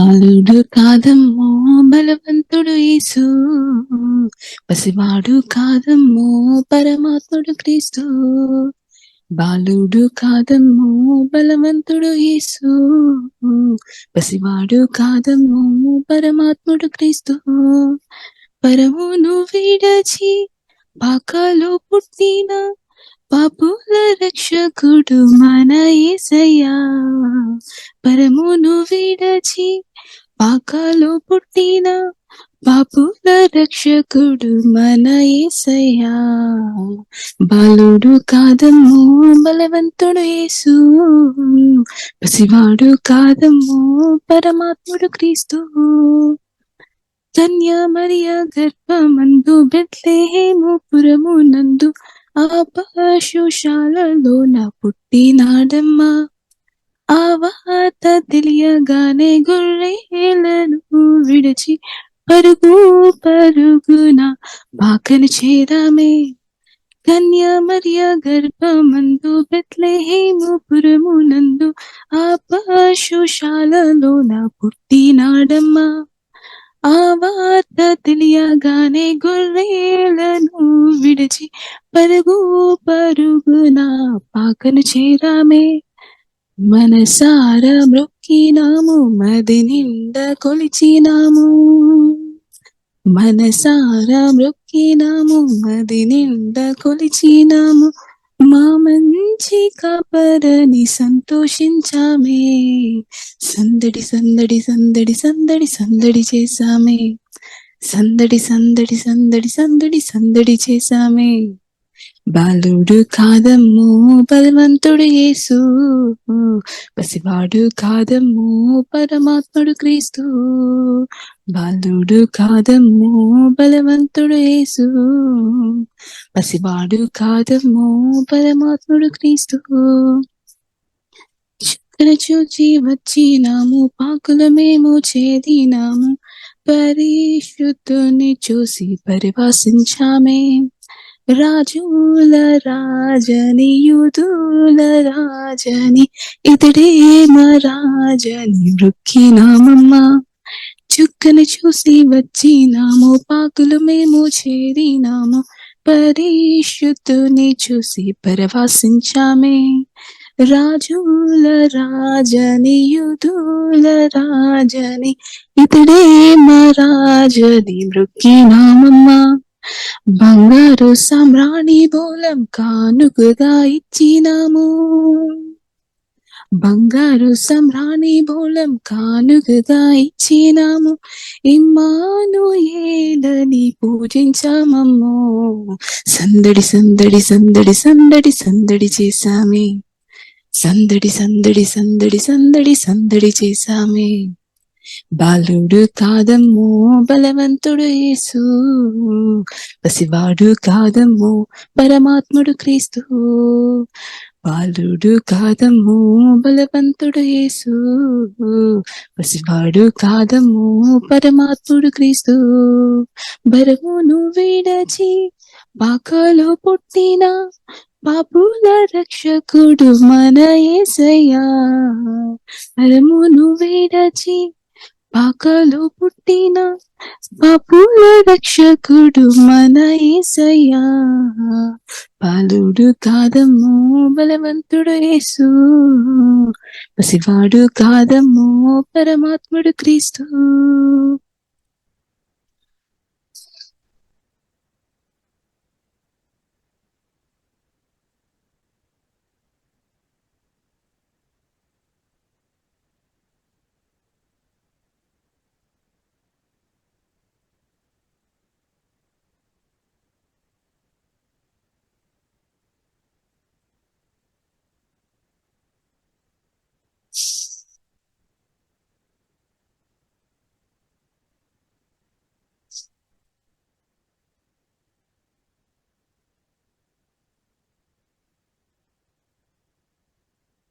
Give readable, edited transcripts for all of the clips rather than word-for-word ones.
బాలుడు కాదమ్మో బలవంతుడు యేసు, పసివాడు కాదమ్మో పరమాత్ముడు క్రీస్తు. బాలుడు కాదమ్మో బలవంతుడు యేసు, పసివాడు కాదమ్మో పరమాత్ముడు క్రీస్తు. పరమును విడచి పాకలో పుట్టిన పాపుల రక్షకుడు మన యేసయ్యా. పరమును విడచి పాకలో పుట్టిన పాపుల రక్షకుడు మన యేసయ్యా. బాలుడు కాదమ్మో బలవంతుడు యేసు, పసివాడు కాదమ్మో పరమాత్ముడు క్రీస్తు. కన్య మరియ గర్భమందు బెత్లెహేము పురమునందు ఆ పశుశాలలోన పుట్టినాడమ్మా. ఆ వార్త తెలియగానే గొర్రెలను విడిచి పరుగు పరుగున పాకను చేరామే. కన్య మరియ గర్భమందు బెత్లెహేము పురమునందు ఆ పశుశాలలోన పుట్టినాడమ్మా. ఆ వార్త తెలియగానే గొర్రెలను విడిచి పరుగు పరుగున పాకను చేరామే. మనసారా మ్రొక్కినాము, మది నిండా కొలిచినాము. మనసారా మ్రొక్కినాము, మది నిండా కొలిచినాము. మా మంచి కాపరని సంతోషించామే. సందడి సందడి సందడి సందడి సందడి చేశామే. సందడి సందడి సందడి సందడి సందడి చేశామే. బాలుడు కాదమ్మో బలవంతుడు యేసు, పసివాడు కాదమ్మో పరమాత్ముడు క్రీస్తు. బాలుడు కాదమ్మో బలవంతుడు యేసు, పసివాడు కాదమ్మో పరమాత్ముడు క్రీస్తు. చుక్కన చూచి వచ్చినాము, పాకులమేమో చేదినాము, పరిశుద్ధుని చూసి పరిభాషించామే. రాజుల రాజని యూదుల రాజని ఇతడే మా రాజని మృక్కినామమ్మా. చుక్కను చూసి వచ్చినాము, పాకులు మేము చేరినాము, పరిశుద్ధుని చూసి పరవశించామే. రాజుల రాజని యూదుల రాజని ఇతడే మా రాజని మృక్కినామమ్మా. బంగారు సామ్రాణి బోలం కానుకగా ఇచ్చినాము. బంగారు సామ్రాణి బోలం కానుకగా ఇచ్చినాము. ఇమ్మానుయేలని పూజించామమ్మో. సందడి సందడి సందడి సందడి సందడి చేశామే. సందడి సందడి సందడి సందడి సందడి చేశామే. బాలుడు కాదమ్మో బలవంతుడు యేసు, పసివాడు కాదమ్మో పరమాత్ముడు క్రీస్తు. బాలుడు కాదమ్మో బలవంతుడు యేసు, పసివాడు కాదమ్మో పరమాత్ముడు క్రీస్తు. బరువును విడచి పాకలో పుట్టిన పాపుల రక్షకుడు మన యేసయ్యా. బరువును విడచి పాకలో పుట్టిన పాపుల రక్షకుడు మన యేసయ్యా. బాలుడు కాదమ్మో బలవంతుడు యేసు, పసివాడు కాదమ్మో పరమాత్ముడు క్రీస్తు.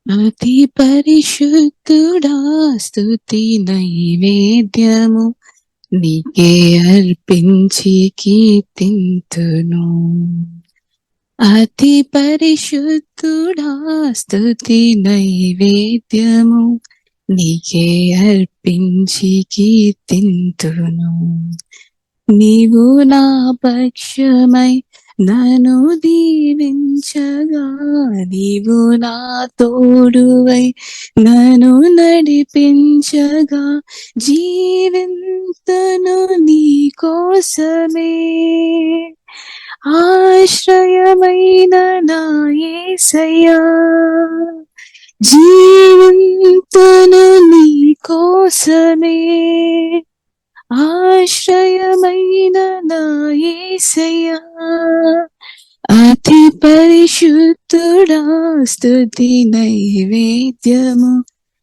అతి పరిశుద్ధుడా స్తుతి నైవేద్యము నీకే అర్పించి కీర్తింతును. అతి పరిశుద్ధుడా స్తుతి నైవేద్యము నీకే అర్పించి కీర్తింతును. నీవు నా పక్షమై నన్ను దీవించగా, నీవు నా తోడువై నన్ను నడిపించగా, జీవింతును నీ కోసమే. ఆశ్రయమైన నా యేసయ్యా, జీవింతును నీ కోసమే. ఆశ్రయమైన నా యేసయ్యా, అతి పరిశుద్ధుడా, స్తుతి నైవేద్యము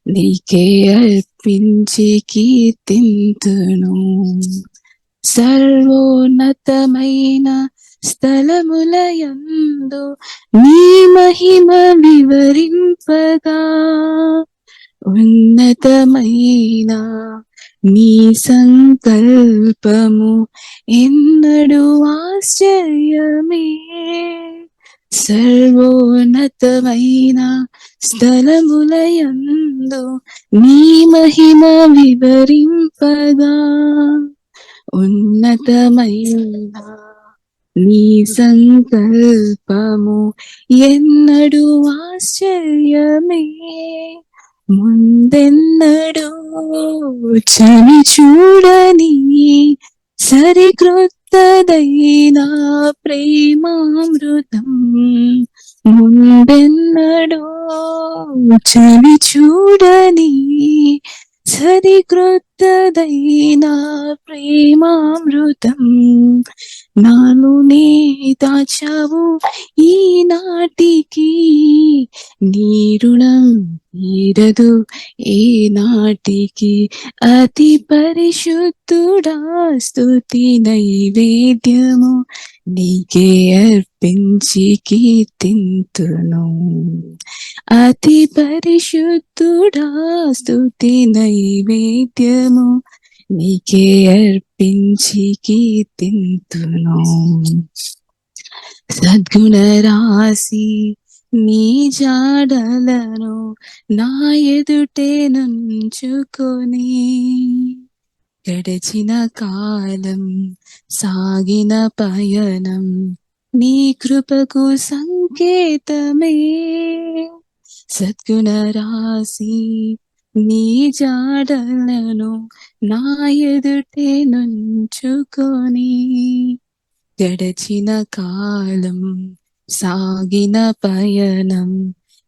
నీకే అర్పించి కీర్తింతును. సర్వోన్నతమైన స్థలములయందు నీ మహిమ వివరింపగా, ఉన్నతమైన నీ సంకల్పము ఎన్నడూ ఆశ్చర్యమే. సర్వోన్నతమైన స్థలములయందు నీ మహిమ వివరింపగా, ఉన్నతమైన నీ సంకల్పము ఎన్నడూ ఆశ్చర్యమే. ముందెన్నడూ చవి చూడని సరికొత్తదైనా ప్రేమామృతం, ముందెన్నడూ చవి చూడని సరికొత్తదైనా ప్రేమామృతం నాను నే దాచావు ఈనాటికి, నీ రుణం తీరదు ఏ నాటికి. అతి పరిశుద్ధుడా, స్తుతి నైవేద్యము నీకే అర్పించి కీర్తింతును. అతి పరిశుద్ధుడా, స్తుతి నైవేద్యము నీకే అర్పించి కీర్తింతును. సద్గుణ రాశి నీ జాడలను నా ఎదుటే నుంచుకొని, గడచిన కాలం సాగిన పయనం నీ కృపకు సంకేతమే. సద్గుణ రాశి నీ జాడలను నా ఎదుటే నుంచుకొని, గడచిన కాలం సాగిన పయనం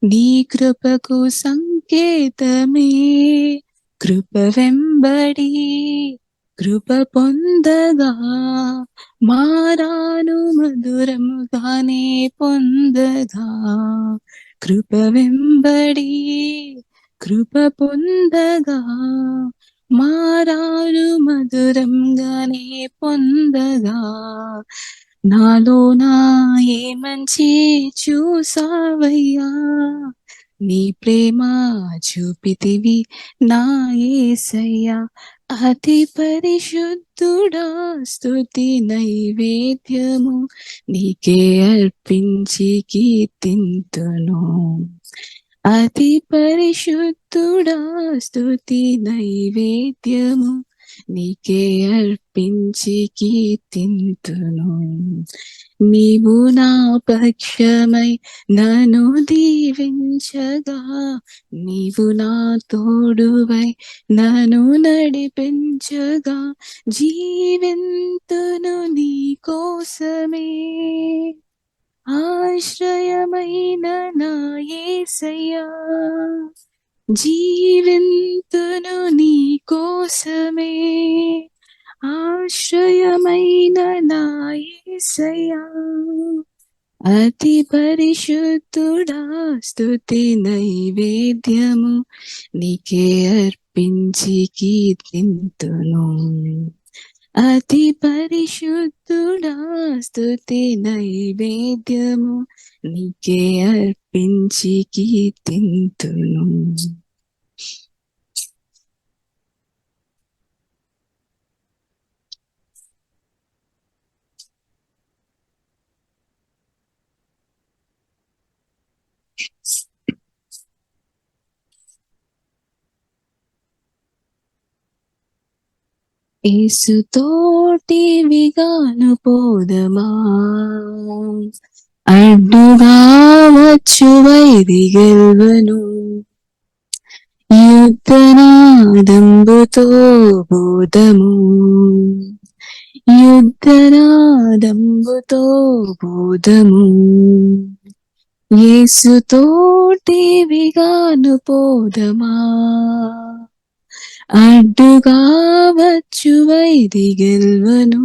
నీ కృపకు సంకేతమే. కృప వెంబడి కృప పొందగా, మారాను మధురముగానే పొందగా. కృప వెంబడి కృప పొందగా, మారాను మధురంగానే పొందగా. నాలో నా ఏ మంచి చూసావయ్యా, నీ ప్రేమ చూపితివి నా యేసయ్యా. అతి పరిశుద్ధుడా, స్తుతి నైవేద్యము నీకే అర్పించి కీర్తింతును. అతి పరిశుద్ధుడా, స్తుతి నైవేద్యము నీకే అర్పించి కీర్తింతును. నీవు నా పక్షమై నన్ను దీవించగా, నీవు నా తోడువై నన్ను నడిపించగా, జీవింతును నీ కోసమే. ఆశ్రయమైన నా యేసయ్యా, జీవింతును నీ కోసమే. ఆశ్రయమైన నా యేసయ్యా, అతి పరిశుద్ధుడా, స్తుతి నైవేద్యము నీకే అర్పించి కీర్తింతును. అతి పరిశుద్ధుడా, స్తుతి నైవేద్యము నీకే అర్పించి కీర్తింతును. యేసుతోటి విగాను పోదమా, అడ్డుగా వచ్చు వైరి గెల్వను, యుద్ధనాదంబుతో బోధము, యుద్ధనాదంబుతో బోధము, యేసుతోటి విగాను పోదమా, అడ్డుగా వచ్చు వైరి గెల్వను,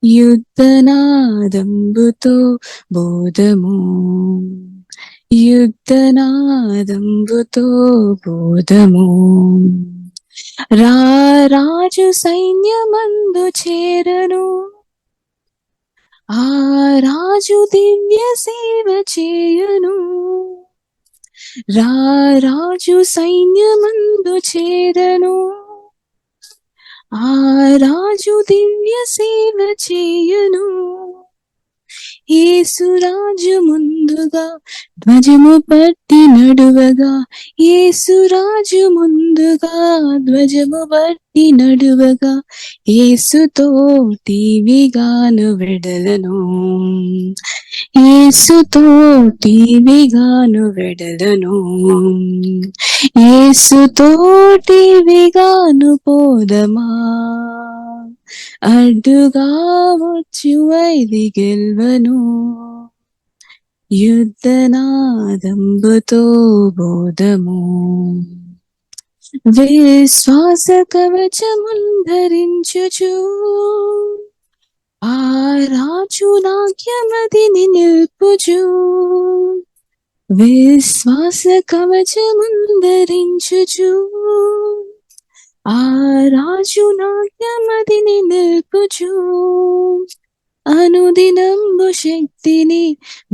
యుద్ధనాదంబుతో బోధము, యుద్ధనాదంబుతో బోధము. రాజు సైన్యమందు చేరను, ఆ రాజు దివ్య సేవ చేయును, రాజు సైన్యమందు చేరను, ఆ రాజు దివ్య సేవ చేయును, యేసురాజు ముందుగా ధ్వజము పట్టి నడువగా, యేసురాజు ముందుగా ధ్వజము పట్టి నడువగా, యేసుతోటి విగాను వెడలను, యేసుతోటి విగాను వెడలను, యేసుతోటి విగాను పోదమా, అడ్డుగా వచ్చు వైరి గెల్వను, యుద్ధనాదంబుతో బోధము, విశ్వాస కవచముంధరించుచు, ఆ రాజు నాట్యమదిని నిల్పుచు, విశ్వాస కవచముంధరించుచు, ఆ రాజు నాట్యమదిని నిల్పుచు, అనుదినంబు శక్తిని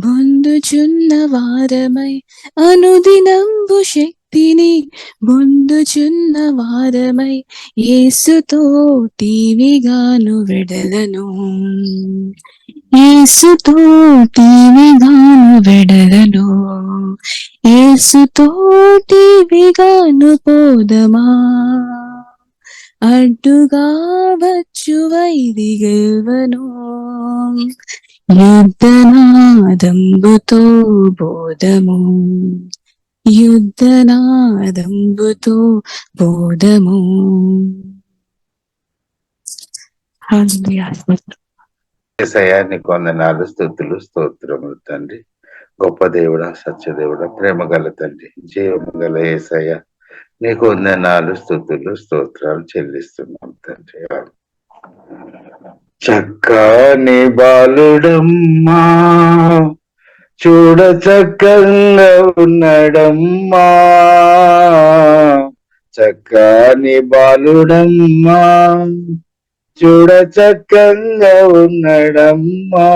పొందుచున్న వారమై, అనుదినంబు శక్తిని పొందుచున్న వారమై, యేసుతోటి విగాను వెడలను, యేసుతోటి విగాను వెడలను, యేసుతోటి విగాను పోదమా, అడ్డుగా వచ్చు వైరి గెల్వను, యుద్ధనాదంబుతో బోధము, యుద్ధనాదంబుతో బోధము. యేసయ్యా నీకు వందనాలు, స్తుతులు, స్తోత్రములు తండ్రి. గొప్ప దేవుడా, సత్యదేవుడా, ప్రేమ గల తండ్రి, జీవము గల యేసయ్య నీకు వందనాలు, స్తుతులు, స్తోత్రాలు చెల్లిస్తున్నాం తండ్రి. చక్కని బాలుడమ్మా, చూడ చక్కగా ఉన్నాడమ్మా, చక్కని బాలుడమ్మా, చూడ చక్కగా ఉన్నాడమ్మా,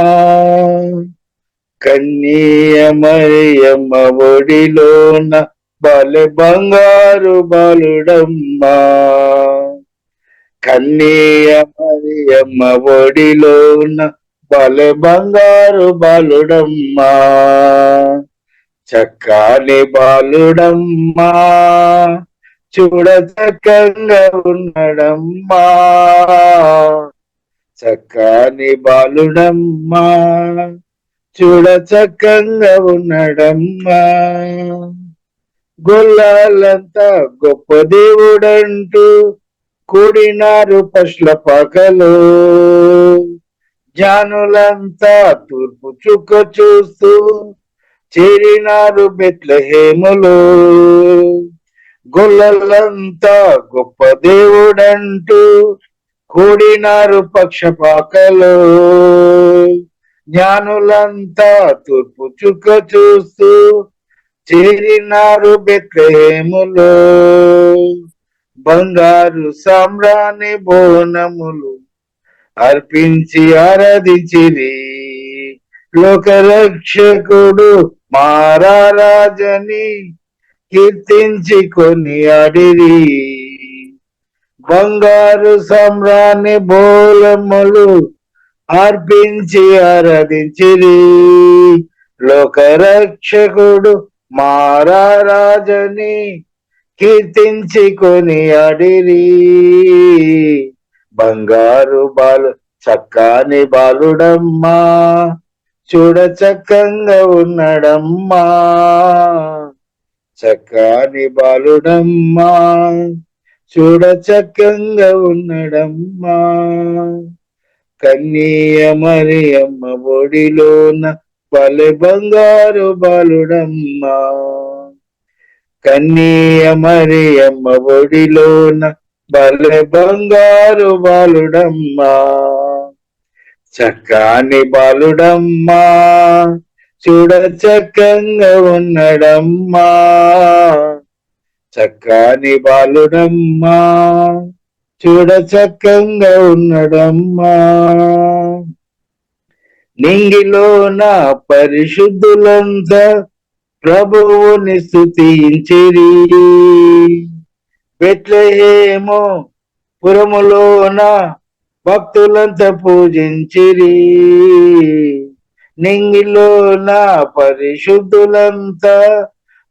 కన్నీయ మరియమ్మ ఒడిలోన బాలె బంగారు బాలుడమ్మా, కన్నీయ మరియమ్మ ఒడిలోన బాలె బంగారు బాలుడమ్మా, చక్కని బాలుడమ్మా, చూడ చక్కగా ఉన్నాడమ్మా, చక్కని బాలుడమ్మా, చూడ చక్కగా ఉన్నాడమ్మా, గొల్లాలంతా గొప్ప దేవుడంటూ కూడినారు పశుల పాకలో, జానులంతా తూర్పు చుక్క చూస్తూ చేరినారు బెత్లెహేములో, గొల్లలంతా గొప్ప దేవుడంటూ కూడినారు పక్షపాకలో, జ్ఞానులంతా తూర్పు చుక్క చూస్తూ చేరినారు బెత్లెహేములో, బంగారు సామ్రాణి బోనములు అర్పించి ఆరాధించిరి, లోకరక్షకుడు మారారాజని కీర్తించి కొనియాడిరి, బంగారు సామ్రాణి బోనములు అర్పించి ఆరాధించిరి, లోకరక్షకుడు మారారాజని కీర్తించి కొనియాడిరి. బంగారు బాలు చక్కని బాలుడమ్మా, చూడ చక్కంగా ఉన్నాడమ్మా. చక్కని బాలుడమ్మా, చూడ చక్కంగా ఉన్నాడమ్మా. కన్నీయ మరియమ్మ ఒడిలోన బలె బంగారు బాలుడమ్మా. కన్నీయ మరియమ్మ ఒడిలోన బలె బంగారు బాలుడమ్మా. చక్కని బాలుడమ్మా, చూడ చక్కంగా ఉన్నాడమ్మా. చక్కని బాలుడమ్మా, చూడ చక్కంగా ఉన్నాడమ్మా. నింగిలోన పరిశుద్ధులంతా ప్రభువుని స్తుతించిరి. బెత్లెహేము పురములోన భక్తులంతా పూజించిరి. నింగిలోన పరిశుద్ధులంతా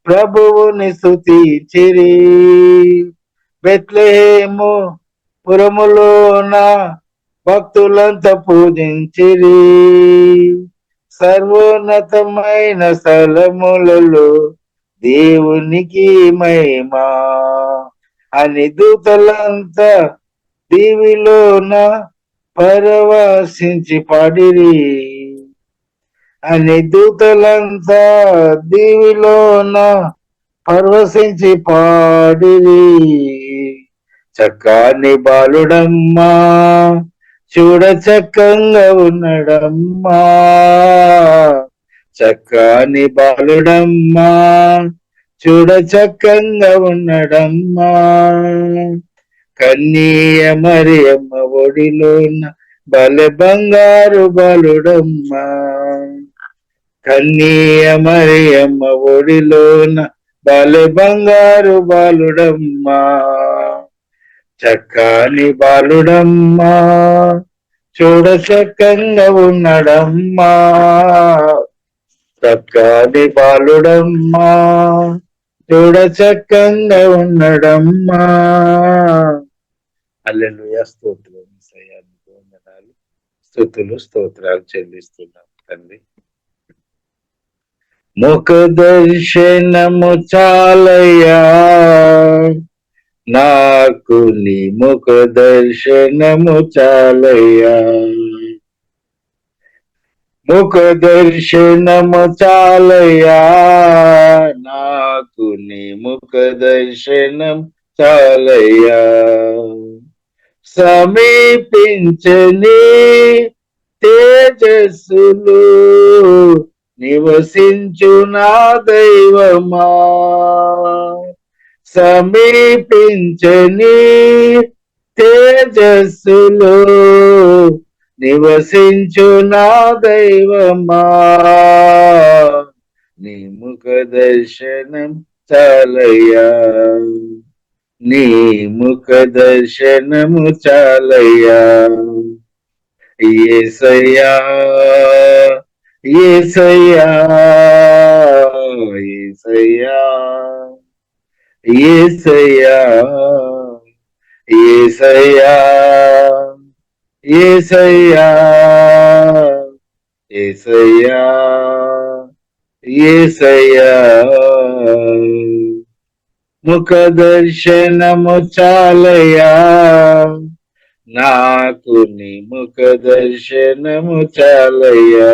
ప్రభువుని స్తుతించిరి. బెత్లెహేము పురములోన భక్తులంతా పూజించిరి. సర్వోన్నతమైన స్థలములలో దేవునికి మహిమా అని దూతలంతా దీవిలోన పరవశించి పాడిరి. అని దూతలంతా దీవిలోన పరవశించి పాడిరి. చక్కని బాలుడమ్మా, చూడ చక్కంగా ఉన్నాడమ్మా. చక్కని బాలుడమ్మా, చూడ చక్కంగా ఉన్నాడమ్మా. కన్నీయ మరియమ్మ ఒడిలోన బలె బంగారు బాలుడమ్మా. కన్నీయ మరియమ్మ ఒడిలోన బలె బంగారు బాలుడమ్మా. చక్కని బాలుడమ్మా, చూడ చక్కంగా ఉన్నాడమ్మా. చక్కని బాలుడమ్మా, చూడ చక్కంగా ఉన్నాడమ్మా. హల్లెలూయా. స్తోత్రం యేసయ్యానికి వందనాలు, స్తుతులు స్తోత్రాలు చెల్లిస్తున్నాం తండ్రి. ముఖ దర్శనము చాలయ్యా, నాకు నీ ముఖ దర్శనము చాలయ్యా. ముఖ దర్శనము చాలయ్యా, నాకు నీ ముఖ దర్శనం చాలయ్యా. సమీపించని తేజస్సులు నివసించు నా దైవమా. సమీపించని తేజస్సులో నివసించు నా దైవమా. నీ ముఖ దర్శనం చాలయ్యా, నీ ముఖ దర్శనము చాలయ్యా. యేసయ్యా యేసయ్యా యేసయ్యా యేసయ్యా యేసయ్యా యేసయ్యా యేసయ్యా యేసయ్యా. ముఖ దర్శనము చాలయ్యా, నాకు నీ ముఖ దర్శనము చాలయ్యా.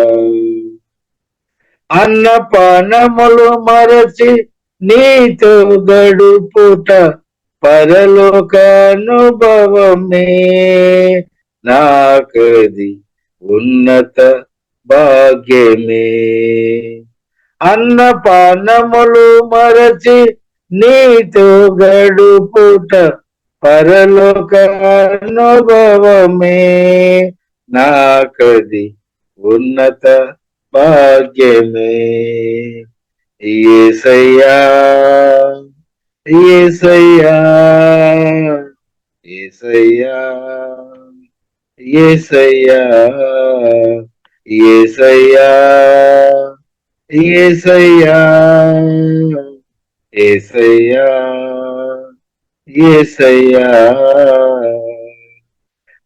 అన్నపానములు మరచి నీతో గడుపుట పరలోక అనుభవమే, నాకది ఉన్నత భాగ్యమే. అన్నపానములు మరచి నీతో గడుపుట పరలోక అనుభవమే, నాకది ఉన్నత భాగ్యమే. యేసయ్యా యేసయ్యా యేసయ్యా యేసయ్యా యేసయ్యా యేసయ్యా యేసయ్యా యేసయ్యా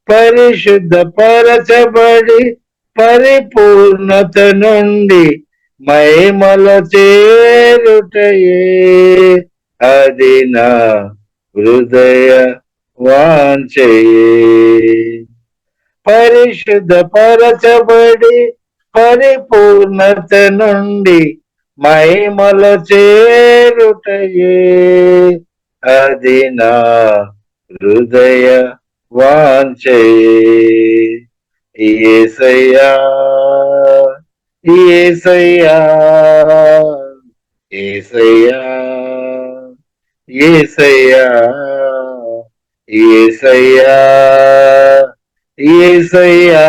పరిశుద్ధ పరచబడి పరిపూర్ణత నుండి మహిమల చేరుటయే అది నా హృదయ వాంఛయే పరిశుద్ధ పరచబడి పరిపూర్ణత నుండి మహిమల చేరుటయే అది నా హృదయ వాంఛయే యేసయ్యా యేసయ్యా యేసయ్యా యేసయ్యా యేసయ్యా యేసయ్యా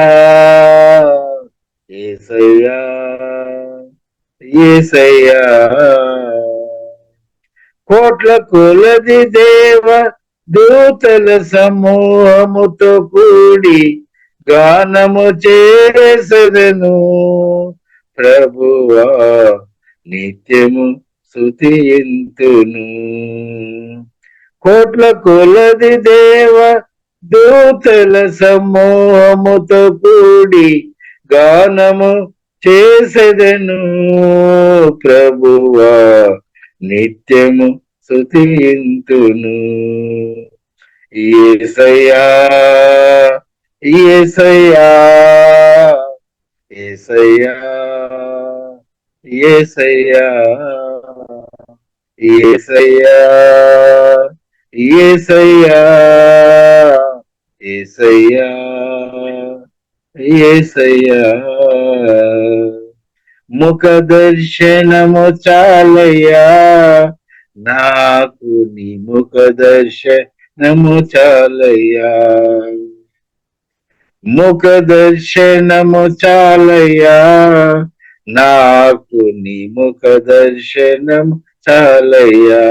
యేసయ్యా యేసయ్యా కోట్ల కొలది దేవ దూతల సమూహముతో కూడి గానము చేసెదను ప్రభువా నిత్యము స్తుతింతును కోట్ల కొలది దేవ దూతల సమూహముతో కూడి గానము చేసెదను ప్రభువా నిత్యము స్తుతింతును యేసయ్యా యేసయ్యా యేసయ్యా యేసయ్యా యేసయ్యా యేసయ్యా యేసయ్యా యేసయ్యా ముఖ దర్శనము చాలయ్యా నాకు నీ ముఖ దర్శనము చాలయ్యా ముఖ దర్శనము చాలయ్యా నాకు నీ ముఖ దర్శనము చాలయ్యా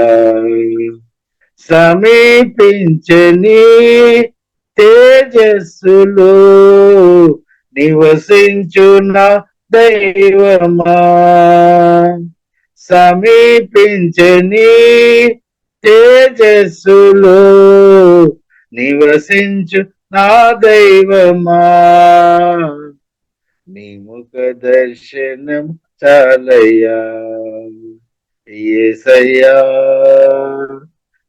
సమీపించని తేజస్సులో నివసించున్న దైవమా సమీపించని తేజస్సులో నివసించు నా దైవమా నీ ముఖ దర్శనం చాలయ్యా యేసయ్యా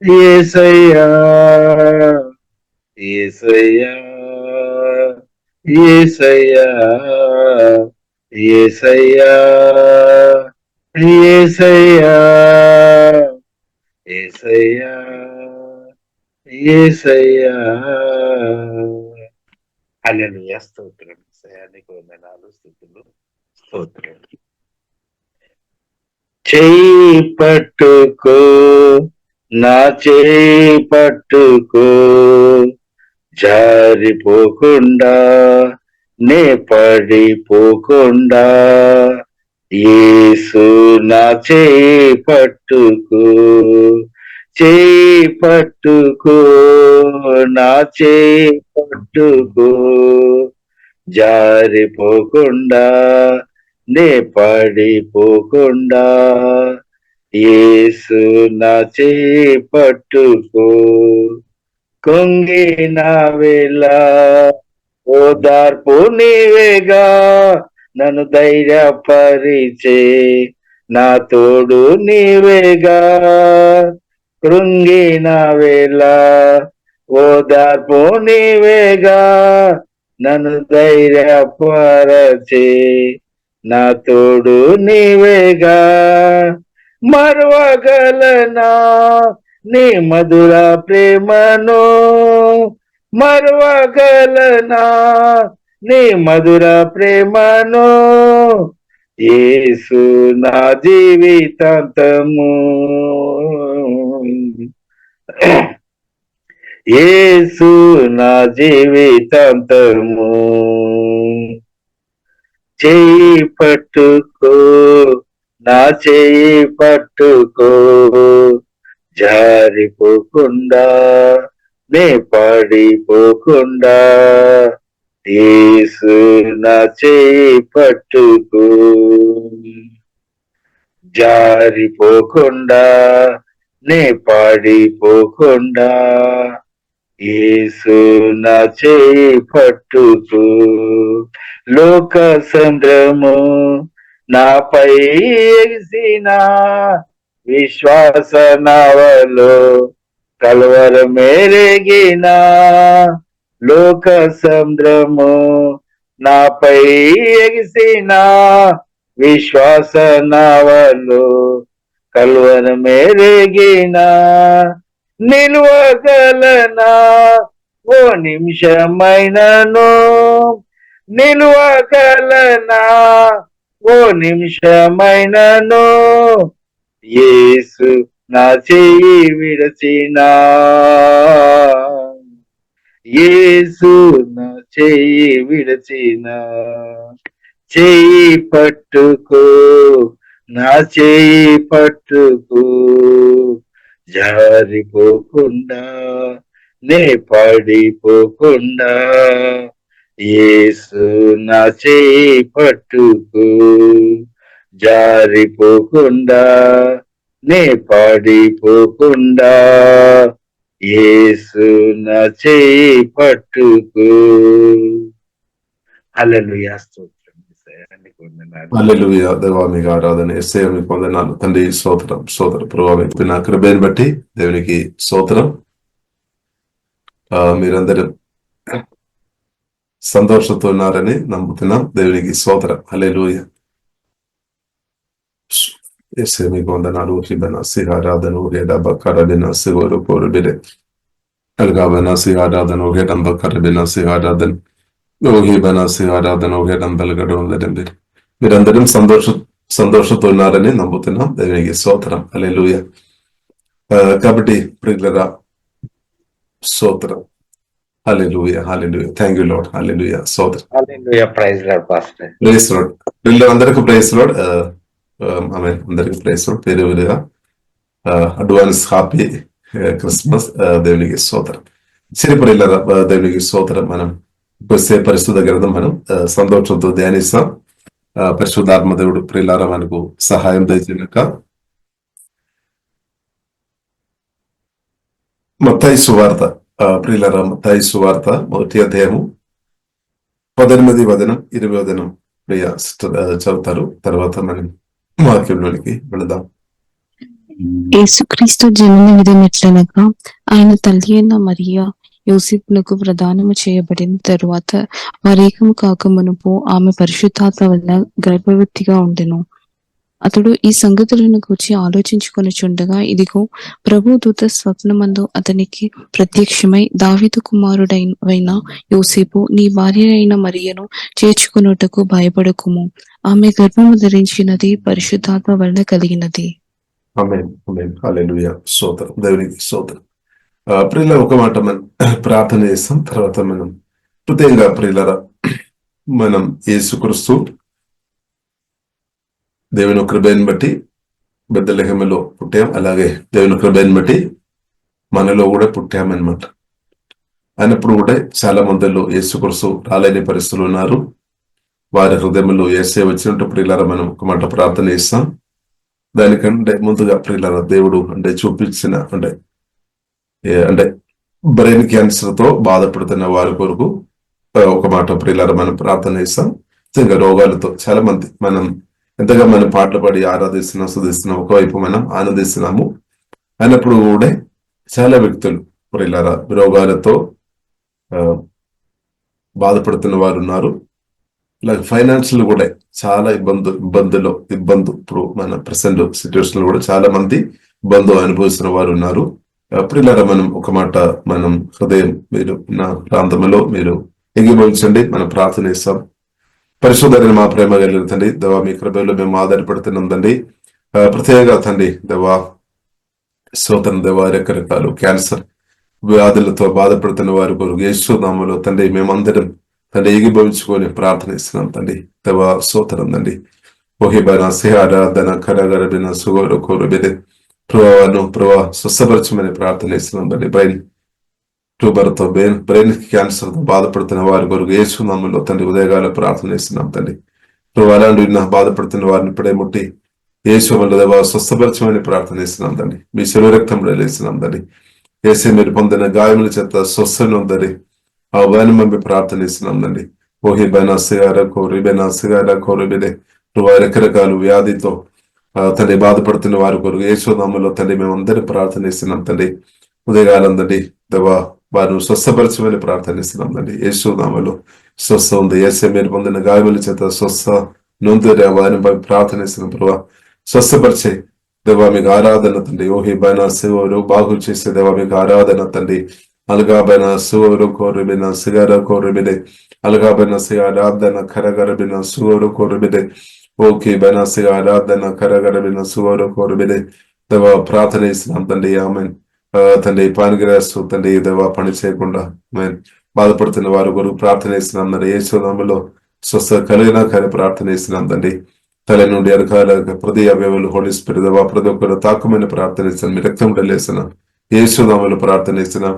యేసయ్యా యేసయ్యా యేసయ్యా యేసయ్యా యేసయ్యా యేసయ్యా యేసయ్యా హల్లెలూయా స్తోత్రం యేసయ్యానికి వందనాలు స్తుతులు స్తోత్రం చేయి పట్టుకో నా చేయి పట్టుకో జారిపోకుండా నే పడిపోకుండా యేసు నా చేయి పట్టుకో చేయి పట్టుకో నా చేయి పట్టుకో జారిపోకుండా నే పడిపోకుండా యేసు నా చేయి పట్టుకో కొంగిన వేళ ఓదార్పు నీవేగా నన్ను ధైర్యపరిచే నా తోడు నీవేగా కృంగిన వేళ ఓదార్పు నీవేగా నన్ను ధైర్యపరచే నా తోడు నీవేగా మరువగలనా నీ మధుర ప్రేమను మరువగలనా నీ మధుర ప్రేమను యేసు నా జీవితాంతము యేసు నా జీవితాంతము చేయి పట్టుకో నా చేయి పట్టుకో జారిపోకుండా నే పడిపోకుండా యేసు నా చేయి పట్టుకో జారిపోకుండా నే పాడిపోకుండా యేసు నా చేయి పట్టుకు లోక సంద్రము నాపై ఎగిసిన విశ్వాస నావలో కలవరమెరిగిన లోక సంద్రము నాపై ఎగిసిన విశ్వాస నావలో కలవరమెరిగిన నిలువగలనా ఓ నిమిషమైనను నిలువగలనా ఓ నిమిషమైనను యేసు నా చెయ్యి విడచినా యేసు నా చెయ్యి విడచినా చెయ్యి పట్టుకో నా చెయ్యి పట్టుకో జారిపోకుండా నే పడిపోకుండా యేసు నా చెయ్యి పట్టుకో జారిపోకుండా నే పడిపోకుండా యేసు నా చెయ్యి పట్టుకో. హల్లెలూయా, స్తోత్రం. హల్లెలూయా. దేవా మీకు ఆరాధన, యేసయ్య మీకు వందనాలు తండ్రి. స్తోత్రం స్తోత్రం ప్రభావ మీకు నా కృపను బట్టి దేవునికి స్తోత్రం. మీరందరూ సంతోషంతో ఉన్నారని నమ్ముతున్నాం. దేవునికి స్తోత్రం. హల్లెలూయా. యేసయ్య మీకు వందనాలు. హిబన సిహారాధన హేడబ కరబిన సివరు కోరుబిరే అల్గాబన సిహారాధన హేడంబ కరబిన సిహారాధన యోగిబన సిహారాధన హేడంబలగడం లేదండి. మీరందరం సంతోషంతో ఉన్నారని నమ్ముతున్నాం. దేవునికి స్తోత్రం. హల్లెలూయా. కాబట్టి ప్రియులరా స్తోత్రం. Hallelujah hallelujah. Thank you lord. Hallelujah. స్తోత్రం. Hallelujah. Praise lord pastor. Praise lord. పిల్లలందరికీ ప్రైజ్ లార్డ్. ఆమేన్. అందరికీ ప్రైజ్ లార్డ్. పేరు పేరుగా అడ్వాన్స్ హ్యాపీ క్రిస్మస్. దేవునికి స్తోత్రం. సరే ప్రియులరా, దేవునికి స్తోత్రం. మనం వచ్చే పరిశుద్ధ గ్రంథం మనం సంతోషంతో ధ్యానిస్తాం. పరిశుద్ధాత్మ దేవుడు ప్రియులారా మనకు సహాయం దయచేయక మత్తయి సువార్త, ప్రియులారా మత్తయి సువార్త 1వ అధ్యాయము 18 వచనం 20 వచనం ప్రియ చదువుతారు. తర్వాత మనం వాక్యంలోనికి వెళదాం. యేసుక్రీస్తు జనన విధం ఎట్లనగా ఆయన తల్లి అయిన మరియా యోసేపునకు ప్రదానము చేయబడిన తరువాత వారేకము కాక మునుపు ఆమె పరిశుద్ధాత్మ వల్ల గర్భవతిగా ఉండెను. అతడు ఈ సంగతులను గురించి ఆలోచించుకొనుచుండగా ఇదిగో ప్రభు దూత స్వప్నమందు అతనికి ప్రత్యక్షమై దావీదు కుమారుడైన యోసేపు నీ భార్య అయిన మరియను చేర్చుకొనుటకు భయపడకుము, ఆమె గర్భము ధరించినది పరిశుద్ధాత్మ వల్ల కలిగినది. ఆమేన్ ఆమేన్. హల్లెలూయా. స్తోత్రం. దేవునికి స్తోత్రం. ప్రియుల ఒక మాట మనం ప్రార్థన చేస్తాం. తర్వాత మనం కృతజ్ఞంగా ప్రియులరా మనం యేసుక్రీస్తు దేవుని కృపను బట్టి బెత్లెహేములో పుట్టాం. అలాగే దేవుని కృపను బట్టి మనలో కూడా పుట్టామన్నమాట. అయినప్పుడు కూడా చాలా మందిలో యేసుక్రీస్తు రాలేని పరిస్థితులు ఉన్నారు. వారి హృదయంలో యేసయ్య వచ్చినట్టు ప్రియులరా మనం ఒక మాట ప్రార్థన చేస్తాం. దానికంటే ముందుగా ప్రియులరా దేవుడు చూపించిన అంటే బ్రెయిన్ క్యాన్సర్ తో బాధపడుతున్న వారి కొరకు ఒక మాట ప్రియులారా మనం ప్రార్థన చేస్తాం. ఇంకా రోగాలతో చాలా మంది మనం ఎంతగా మనం పాటలు పాడి ఆరాధిస్తున్నాం, స్తుతిస్తున్నాం, ఒకవైపు మనం ఆనందిస్తున్నాము. అయినప్పుడు కూడా చాలా వ్యక్తులు ప్రియులారా రోగాలతో బాధపడుతున్న వారు ఉన్నారు. అలాగే ఫైనాన్షియల్ కూడా చాలా ఇబ్బందులు ఇప్పుడు మన ప్రెసెంట్ సిచ్యువేషన్ కూడా చాలా మంది ఇబ్బందులు అనుభవిస్తున్న వారు ఉన్నారు. ప్రియులారా మనం ఒక మాట మనం హృదయం మీరు నా ప్రాంతంలో మీరు ఎగిమోల్చండి. మనం ప్రార్థన చేస్తాం. పరిశుద్ధమైన మా ప్రేమ కలిగిన తండ్రి దేవా, మీ కృపలో మేము ఆధారపడుతున్నాం తండ్రి. ప్రత్యేకంగా తండ్రి దేవా స్తోత్రం దేవా, రకరకాలు క్యాన్సర్ వ్యాధులతో బాధపడుతున్న వారి కొరకు యేసు నామములో తండ్రి మేమందరం తండ్రి ఏకీభవించుకొని ప్రార్థనిస్తున్నాం తండ్రి. దేవా స్తోత్రం తండ్రి. ఓహిబన సిహారాధన కరగరబిన సుగోరు కోరుబిదే ప్రభావ స్వస్థపరచమని ప్రార్థనిస్తున్నాం తండ్రి. బ్రెయిన్ క్యాన్సర్ తో బాధపడుతున్న వారి కొరకు యేసు నామములో తండ్రి ఉదయకాల ప్రార్థనిస్తున్నాం తండ్రి. ప్రభావ అలాంటి బాధపడుతున్న వారిని ఇప్పుడే ముట్టి యేసు వల్ల దేవా స్వస్థపరచమని ప్రార్థనిస్తున్నాం తండ్రి. మీ శిలువ రక్తంలో లేస్తున్నాం తండ్రి. యేసే మీరు పొందిన గాయముల చేత స్వస్థను ఉందని ఆ వాని మమ్మీ ప్రార్థనిస్తున్నాం తండ్రి. ఓహి బైనాసిగార కోరి బైనాసిగార కోరిబిడే రకరకాల వ్యాధితో తండ్రి బాధపడుతున్న వారి కొరకు యేసునామములో తండ్రి మేము అందరినీ ప్రార్థనిస్తున్నాం తండ్రి. ఉదయకాలం తండ్రి దేవా వారు స్వస్థపరచమని ప్రార్థనిస్తున్నాం తండ్రి. యేసునామములో స్వస్థ ఉంది. యేసే మీరు పొందిన గాయముల చేత స్వస్థ నొందరి వారిని ప్రార్థనిస్తున్నాం ప్రభా. స్వస్థపరిచే దేవా మీకు ఆరాధన తండ్రి. ఓహి బైనా శివరు బాగు చేసే దేవా మీకు ఆరాధన తండ్రి. అలగా బైనా సువరు కోరిబిన సిగార కోరిబిడే అలగా బైనా సి ఆరాధన కరగరబిన సువరు కోరిబిడే ఓకే బైనా సి ఆరాధన కరగరబిన సువరు కోరిబిడే దేవా ప్రార్థన ఇస్తున్నాం తండ్రి. ఆమెన్ తండ్రి పానిగ్రాసు తండ్రి దేవా పని చేయకుండా బాధపడుతున్న వారి కొరకు ప్రార్థన ఇస్తున్నాం తండ్రి. యేసునామములో స్వస్థ కలిగిన కానీ ప్రార్థన ఇస్తున్నాం తండ్రి. తల నుండి అరకాల ప్రతి అవయవాలు హోలీ స్పిరిట్ దేవా ప్రతి ఒక్కరు తాకమని ప్రార్థన ఇస్తున్నాం. మీ రక్తం లేస్తున్నాం. యేసునామములో ప్రార్థన ఇస్తున్నాం.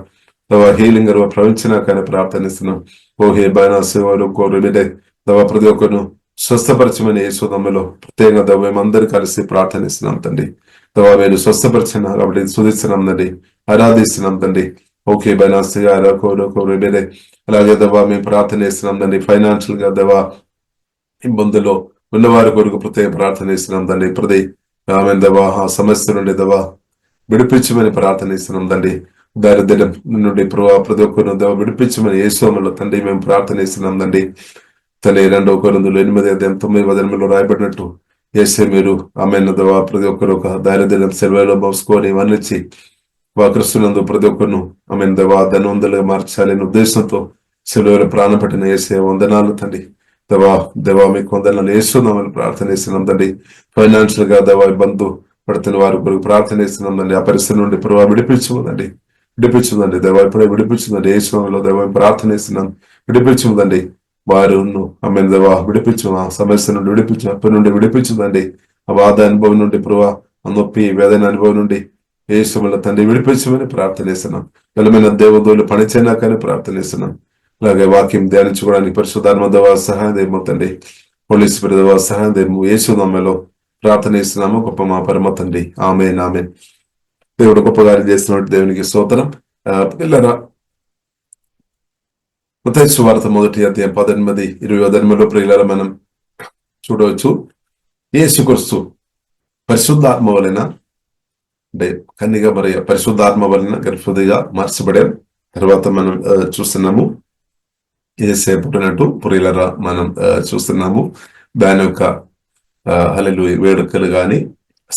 దవా హీలింగ్ ప్రవచించినా కానీ ప్రార్థనిస్తున్నాం. ఓహే బైనా సేవలు కోరిబిడే దవా ప్రతి ఒక్కరు స్వస్థపరచమని యేసునామములో ప్రత్యేకంగా దవ మేమందరూ కలిసి ప్రార్థనిస్తున్నాం తండ్రి. దవా మీరు స్వస్థపరిచిన కాబట్టి స్తుతిస్తున్నాం తండ్రి, ఆరాధిస్తున్నాం తండ్రి. ఓకే బైనా సిగార కోరిబిడే అలాగే దవా మేము ప్రార్థన చేస్తున్నాం తండ్రి. ఫైనాన్షియల్ గా దవా ఇబ్బందులో ఉన్నవారి కొరకు ప్రత్యేక ప్రార్థన ఇస్తున్నాం తండ్రి. ప్రతి ఆమె దవా ఆ సమస్య నుండి దవా విడిపించమని ప్రార్థన ఇస్తున్నాం తండ్రి. దారిద్ర్యం నుండి ప్రతి ఒక్కరు విడిపించమని యేసునామములో తండ్రి మేము ప్రార్థన ఇస్తున్నాం తండ్రి. తల్లి 2 కొరింథీయులు 8:9 రాయబడినట్టు యేసే మీరు ఆమె దవా ప్రతి ఒక్కరు ఒక దారిద్ర్యం సెలవులో మోసుకొని వర్ణించి క్రీస్తునందు ప్రతి ఒక్కరును ఆమె దవా ధనవంతులుగా మార్చాలని ఉద్దేశంతో సెలవులో ప్రాణం పెట్టిన యేసే వందనాలు తండ్రి. దేవా మీకు వందనాలు యేసునామములో ప్రార్థన ఇస్తున్నాం తండ్రి. ఫైనాన్షియల్ గా దవా ఇబ్బంది పడుతున్న వారి కొరకు ప్రార్థన ఇస్తున్నాం తండ్రి. ఆ పరిస్థితి నుండి విడిపించుకుందండి. దేవా ఇప్పుడే విడిపించుందండి. యేసునామములో దేవా ప్రార్థన ఇస్తున్నాం. విడిపించుందండి. వారు ఆమె దేవా విడిపించు, ఆ సమస్య నుండి విడిపించు, అప్పటి నుండి విడిపించుందండి. ఆ బాధ అనుభవం నుండి ప్రభా ఆ నొప్పి వేదన అనుభవం నుండి యేసునామములో తండ్రి విడిపించమని ప్రార్థన ఇస్తున్నాం. బలమైన దేవదూలు పనిచేయనా కానీ ప్రార్థన ఇస్తున్నాం. అలాగే వాక్యం ధ్యానించుకోవడానికి పరిశుద్ధాత్మ దేవా సహాయం దేవతండి. హోలీ స్పిరిట్ దేవా సహాయం దేవు యేసునామములో ప్రార్థన ఇస్తున్నాము. గొప్ప మా పరమ తండ్రి. ఆమేన్ ఆమేన్. దేవుడు గొప్ప కార్యం చేస్తున్నట్టు దేవునికి స్తోత్రం. పిల్లరా మత్తయి సువార్త 1:18-20 ప్రియులారా మనం చూడవచ్చు. యేసుక్రీస్తు పరిశుద్ధాత్మ వలన అంటే కన్యక మరియ పరిశుద్ధాత్మ వలన గర్భవతిగా మార్చబడారు. తర్వాత మనం చూస్తున్నాము యేసే పుట్టినట్టు ప్రియులారా మనం చూస్తున్నాము. దాని యొక్క హల్లెలూయా వేడుకలు గాని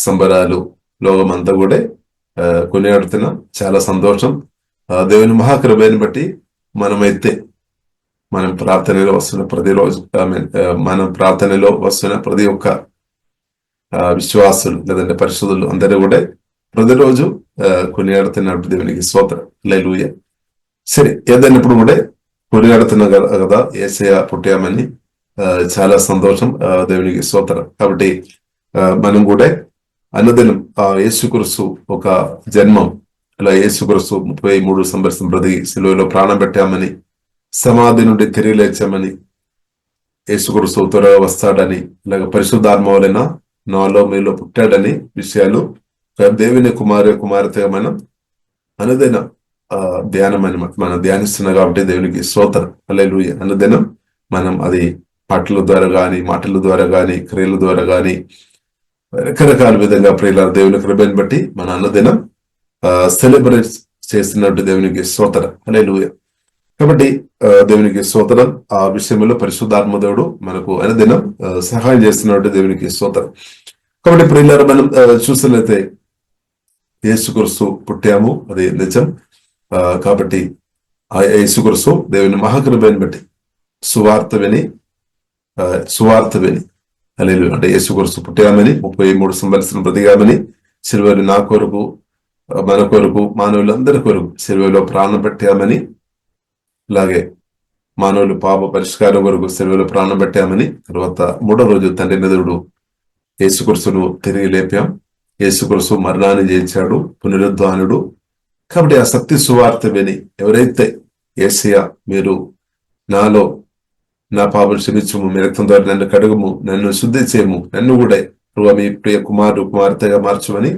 సంబరాలు లోకమంతా కూడా కొనియాడుతున్నాం. చాలా సంతోషం. దేవుని మహాకృపను బట్టి మనం ప్రార్థనలో వస్తున్న ప్రతిరోజు మనం ప్రార్థనలో వస్తున్న ప్రతి ఒక్క విశ్వాసులు లేదంటే పరిశుద్ధులు అందరూ కూడా ప్రతిరోజు కొనియాడుతున్నట్టు దేవునికి స్తోత్రం. హల్లెలూయా. సరే, ఏదైనప్పుడు కూడా కొనియాడుతున్నా కదా యేసయ్య పుట్టామని చాలా సంతోషం. దేవునికి స్తోత్రం. కాబట్టి మనం కూడా అనుదినం ఆ యేసుక్రీస్తు ఒక జన్మం, అలా యేసుక్రీస్తు 33 సంవత్సరం బ్రతికి సిలువలో ప్రాణం పెట్టామని, సమాధి నుండి తిరిగి లేచామని, యేసుక్రీస్తు త్వరగా వస్తాడని, ఇలాగ పరిశుద్ధాత్మ వలన నాలో మీలో పుట్టాడని విషయాలు దేవుని కుమార్తెగా మనం అనుదినం ధ్యానం అని మనం ధ్యానిస్తున్నాం. కాబట్టి దేవునికి స్తోత్రం. హల్లెలూయా. అనుదినం మనం అది పాటల ద్వారా గాని, మాటల ద్వారా గాని, క్రియల ద్వారా గాని రకరకాల విధంగా ప్రియుల దేవుని కృపను బట్టి మన అన్నదినం సెలబ్రేట్ చేస్తున్నట్టు దేవునికి స్తోత్రం. హల్లెలూయా. కాబట్టి దేవునికి స్తోత్రం. ఆ విషయంలో పరిశుద్ధాత్మ దేవుడు మనకు అనుదినం సహాయం చేస్తున్నట్టు దేవునికి స్తోత్రం. కాబట్టి ప్రియులారా మనం చూసినట్లయితే యేసుక్రీస్తు పుట్టాము, అది నిజం. కాబట్టి ఆ యేసుక్రీస్తు దేవుని మహాకృపను బట్టి సువార్త విని హల్లెలూయా అంటే యేసుక్రీస్తు పుట్టామని, 33 సంవత్సరం బ్రతికామని, సిలువలో నా కొరకు మన కొరకు మానవులందరి కొరకు సిలువలో ప్రాణం పెట్టామని, అలాగే మానవులు పాప పరిష్కారం కొరకు సిలువలో ప్రాణం పెట్టామని, తర్వాత 3వ రోజు తండ్రి దేవుడు యేసుక్రీస్తును తిరిగి లేపాం. యేసుక్రీస్తు మరణాన్ని జయించాడు, పునరుద్ధానుడు. కాబట్టి ఆ సత్య సువార్త విని ఎవరైతే యేసయ్య మీరు నాలో నా పాపలు క్షమించము, మీ రక్తం ద్వారా నన్ను కడుగుము, నన్ను శుద్ధి చేయము, నన్ను కూడా ప్రభు మీ ప్రియ కుమారుడు కుమార్తెగా మార్చమని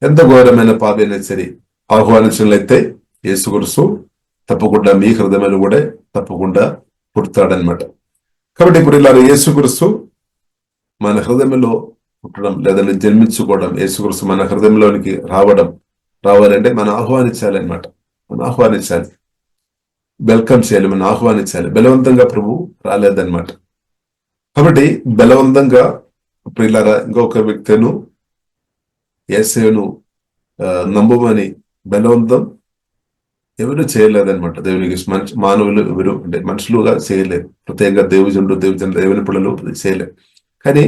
ఎంత ఘోరమైన పాపైనా సరే ఆహ్వానించినట్లయితే యేసుక్రీస్తు తప్పకుండా మీ హృదయంలో కూడా తప్పకుండా పుడతాడనమాట. కాబట్టి ఇప్పుడు ఇలా యేసుక్రీస్తు మన హృదయంలో పుట్టడం లేదంటే జన్మించుకోవడం, యేసుక్రీస్తు మన హృదయంలోనికి రావాలంటే మనం ఆహ్వానించాలన్నమాట. మనం ఆహ్వానించాలి, వెల్కమ్ చేయాలి, మనం ఆహ్వానించాలి. బలవంతంగా ప్రభు రాలేదన్నమాట. కాబట్టి బలవంతంగా ప్రియులారా ఇంకొక వ్యక్తిను యేసును నమ్మమని బలవంతం ఎవరు చేయలేదన్నమాట. దేవునికి మానవులు ఎవరు అంటే మనుషులుగా చేయలేదు, ప్రత్యేకంగా దేవుని పిల్లలు చేయలేదు. కానీ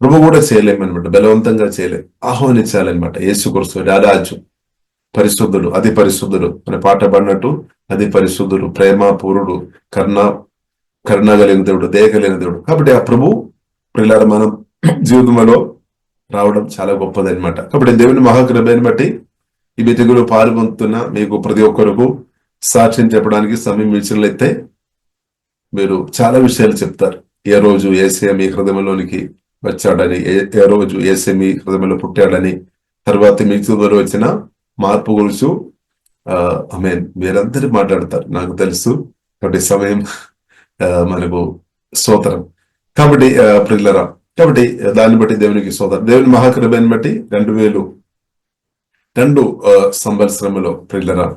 ప్రభు కూడా చేయలేమన్నమాట, బలవంతంగా చేయలేదు, ఆహ్వానించాలన్నమాట. యేసుక్రీస్తు రారాజు, పరిశుద్ధుడు, అతి పరిశుద్ధుడు అనే పాట పడినట్టు అతి పరిశుద్ధుడు, ప్రేమ పూరుడు, కరుణ కలిగిన దేవుడు, దయ కలిగిన దేవుడు. కాబట్టి ఆ ప్రభు ప్రియులారా మనం జీవితంలో రావడం చాలా గొప్పది అనమాట. కాబట్టి దేవుని మహాకృపను బట్టి ఈ మీటింగులో పాల్గొంటున్న మీకు ప్రతి ఒక్కరికి సాక్ష్యం చెప్పడానికి సమయం ఇచ్చినట్లయితే మీరు చాలా విషయాలు చెప్తారు. ఏ రోజు యేసయ్య మీ హృదయంలోనికి వచ్చాడని, ఏ రోజు యేసయ్య మీ హృదయంలో పుట్టాడని, తర్వాత మీ జీవితంలో వచ్చిన మార్పు గురించి మీరందరూ మాట్లాడతారు, నాకు తెలుసు. కాబట్టి సమయం మనకు స్తోత్రం. కాబట్టి ప్రియులారా, కాబట్టి దాన్ని బట్టి దేవునికి స్తోత్రం. దేవుని మహాకృపను బట్టి 2002 సంవత్సరంలో ప్రియులారా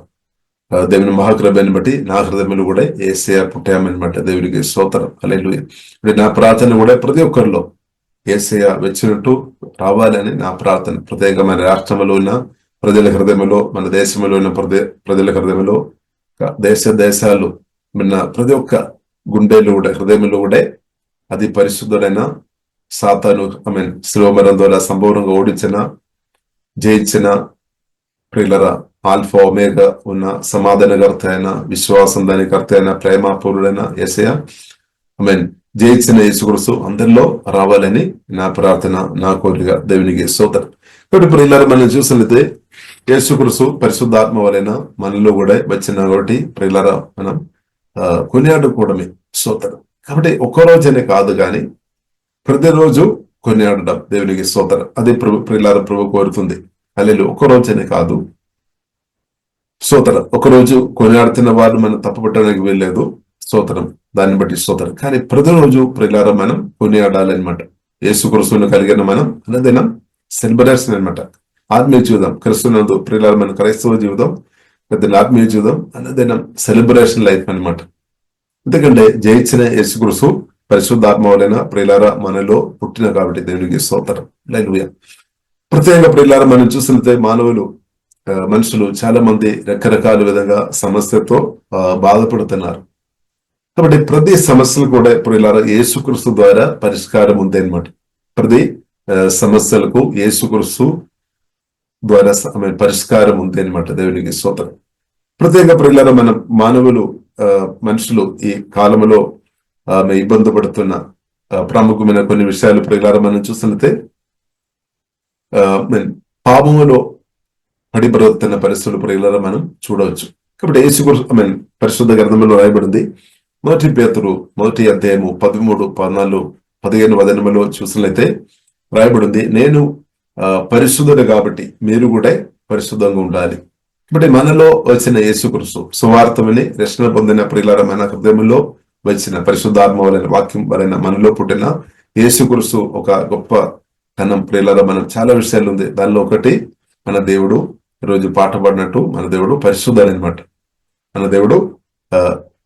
దేవుని మహాకృపను బట్టి నా హృదయంలో కూడా యేసయ్య పుట్టామన్నమాట. దేవునికి స్తోత్రం. హల్లెలూయా. నా ప్రార్థన కూడా ప్రతి ఒక్కరిలో యేసయ్య వచ్చినట్టు రావాలని నా ప్రార్థన. ప్రత్యేకంగా మన రాష్ట్రంలో ఉన్న ప్రజల హృదయంలో, మన దేశంలో ఉన్న ప్రజల హృదయంలో, దేశాలు మన ప్రతి ఒక్క గుండెలు కూడా, హృదయంలో కూడా అది పరిశుద్ధుడైన సాతాను శిలువ ద్వారా సంపూర్ణంగా ఓడించిన, జయించిన ప్రియులరా ఆల్ఫా ఒమేగా ఉన్న సమాధానకర్త అయిన, విశ్వాసం దాని కర్త అయిన, ప్రేమపూర్ణుడైన యేసయ్య జయించిన యేసుక్రీస్తు అందరిలో రావాలని నా ప్రార్థన, నా కోరిక. దేవునికి స్తోత్రం. కాబట్టి ప్రియులారా మనం చూసినట్లయితే యేసుక్రీస్తు పరిశుద్ధాత్మ వలన మనలో కూడా వచ్చిన కాబట్టి ప్రియులారా మనం కొనియాడుకోవడమే స్తోత్రం. కాబట్టి ఒక్కరోజనే కాదు కానీ ప్రతిరోజు కొనియాడడం దేవునికి స్తోత్రం. అది ప్రియులారా ప్రభు కోరుతుంది. హల్లెలూయా. ఒక్కరోజనే కాదు స్తోత్రం. ఒకరోజు కొనియాడుతున్న వారు మనం తప్పుపట్టడానికి వీల్లేదు, స్తోత్రం. దాన్ని బట్టి స్తోత్రం. కానీ ప్రతిరోజు ప్రియులారా మనం కొనియాడాలన్నమాట. యేసుక్రీస్తును కలిగిన మనం అన్నదినం సెలబ్రేషన్ అనమాట. ఆత్మీయ జీవితం క్రిస్తునందు ప్రియులారా మన క్రైస్తవ జీవితం, పెద్ద ఆత్మీయ జీవితం అన్నదినం సెలబ్రేషన్ లైఫ్ అనమాట. ఎందుకంటే జయించిన యేసుక్రీస్తు పరిశుద్ధాత్మ వలన ప్రియులారా మనలో పుట్టిన కాబట్టి దేవునికి స్తోత్రం. హల్లెలూయా. ప్రత్యేకంగా ప్రియులారా మనం చూసినట్లయితే మనుషులు చాలా మంది రకరకాల విధంగా సమస్యతో బాధపడుతున్నారు. కాబట్టి ప్రతి సమస్యలు కూడా ప్రియులారా యేసుక్రీస్తు ద్వారా పరిష్కారం ఉంది అనమాట. ప్రతి సమస్యలకు యేసుక్రీస్తు ద్వారా పరిష్కారం ఉంది అనమాట. దేవునికి స్తోత్రం. ప్రత్యేకంగా ప్రియులారా మన మనుషులు ఈ కాలంలో ఇబ్బంది పడుతున్న ప్రాముఖ్యమైన కొన్ని విషయాలు ప్రియులారా మనం చూసినట్లయితే పాపములో పడిబడుతున్న పరిస్థితులు ప్రియులారా మనం చూడవచ్చు. కాబట్టి యేసుక్రీస్తు పరిశుద్ధ గ్రంథంలో రాయబడింది. 1 పేతురు 1వ అధ్యాయము 13, 14, 15 వచనములో చూసినట్లయితే రాయబడింది, నేను పరిశుద్ధుడు కాబట్టి మీరు కూడా పరిశుద్ధంగా ఉండాలి. కాబట్టి మనలో వచ్చిన యేసుక్రీస్తు సువార్తమని రక్షణ పొందిన ప్రియులారా మన హృదయంలో వచ్చిన పరిశుద్ధాత్మ వలన, వాక్యం వలన మనలో పుట్టిన యేసుక్రీస్తు ఒక గొప్ప ధనం ప్రియులారా. మనం చాలా విషయాలు ఉంది. దానిలో ఒకటి మన దేవుడు ఈరోజు పాట పాడినట్టు మన దేవుడు పరిశుద్ధుడనమాట. మన దేవుడు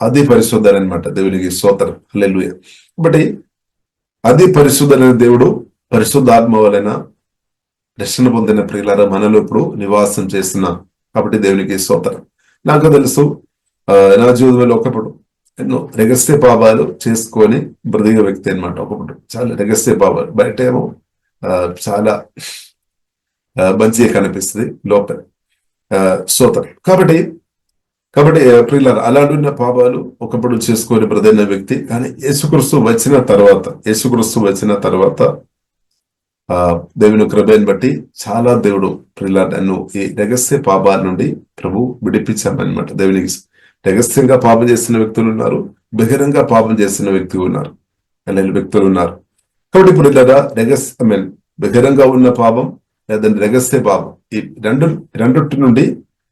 అది పరిశుద్ధుడనమాట. దేవునికి స్తోత్రం. హల్లెలూయా. కాబట్టి అది పరిశుద్ధుడైన దేవుడు పరిశుద్ధాత్మ వలన రక్షణ పొందిన ప్రియులారా మనలో ఇప్పుడు నివాసం చేస్తున్నాం. కాబట్టి దేవునికి స్తోత్రం. నాకు తెలుసు నా జీవితంలో ఒకప్పుడు ఎన్నో రహస్య పాపాలు చేసుకొని బ్రతికే వ్యక్తి అనమాట. ఒకప్పుడు చాలా రహస్య పాపాలు, బయట ఏమో చాలా మంచిగా కనిపిస్తుంది, లోపల స్తోత్రం. కాబట్టి ప్రియులారా అలాంటి పాపాలు ఒకప్పుడు చేసుకొని బ్రతికిన వ్యక్తి. కానీ యేసుక్రీస్తు వచ్చిన తర్వాత దేవుని కృపను బట్టి చాలా దేవుడు ప్రియులారా నన్ను ఈ రహస్య పాపాల నుండి ప్రభు విడిపించామన్నమాట. దేవునికి రహస్యంగా పాపం చేసిన వ్యక్తులు ఉన్నారు, బహిరంగ పాపం చేసిన వ్యక్తులు ఉన్నారు. కాబట్టి ఇప్పుడు ఇలా బహిరంగ ఉన్న పాపం లేదంటే రహస్య పాపం, ఈ రెండుటి నుండి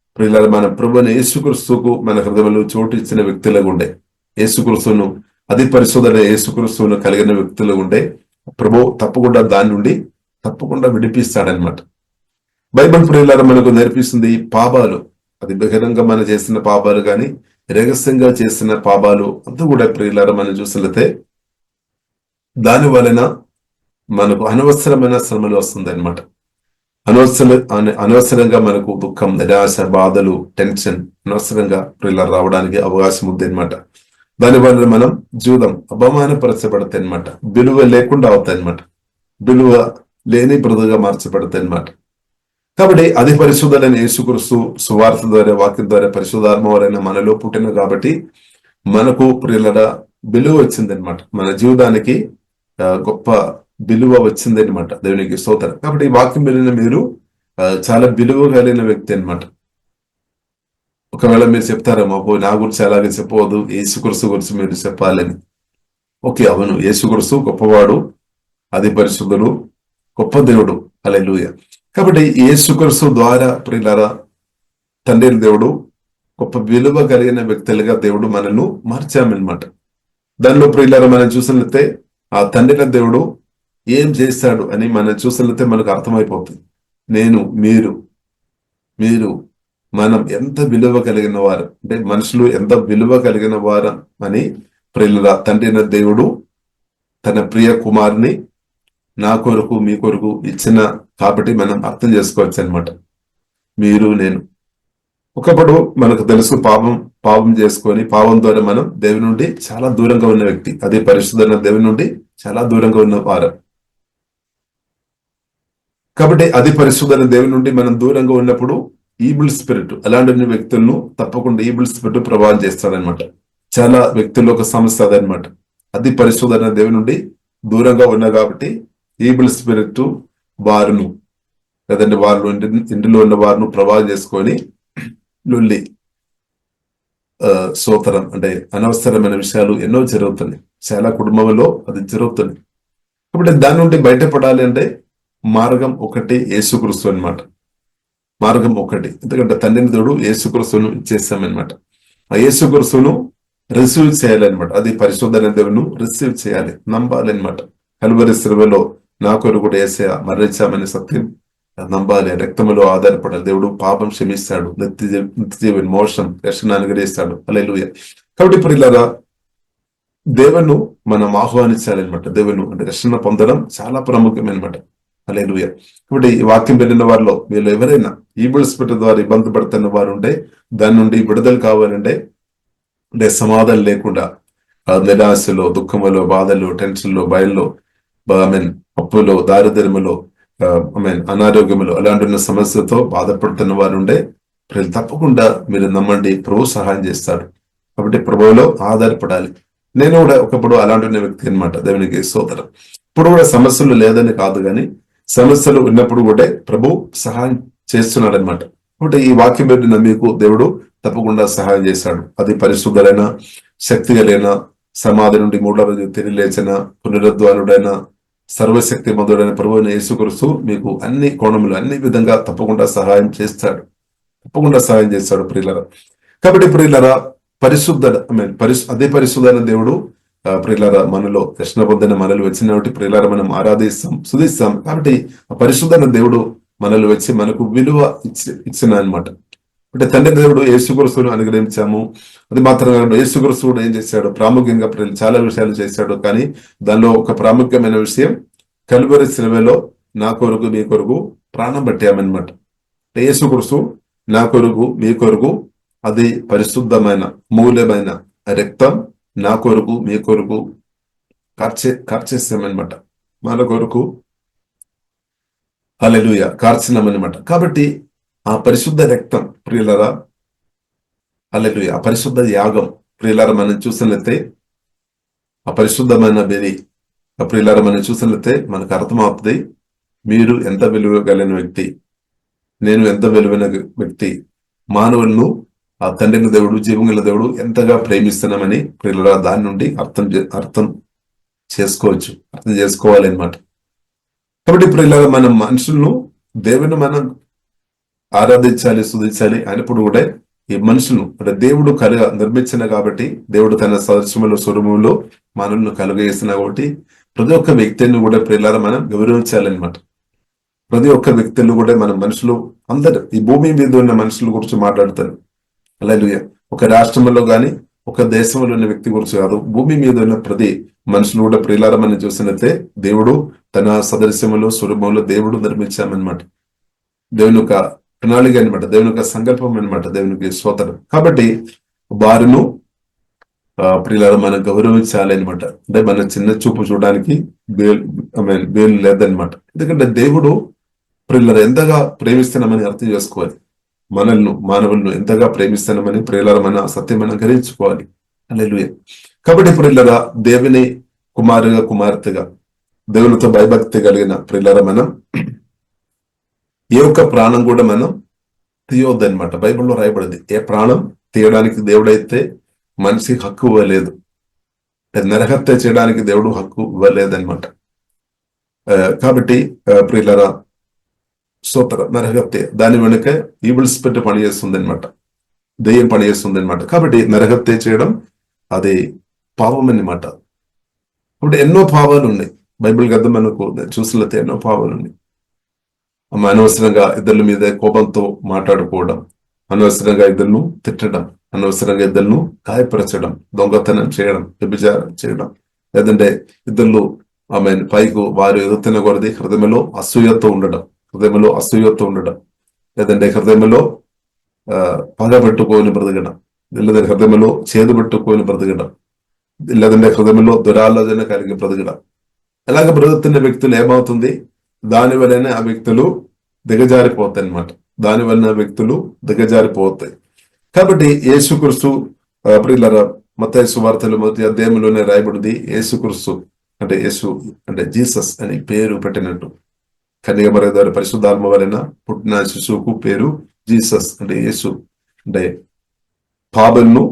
ఇప్పుడు ఇలా మన ప్రభువైన యేసుక్రీస్తుకు మన హృదయంలో చోటు ఇచ్చిన వ్యక్తులుగా ఉండే, యేసుక్రీస్తును అతి పరిశుద్ధ యేసుక్రీస్తును కలిగిన వ్యక్తులు ఉండే ప్రభు తప్పకుండా దాని నుండి తప్పకుండా విడిపిస్తాడనమాట. బైబిల్ ప్రియులారా మనకు నేర్పిస్తుంది ఈ పాపాలు, అది బహిరంగ మనం చేసిన పాపాలు కానీ రహస్యంగా చేసిన పాపాలు అంతా కూడా ప్రియులారా మనం చూసినట్లయితే దాని వలన మనకు అనవసరమైన శ్రమలు వస్తుంది అనమాట. అనవసరంగా మనకు దుఃఖం, నిరాశ, బాధలు, టెన్షన్ అనవసరంగా ప్రియులారా రావడానికి అవకాశం ఉంది అనమాట. దానివల్ల మనం జీవితం అవమానపరచబడతాయి అనమాట, విలువ లేకుండా అవుతాయి అనమాట, విలువ లేని బ్రతుగా మార్చబడతాయి అనమాట. కాబట్టి అది పరిశుద్ధులైన యేసుక్రీస్తు సువార్త ద్వారా, వాక్యం ద్వారా, పరిశుద్ధాత్మవారైన మనలో పుట్టిన కాబట్టి మనకు ప్రియులరా విలువ వచ్చింది అనమాట, మన జీవితానికి గొప్ప విలువ వచ్చింది అనమాట. దేవునికి స్తోత్రం. కాబట్టి ఈ వాక్యం వెళ్ళిన మీరు చాలా విలువ కలిగిన వ్యక్తి అనమాట. ఒకవేళ మీరు చెప్తారేమో, నా గురించి అలాగే చెప్పవద్దు, యేసుక్రీస్తు గురించి మీరు చెప్పాలని. ఓకే, అవును, యేసుక్రీస్తు గొప్పవాడు, అది పరిశుద్ధుడు, గొప్ప దేవుడు. హల్లెలూయా. కాబట్టి యేసుక్రీస్తు ద్వారా ప్రియులారా తండ్రి దేవుడు గొప్ప విలువ కలిగిన వ్యక్తులుగా దేవుడు మనల్ని మార్చామన్నమాట. దానిలో ప్రియులారా మనం చూసినట్లయితే ఆ తండ్రి దేవుడు ఏం చేస్తాడు అని మనం చూసినట్లయితే మనకు అర్థమైపోతుంది. నేను, మీరు మనం ఎంత విలువ కలిగిన వారు అంటే మనుషులు ఎంత విలువ కలిగిన వారు అని ప్రియులారా తండ్రి దేవుడు తన ప్రియ కుమారుని నా కొరకు మీ కొరకు ఇచ్చిన కాబట్టి మనం అర్థం చేసుకోవచ్చు అనమాట. మీరు, నేను ఒకప్పుడు మనకు తెలుసు పాపం చేసుకొని పాపం ద్వారా మనం దేవుని నుండి చాలా దూరంగా ఉన్న వ్యక్తి, అదే పరిశుద్ధమైన దేవుని నుండి చాలా దూరంగా ఉన్న వారు. కాబట్టి అది పరిశుద్ధమైన దేవుని నుండి మనం దూరంగా ఉన్నప్పుడు ఈబుల్ స్పిరిట్ అలాంటి వ్యక్తులను తప్పకుండా ఈబుల్ స్పిరిట్ ప్రభావం చేస్తాడనమాట. చాలా వ్యక్తుల్లో ఒక సమస్య అదనమాట, అది పరిశుద్ధమైన దేవుని నుండి దూరంగా ఉన్నా కాబట్టి ఈబుల్ స్పిరిట్ వారును లేదంటే వాళ్ళు ఇంటిలో ఉన్న వారిని ప్రభావం చేసుకొని లొల్లి, సోతరం అంటే అనవసరమైన విషయాలు ఎన్నో జరుగుతున్నాయి, చాలా కుటుంబంలో అది జరుగుతుంది. కాబట్టి దాని నుండి బయటపడాలి అంటే మార్గం ఒకటి యేసుక్రీస్తు అనమాట. మార్గం ఒకటి, ఎందుకంటే తండ్రిని దేవుడు యేసుక్రీస్తును ఇచ్చేస్తామన్నమాట. ఆ యేసుక్రీస్తును రిసీవ్ చేయాలన్నమాట, అది పరిశుద్ధమైన దేవుని రిసీవ్ చేయాలి, నమ్మాలి అనమాట. కల్వరి శిలువలో నా కొరకు కూడా యేసయ్య మరణించామనే సత్యం నమ్మాలి, రక్తములో ఆధారపడాలి. దేవుడు పాపం క్షమిస్తాడు, నిత్యజీవన్ మోక్షం రక్షణ అనుగ్రహిస్తాడు. హల్లెలూయా. కాబట్టి ప్రియులారా దేవుని మనం ఆహ్వానించాలన్నమాట. దేవుని అంటే రక్షణ పొందడం చాలా ప్రాముఖ్యమైనమాట. హల్లెలూయా. కాబట్టి ఈ వాక్యం వెళ్ళిన వారిలో వీళ్ళు ఎవరైనా ఈబుల్ స్పిరిట్ ద్వారా ఇబ్బంది పడుతున్న వారు ఉంటే దాని నుండి విడుదల కావాలంటే అంటే సమాధానం లేకుండా నిరాశలో, దుఃఖములో, బాధలు, టెన్షన్లో, భయంలో, అప్పులో, దారిద్ర్యములో, అనారోగ్యములు అలాంటి సమస్యతో బాధపడుతున్న వారు ఉండే తప్పకుండా మీరు నమ్మండి, ప్రభు సహాయం చేస్తాడు. కాబట్టి ప్రభువులో ఆధారపడాలి. నేను కూడా ఒకప్పుడు అలాంటి వ్యక్తి అనమాట. దేవునికి స్తోత్రం. ఇప్పుడు కూడా సమస్యలు లేదని కాదు, కానీ సమస్యలు ఉన్నప్పుడు కూడా ప్రభు సహాయం చేస్తున్నాడు అనమాట. కాబట్టి ఈ వాక్యం పెట్టిన మీకు దేవుడు తప్పకుండా సహాయం చేశాడు. అది పరిశుద్ధులైన, శక్తి కలిగిన, సమాధి నుండి 3వ రోజు తిరిగి లేచిన, పునరుద్ధానుడైన, సర్వశక్తి మంతుడైన ప్రభువైన యేసుక్రీస్తు మీకు అన్ని కోణములు అన్ని విధంగా తప్పకుండా సహాయం చేస్తాడు, తప్పకుండా సహాయం చేస్తాడు ప్రియులరా. కాబట్టి ప్రియులరా అదే పరిశుద్ధైన దేవుడు ప్రియులరా మనలో రక్షణ పొందిన మనలో వచ్చిన కాబట్టి ప్రియులరా మనం ఆరాధిస్తాం, స్తుతిస్తాం. కాబట్టి ఆ పరిశుద్ధైన దేవుడు మనలో వచ్చి మనకు విలువ ఇచ్చిన అనమాట. అంటే తండ్రి దేవుడు యేసుక్రీస్తును అనుగ్రహించాము. అది మాత్రమే యేసుక్రీస్తు కూడా ఏం చేశాడు, ప్రాముఖ్యంగా చాలా విషయాలు చేశాడు. కానీ దానిలో ఒక ప్రాముఖ్యమైన విషయం కల్వరి శిలువలో నా కొరకు మీ కొరకు ప్రాణం పెట్టామన్నమాట. యేసుక్రీస్తు నా కొరకు మీ కొరకు అది పరిశుద్ధమైన మూల్యమైన రక్తం నా కొరకు మీ కొరకు కార్చేస్తామన్నమాట, మన కొరకు హల్లెలూయా కార్చినామన్నమాట. కాబట్టి ఆ పరిశుద్ధ రక్తం ప్రియులరా, హల్లెలూయా, ఆ పరిశుద్ధ యాగం ప్రియులరా మనం చూసినట్లయితే ఆ పరిశుద్ధమైన బలి ప్రియులరా మనం చూసినట్లయితే మనకు అర్థమవుతుంది మీరు ఎంత విలువ కలిగిన వ్యక్తి, నేను ఎంత విలువైన వ్యక్తి, మానవులను ఆ తండ్రిని దేవుడు, జీవంగల దేవుడు ఎంతగా ప్రేమిస్తున్నామని ప్రియులరా దాని నుండి అర్థం చేసుకోవచ్చు, అర్థం చేసుకోవాలి అనమాట. కాబట్టి ఇప్పుడు ఇలా మనం మనుషులను, దేవుని మనం ఆరాధించాలి, స్తుతించాలి అయినప్పుడు కూడా ఈ మనుషులను అంటే దేవుడు నిర్మించిన కాబట్టి, దేవుడు తన సదృశ్యములో స్వరూపంలో మనల్ని కలుగజేసిన కాబట్టి ప్రతి ఒక్క వ్యక్తిని కూడా ప్రియులారా మనం గౌరవించాలన్నమాట. ప్రతి ఒక్క వ్యక్తులు కూడా మన మనుషులు అందరు ఈ భూమి మీద ఉన్న మనుషుల గురించి మాట్లాడతారు. హల్లెలూయా. ఒక రాష్ట్రంలో గాని ఒక దేశంలో ఉన్న వ్యక్తి గురించి కాదు, భూమి మీద ఉన్న ప్రతి మనుషులు కూడా ప్రియులారా మనం చూసినట్లయితే దేవుడు తన సదృశ్యములో స్వరూపంలో దేవుడు నిర్మించామన్నమాట. దేవుని యొక్క ప్రణాళిక అనమాట, దేవుని యొక్క సంకల్పం అనమాట, దేవునికి స్తోత్రం. కాబట్టి వారిను ప్రియులారా మనం గౌరవించాలి అనమాట. అంటే మన చిన్న చూపు చూడడానికి వేలు లేదనమాట. ఎందుకంటే దేవుడు ప్రియులారా ఎంతగా ప్రేమిస్తున్నామని అర్థం చేసుకోవాలి. మనల్ని మానవులను ఎంతగా ప్రేమిస్తున్నామని ప్రియులారా మన సత్యం మనం గ్రహించుకోవాలి. హల్లెలూయా. కాబట్టి ప్రియులారా దేవుని కుమార్తెగా దేవునితో భయభక్తి కలిగిన ప్రియులారా మనం ఏ ఒక్క ప్రాణం కూడా మనం తీయొద్దనమాట. బైబిల్లో రాయబడింది, ఏ ప్రాణం తీయడానికి దేవుడైతే మనిషికి హక్కు ఇవ్వలేదు, నరహత్య చేయడానికి దేవుడు హక్కు ఇవ్వలేదన్నమాట. కాబట్టి ప్రియులారా స్తోత్రం, నరహత్య దాని వెనుక ఈవిల్ స్పిరిట్ పనిచేస్తుంది అనమాట, దెయ్యం పనిచేస్తుంది అనమాట. కాబట్టి నరహత్య చేయడం అది పాపం అన్నమాట. ఇప్పుడు ఎన్నో పాపాలు ఉన్నాయి బైబిల్ గద్ద మనకు చూసినట్లయితే, ఎన్నో పాపాలు ఉన్నాయి. అనవసరంగా ఇద్దరి మీద కోపంతో మాట్లాడుకోవడం, అనవసరంగా ఇద్దరును తిట్టడం, అనవసరంగా ఇద్దరును గాయపరచడం, దొంగతనం చేయడం, వ్యభిచారం చేయడం, లేదంటే ఇద్దరు పైకు వారు ఎదుగుతున్న కొరది హృదయంలో అసూయతో ఉండడం, లేదంటే హృదయంలో పగ పెట్టుకొని బ్రతకడం, లేదంటే హృదయంలో చేదు పెట్టుకొని బ్రతకడం, లేదంటే హృదయంలో దురాలోచన కలిగి బ్రతకడం. అలాగ బ్రతుకుతున్న వ్యక్తులు ఏమవుతుంది, దాని వలన ఆ వ్యక్తులు దిగజారిపోతాయి అనమాట. దాని వలన వ్యక్తులు దిగజారిపోతాయి. కాబట్టి యేసుక్రీస్తు ప్రియులారా మత్తయి సువార్తలు మొదటి అధ్యాయంలోనే రాయబడింది, యేసుక్రీస్తు అంటే యేసు అంటే జీసస్ అని పేరు పెట్టినట్టు. కన్యక మరియ ద్వారా పరిశుద్ధాత్మ వలన పుట్టిన శిశువుకు పేరు జీసస్ అంటే యేసు. అంటే పాపలను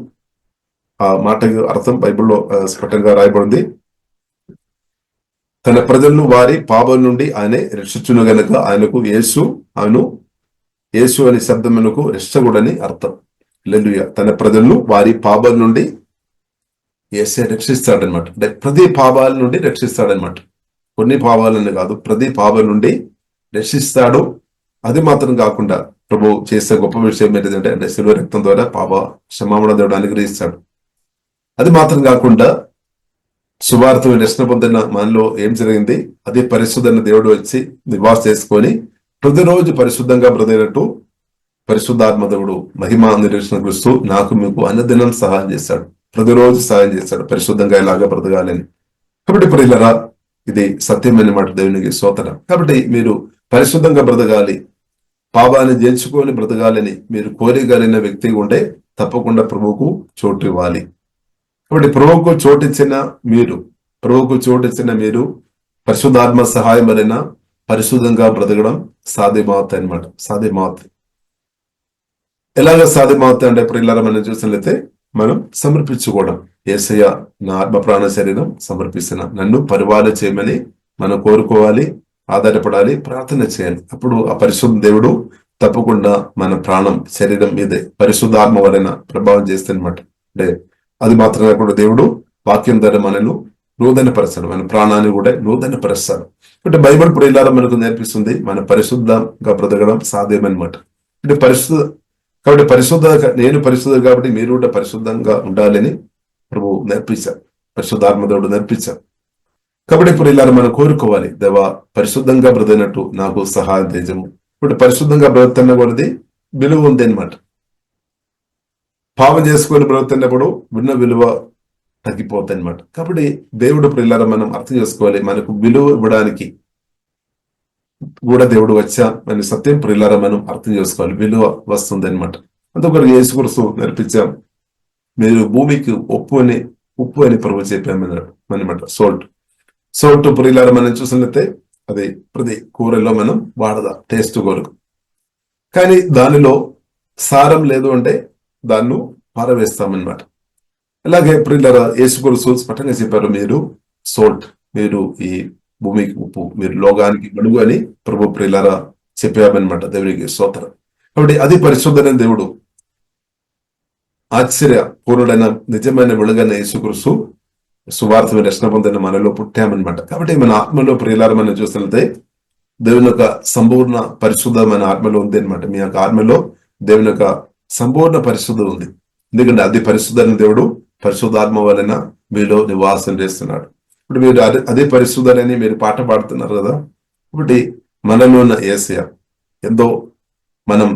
ఆ మాటకు అర్థం బైబిల్లో స్పష్టంగా రాయబడింది, తన ప్రజలను వారి పాపం నుండి ఆయనే రక్షించును గనక ఆయనకు యేసు అనే శబ్దమునకు రక్షకుడని అర్థం. హల్లెలూయా. తన ప్రజలను వారి పాపం నుండి యేసే రక్షిస్తాడనమాట. అంటే ప్రతి పాపాల నుండి రక్షిస్తాడనమాట. కొన్ని పాపాలను కాదు, ప్రతి పాపం నుండి రక్షిస్తాడు. అది మాత్రం కాకుండా ప్రభు చేసే గొప్ప విషయం ఏంటంటే అంటే శిలువ రక్తం ద్వారా పాప క్షమాపణ దేవుడు అనుగ్రహిస్తాడు. అది మాత్రం కాకుండా సువార్త రక్షణ పొందిన మనలో ఏం జరిగింది, అదే పరిశుద్ధన దేవుడు వచ్చి నివాస చేసుకొని ప్రతిరోజు పరిశుద్ధంగా బ్రతికినట్టు పరిశుద్ధాత్మ దేవుడు మహిమ నిరీక్షణ చూస్తూ నాకు మీకు అన్నదినం సహాయం చేస్తాడు, ప్రతిరోజు సహాయం చేస్తాడు పరిశుద్ధంగా ఇలాగా బ్రతకాలని. కాబట్టి ప్రియులారా ఇది సత్యమైన మాట, దేవునికి స్తోత్రం. కాబట్టి మీరు పరిశుద్ధంగా బ్రతకాలి, పాపాన్ని జయించుకొని బ్రతకాలని మీరు కోరికలిగిన వ్యక్తిగా ఉంటే తప్పకుండా ప్రభువుకు చోటు ఇవ్వాలి. కాబట్టి ప్రభువుకు చోటిచ్చిన మీరు పరిశుద్ధాత్మ సహాయం వలన పరిశుద్ధంగా బ్రతకడం సాధ్యమవుతాయి అనమాట. సాధ్యమవుతాయి. ఎలాగ సాధ్యమవుతాయి అంటే ప్రియులారా మనం చూసినట్లయితే మనం సమర్పించుకోవడం. యేసయ్య నా ఆత్మ ప్రాణ శరీరం సమర్పిస్తున్నా, నన్ను పరిపాలన చేయమని మనం కోరుకోవాలి, ఆధారపడాలి, ప్రార్థన చేయాలి. అప్పుడు ఆ పరిశుద్ధ దేవుడు తప్పకుండా మన ప్రాణం శరీరం మీదే పరిశుద్ధాత్మ వలన ప్రభావం చేస్తానమాట. అంటే అది మాత్రం కాకుండా దేవుడు వాక్యం ద్వారా మనను నూతనపరుస్తాడు, మన ప్రాణాన్ని కూడా నూతనపరుస్తాడు. అంటే బైబిల్ ప్రియులారా మనకు నేర్పిస్తుంది మన పరిశుద్ధంగా బ్రతకడం సాధ్యమన్నమాట. అంటే కాబట్టి నేను పరిశుద్ధ కాబట్టి మీరు కూడా పరిశుద్ధంగా ఉండాలని ప్రభు నేర్పించారు, పరిశుద్ధాత్మ దేవుడు నేర్పించారు. కాబట్టి ప్రియులారా మనం కోరుకోవాలి, దేవా పరిశుద్ధంగా బ్రతికినట్టు నాకు సహాయం తేజము. ఇప్పుడు పరిశుద్ధంగా బ్రతుకుతున్న కొలది విలువ ఉంది అనమాట. పాపం చేసుకొని బ్రతుకుతున్నప్పుడు విన్న విలువ తగ్గిపోతాయి అనమాట. కాబట్టి దేవుడు ప్రియులారా మనం అర్థం చేసుకోవాలి, మనకు విలువ ఇవ్వడానికి కూడా దేవుడు వచ్చా అని సత్యం ప్రియులారా మనం అర్థం చేసుకోవాలి, విలువ వస్తుంది అనమాట. అందుకొరకు యేసుక్రీస్తు నేర్పించాం, మీరు భూమికి ఉప్పు అని ప్రభు చెప్పామన్నమాట. సోల్ట్ ప్రియులారా మనం చూసినట్లయితే అది ప్రతి కూరలో మనం వాడదాం టేస్ట్ కొరకు. కానీ దానిలో సారం లేదు అంటే దాన్ని పారవేస్తామన్నమాట. అలాగే ప్రియులారా యేసుక్రీస్తు స్పష్టంగా చెప్పారు, మీరు సోల్ట్, మీరు ఈ భూమికి ఉప్పు, మీరు లోకానికి వెలుగు అని ప్రభు ప్రియులారా చెప్పామన్నమాట. దేవునికి స్తోత్రం. కాబట్టి అది పరిశుద్ధమైన దేవుడు, ఆశ్చర్య పూర్ణుడైన నిజమైన వెలుగైన యేసుక్రీస్తు సువార్త రక్షణ పొందిన మనలో పుట్టామన్నమాట. కాబట్టి మన ఆత్మలో ప్రియులారా మనం చూసినట్లయితే దేవుని యొక్క సంపూర్ణ పరిశుద్ధమైన ఆత్మలో ఉంది అనమాట. మీ యొక్క ఆత్మలో దేవుని యొక్క సంపూర్ణ పరిశుద్ధం ఉంది. ఎందుకంటే అది పరిశుద్ధమైన దేవుడు పరిశుద్ధాత్మ వలన మీలో నివాసం చేస్తున్నాడు. ఇప్పుడు మీరు అదే పరిశుద్ధని మీరు పాట పాడుతున్నారు కదా. కాబట్టి మనలో ఉన్న యేసయ్య ఎంతో మనం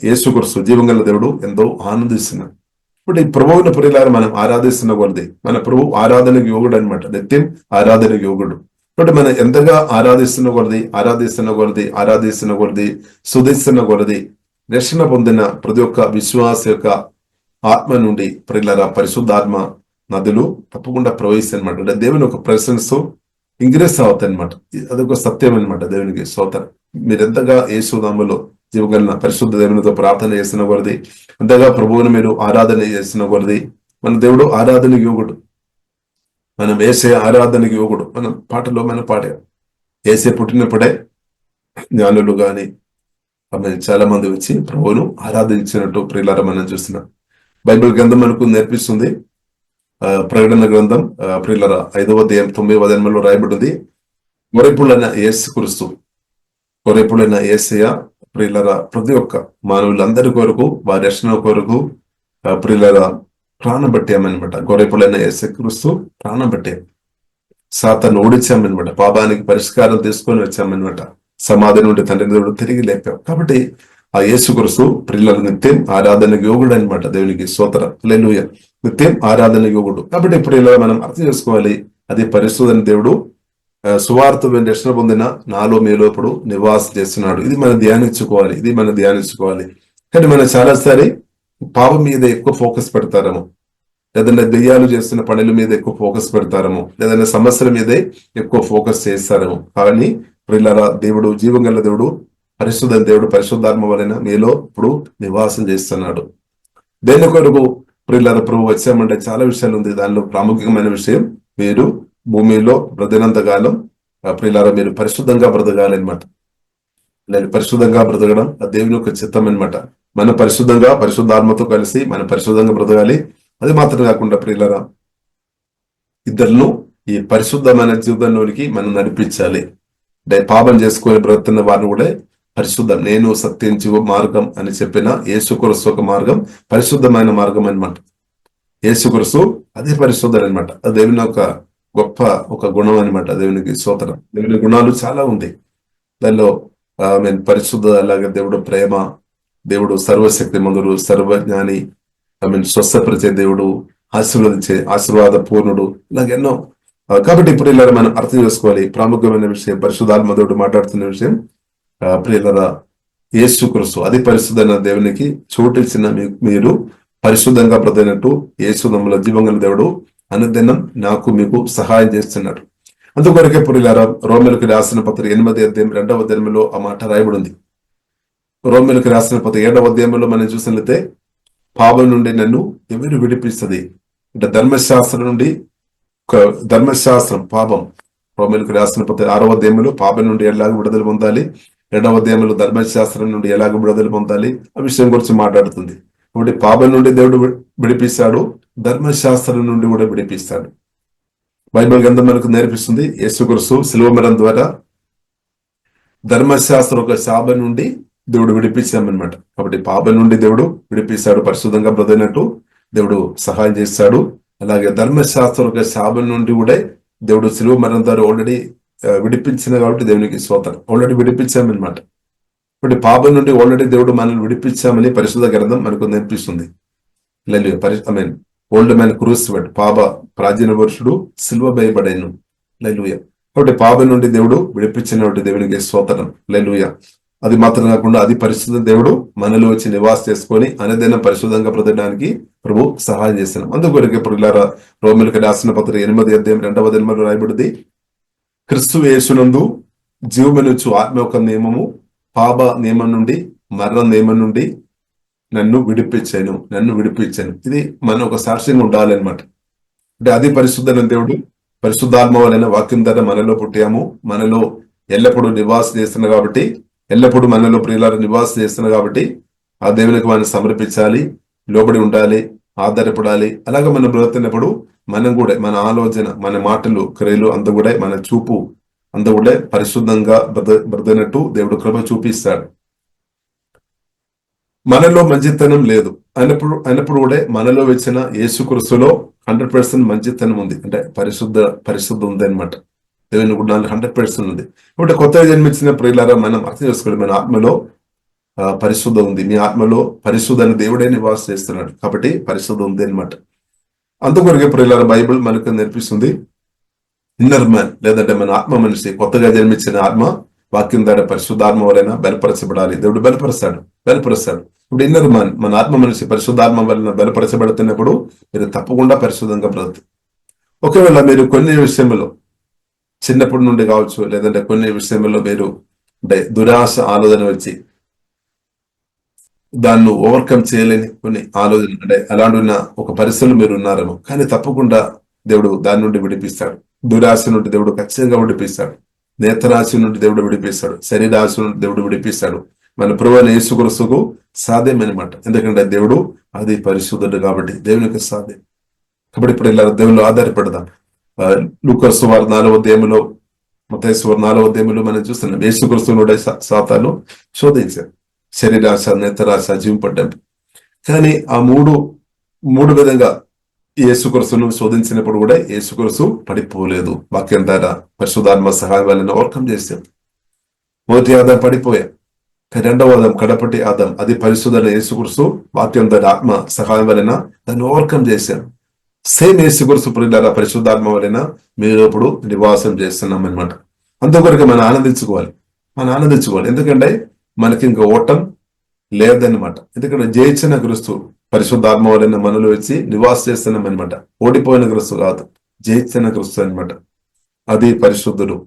యేసుక్రీస్తు జీవం గల దేవుడు ఎంతో ఆనందిస్తున్నాం. ఇప్పుడు ఈ ప్రభువుని ప్రియులారా మనం ఆరాధిస్తున్న కొలది మన ప్రభు ఆరాధనకు యోగుడు అనమాట. నిత్యం ఆరాధనకు యోగుడు. కాబట్టి మనం ఎంతగా ఆరాధిస్తున్న కొలది సుధిస్తున్న కొలది రక్షణ పొందిన ప్రతి ఒక్క విశ్వాస యొక్క ఆత్మ నుండి ప్రియులారా పరిశుద్ధాత్మ నదులు తప్పకుండా ప్రవహిస్తాయి అనమాట. అంటే దేవుని ఒక ప్రెసెన్స్ ఇంక్రీస్ అవుతాయి అనమాట. అదొక సత్యం అనమాట. దేవునికి స్తోత్రం. మీరు ఎంతగా యేసునామములో జీవగలన పరిశుద్ధ దేవునితో ప్రార్థన చేసిన కొలది, ఎంతగా ప్రభువుని మీరు ఆరాధన చేసిన కొలది మన దేవుడు ఆరాధనకి యోగుడు. మనం యేసయ్య ఆరాధనకి యోగుడు. మనం పాటలో మనం పాడాం. యేసయ్య పుట్టినప్పుడే జ్ఞానులు గాని చాలా మంది వచ్చి ప్రభువును ఆరాధించినట్టు ప్రియులారా మనం చూస్తున్నాం. బైబిల్ గ్రంథం మనకు నేర్పిస్తుంది. ప్రకటన గ్రంథం ప్రియులారా 5వ అధ్యాయం 9వ వచనంలో రాయబడింది, గొర్రెపుడైన యేసుక్రీస్తు, గొర్రెపుడైన యేసయ్య ప్రియులారా ప్రతి ఒక్క మానవులందరి కొరకు వారి రక్షణ కొరకు ప్రియులారా ప్రాణం పెట్టామన్నమాట. గొర్రెపుడైన యేసుక్రీస్తు ప్రాణం పెట్టాం. సాతాను ఓడించామన్నమాట. పాపానికి పరిష్కారం తీసుకొని వచ్చామన్నమాట. సమాధి నుండి తండ్రి దేవుడు తిరిగి లేపాం. కాబట్టి ఆ యేసుక్రీస్తు ప్రియులకు నిత్యం ఆరాధనకు యోగుడు అనమాట. దేవునికి స్తోత్రం. హల్లెలూయా. నిత్యం ఆరాధన యోగుడు. కాబట్టి ప్రియుల మనం అర్థం చేసుకోవాలి, అది పరిశుద్ధమైన దేవుడు సువార్త రక్షణ పొందిన నాలో మీలో ఇప్పుడు నివాసం చేస్తున్నాడు. ఇది మనం ధ్యానించుకోవాలి. కానీ మనం చాలాసారి పాపం మీద ఎక్కువ ఫోకస్ పెడతారేమో, లేదంటే దెయ్యాలు చేస్తున్న పనుల మీద ఎక్కువ ఫోకస్ పెడతారేమో, లేదంటే సమస్యల మీదే ఎక్కువ ఫోకస్ చేస్తారేమో. కానీ ప్రియులారా దేవుడు జీవం గల దేవుడు పరిశుద్ధ దేవుడు పరిశుద్ధాత్మ వలన మీలో ఇప్పుడు నివాసం చేస్తున్నాడు. దేని కొరకు ప్రియులారా ప్రభు వచ్చామంటే చాలా విషయాలు ఉంది. దానిలో ప్రాముఖ్యమైన విషయం మీరు భూమిలో బ్రతినంత కాలం ప్రియులారా మీరు పరిశుద్ధంగా బ్రతకాలి అనమాట. నేను పరిశుద్ధంగా బ్రతకడం ఆ దేవుని యొక్క చిత్తం అనమాట. మన పరిశుద్ధాత్మతో కలిసి మనం పరిశుద్ధంగా బ్రతకాలి. అది మాత్రం కాకుండా ప్రియులారా ఇద్దరును ఈ పరిశుద్ధమైన జీవితంలోనికి మనం నడిపించాలి. అంటే పాపం చేసుకొని బ్రతున్న వారిని కూడా పరిశుద్ధం, నేను సత్యం జీవ మార్గం అని చెప్పిన యేసుక్రీస్తు ఒక మార్గం పరిశుద్ధమైన మార్గం అనమాట. యేసుక్రీస్తు అదే పరిశుద్ధం అనమాట. అది దేవుని ఒక గుణం అనమాట. దేవునికి స్తోత్రం. దేవుని గుణాలు చాలా ఉంది దానిలో. పరిశుద్ధ, అలాగే దేవుడు ప్రేమ, దేవుడు సర్వశక్తి మందుడు, సర్వజ్ఞాని, స్వస్థపరిచే దేవుడు, ఆశీర్వాద పూర్ణుడు, ఇలాగెన్నో. కాబట్టి ప్రియులారా మనం అర్థం చేసుకోవాలి ప్రాముఖ్యమైన విషయం. పరిశుద్ధాత్మ దేవుడు మాట్లాడుతున్న విషయం ప్రియులారా యేసుక్రీస్తు అది పరిశుద్ధమైన దేవునికి చోటిచ్చిన మీరు పరిశుద్ధంగా బ్రతికినట్టు యేసునామములో జీవంగల దేవుడు అనుదినం నాకు మీకు సహాయం చేస్తున్నాడు. అందుకొరకే ప్రియులారా రోమీయులకు రాసిన పత్రిక 8వ అధ్యాయం 2వ వచనంలో ఆ మాట రాయబడింది. రోమీయులకు రాసిన పత్రిక 7వ అధ్యాయంలో మనం చూసినట్లయితే పాపం నుండి నన్ను ఎవరు విడిపిస్తుంది అంటే ధర్మశాస్త్రం పాపం. రోమీయులకు రాసిన పత్రిక 6వ అధ్యాయంలో పాపం నుండి ఎలాగ విడుదల పొందాలి, 2వ అధ్యాయంలో ధర్మశాస్త్రం నుండి ఎలాగ విడుదల పొందాలి ఆ విషయం గురించి మాట్లాడుతుంది. కాబట్టి పాపం నుండి దేవుడు విడిపిస్తాడు, ధర్మశాస్త్రం నుండి కూడా విడిపిస్తాడు. బైబిల్ గ్రంథం మనకు నేర్పిస్తుంది యేసుక్రీస్తు శిలువ మరణం ద్వారా ధర్మశాస్త్రం ఒక శాపం నుండి దేవుడు విడిపించామన్నమాట. కాబట్టి పాపం నుండి దేవుడు విడిపిస్తాడు, పరిశుద్ధంగా బ్రతికినట్టు దేవుడు సహాయం చేస్తాడు. అలాగే ధర్మశాస్త్రం ఒక శాపం నుండి కూడా దేవుడు శిలువ మరణం ద్వారా ఆల్రెడీ విడిపించిన కాబట్టి దేవునికి స్తోత్రం. ఆల్రెడీ విడిపించామన్నమాట. ఇప్పుడు పాపం నుండి ఆల్రెడీ దేవుడు మనల్ని విడిపించామని పరిశుద్ధ గ్రంథం మనకు నేర్పిస్తుంది. ఓల్డ్ మ్యాన్ క్రూసిఫైడ్, పాప ప్రాచీన పురుషుడు సిలువ వేయబడెను. హల్లెలూయా. కాబట్టి పాపం నుండి దేవుడు విడిపించిన దేవునికి స్తోత్రం. హల్లెలూయా. అది మాత్రం కాకుండా అది పరిశుద్ధ దేవుడు మనలో వచ్చి నివాస చేసుకొని అనుదినం పరిశుద్ధంగా బ్రతకడానికి ప్రభు సహాయం చేస్తున్నాం. అందుకొరకే ప్రియులారా రోమీయులకు రాసిన పత్రిక 8వ అధ్యాయం 2వ వచనంలో రాయబడింది, క్రీస్తు యేసునందు జీవమునిచ్చు ఆత్మ యొక్క నియమము పాప నియమం నుండి మరణ నియమం నుండి నన్ను విడిపించాను. ఇది మన ఒక సాక్ష్యంగా ఉండాలన్నమాట. అంటే అది పరిశుద్ధమైన దేవుడు పరిశుద్ధాత్మ వలన వాక్యం ద్వారా మనలో పుట్టాము, మనలో ఎల్లప్పుడూ నివాసం చేస్తున్నాం కాబట్టి, ఎల్లప్పుడూ మనలో ప్రియులారా నివాసం చేస్తున్నాం కాబట్టి ఆ దేవునికి మనం సమర్పించాలి, లోబడి ఉండాలి, ఆధారపడాలి. అలాగే మనం బ్రతుకుతున్నప్పుడు మనం కూడా మన ఆలోచన, మన మాటలు, క్రియలు అంత కూడా మన చూపు అంత కూడా పరిశుద్ధంగా బ్రతికినట్టు దేవుడు కృప చూపిస్తాడు. మనలో మంచితనం లేదు అయినప్పుడు కూడా మనలో వచ్చిన యేసుక్రీస్తులో 100% మంచితనం ఉంది, అంటే పరిశుద్ధ ఉంది అనమాట. దేవుని గుణాలు 100% ఉంది. కాబట్టి కొత్తగా జన్మించిన ప్రియులారా మనం అర్థం చేసుకోవాలి, మన ఆత్మలో పరిశుద్ధ ఉంది. మీ ఆత్మలో పరిశుద్ధ అని దేవుడే నివాసం చేస్తున్నాడు కాబట్టి పరిశుద్ధ ఉంది అనమాట. అందుకొరకే ప్రియులారా బైబిల్ మనకు నేర్పిస్తుంది, ఇన్నర్ మ్యాన్ లేదంటే మన ఆత్మ మనిషి, కొత్తగా జన్మించిన ఆత్మ వాక్యం ద్వారా పరిశుద్ధాత్మ వలన బలపరచబడాలి. దేవుడు బలపరుస్తాడు. ఇప్పుడు ఇన్నర్ మ్యాన్, మన ఆత్మ మనిషి పరిశుద్ధాత్మ వలన బలపరచబడుతున్నప్పుడు మీరు తప్పకుండా పరిశుద్ధంగా బ్రతుకు. ఒకవేళ మీరు కొన్ని విషయంలో చిన్నప్పటి నుండి కావచ్చు, లేదంటే కొన్ని విషయంలో మీరు అంటే దురాశ ఆలోచన వచ్చి దాన్ని ఓవర్కమ్ చేయలేని కొన్ని ఆలోచన, అంటే అలాంటి ఉన్న ఒక పరిస్థితులు మీరు ఉన్నారేమో, కానీ తప్పకుండా దేవుడు దాని నుండి విడిపిస్తాడు. దురాశ నుండి దేవుడు ఖచ్చితంగా విడిపిస్తాడు. నేత్రాశ నుండి దేవుడు విడిపిస్తాడు. శరీరాశ నుండి దేవుడు విడిపిస్తాడు. మన ప్రభువైన యేసుక్రీస్తుకు సాధ్యం అనమాట. ఎందుకంటే దేవుడు అది పరిశుద్ధుడు కాబట్టి దేవునికి సాధ్యం. కాబట్టి ఇప్పుడు ఇలా దేవుళ్ళు ఆధారపడదాం. లూకా సువార్త 4వ అధ్యాయంలో, మత్తయి సువార్త 4వ అధ్యాయంలో మనం చూస్తున్నాం, యేసుక్రీస్తును సాతాను శోధించారు. శరీరాశ, నేత్రాశ, జీవపడ్డం. కానీ ఆ మూడు విధంగా యేసుక్రీస్తును శోధించినప్పుడు కూడా యేసుక్రీస్తు పడిపోలేదు. వాక్యం ద్వారా పరిశుద్ధాత్మ సహాయం వలన ఓవర్కమ్ చేశాం. మొదటి ఆదాం పడిపోయా, రెండవ ఆదాం, కడపటి ఆదాం, అది పరిశుద్ధ యేసుక్రీస్తు వాక్యం ద్వారా ఆత్మ సహాయం వలన దాన్ని ఓవర్కమ్ చేశాను. సేమ్ యేసుక్రీస్తు ప్రియులారా పరిశుద్ధాత్మ వలన మీరు ఇప్పుడు నివాసం చేస్తున్నాం అనమాట. అందుకొరకు మనం ఆనందించుకోవాలి. ఎందుకంటే మనకి ఇంకా ఓటం లేదన్నమాట. ఎందుకంటే జయించిన క్రీస్తు పరిశుద్ధాత్మ వలన మనలో వచ్చి నివాసం చేస్తున్నాం అనమాట. ఓడిపోయిన క్రీస్తు కాదు, జయించిన క్రీస్తు అనమాట. అది పరిశుద్ధుడు.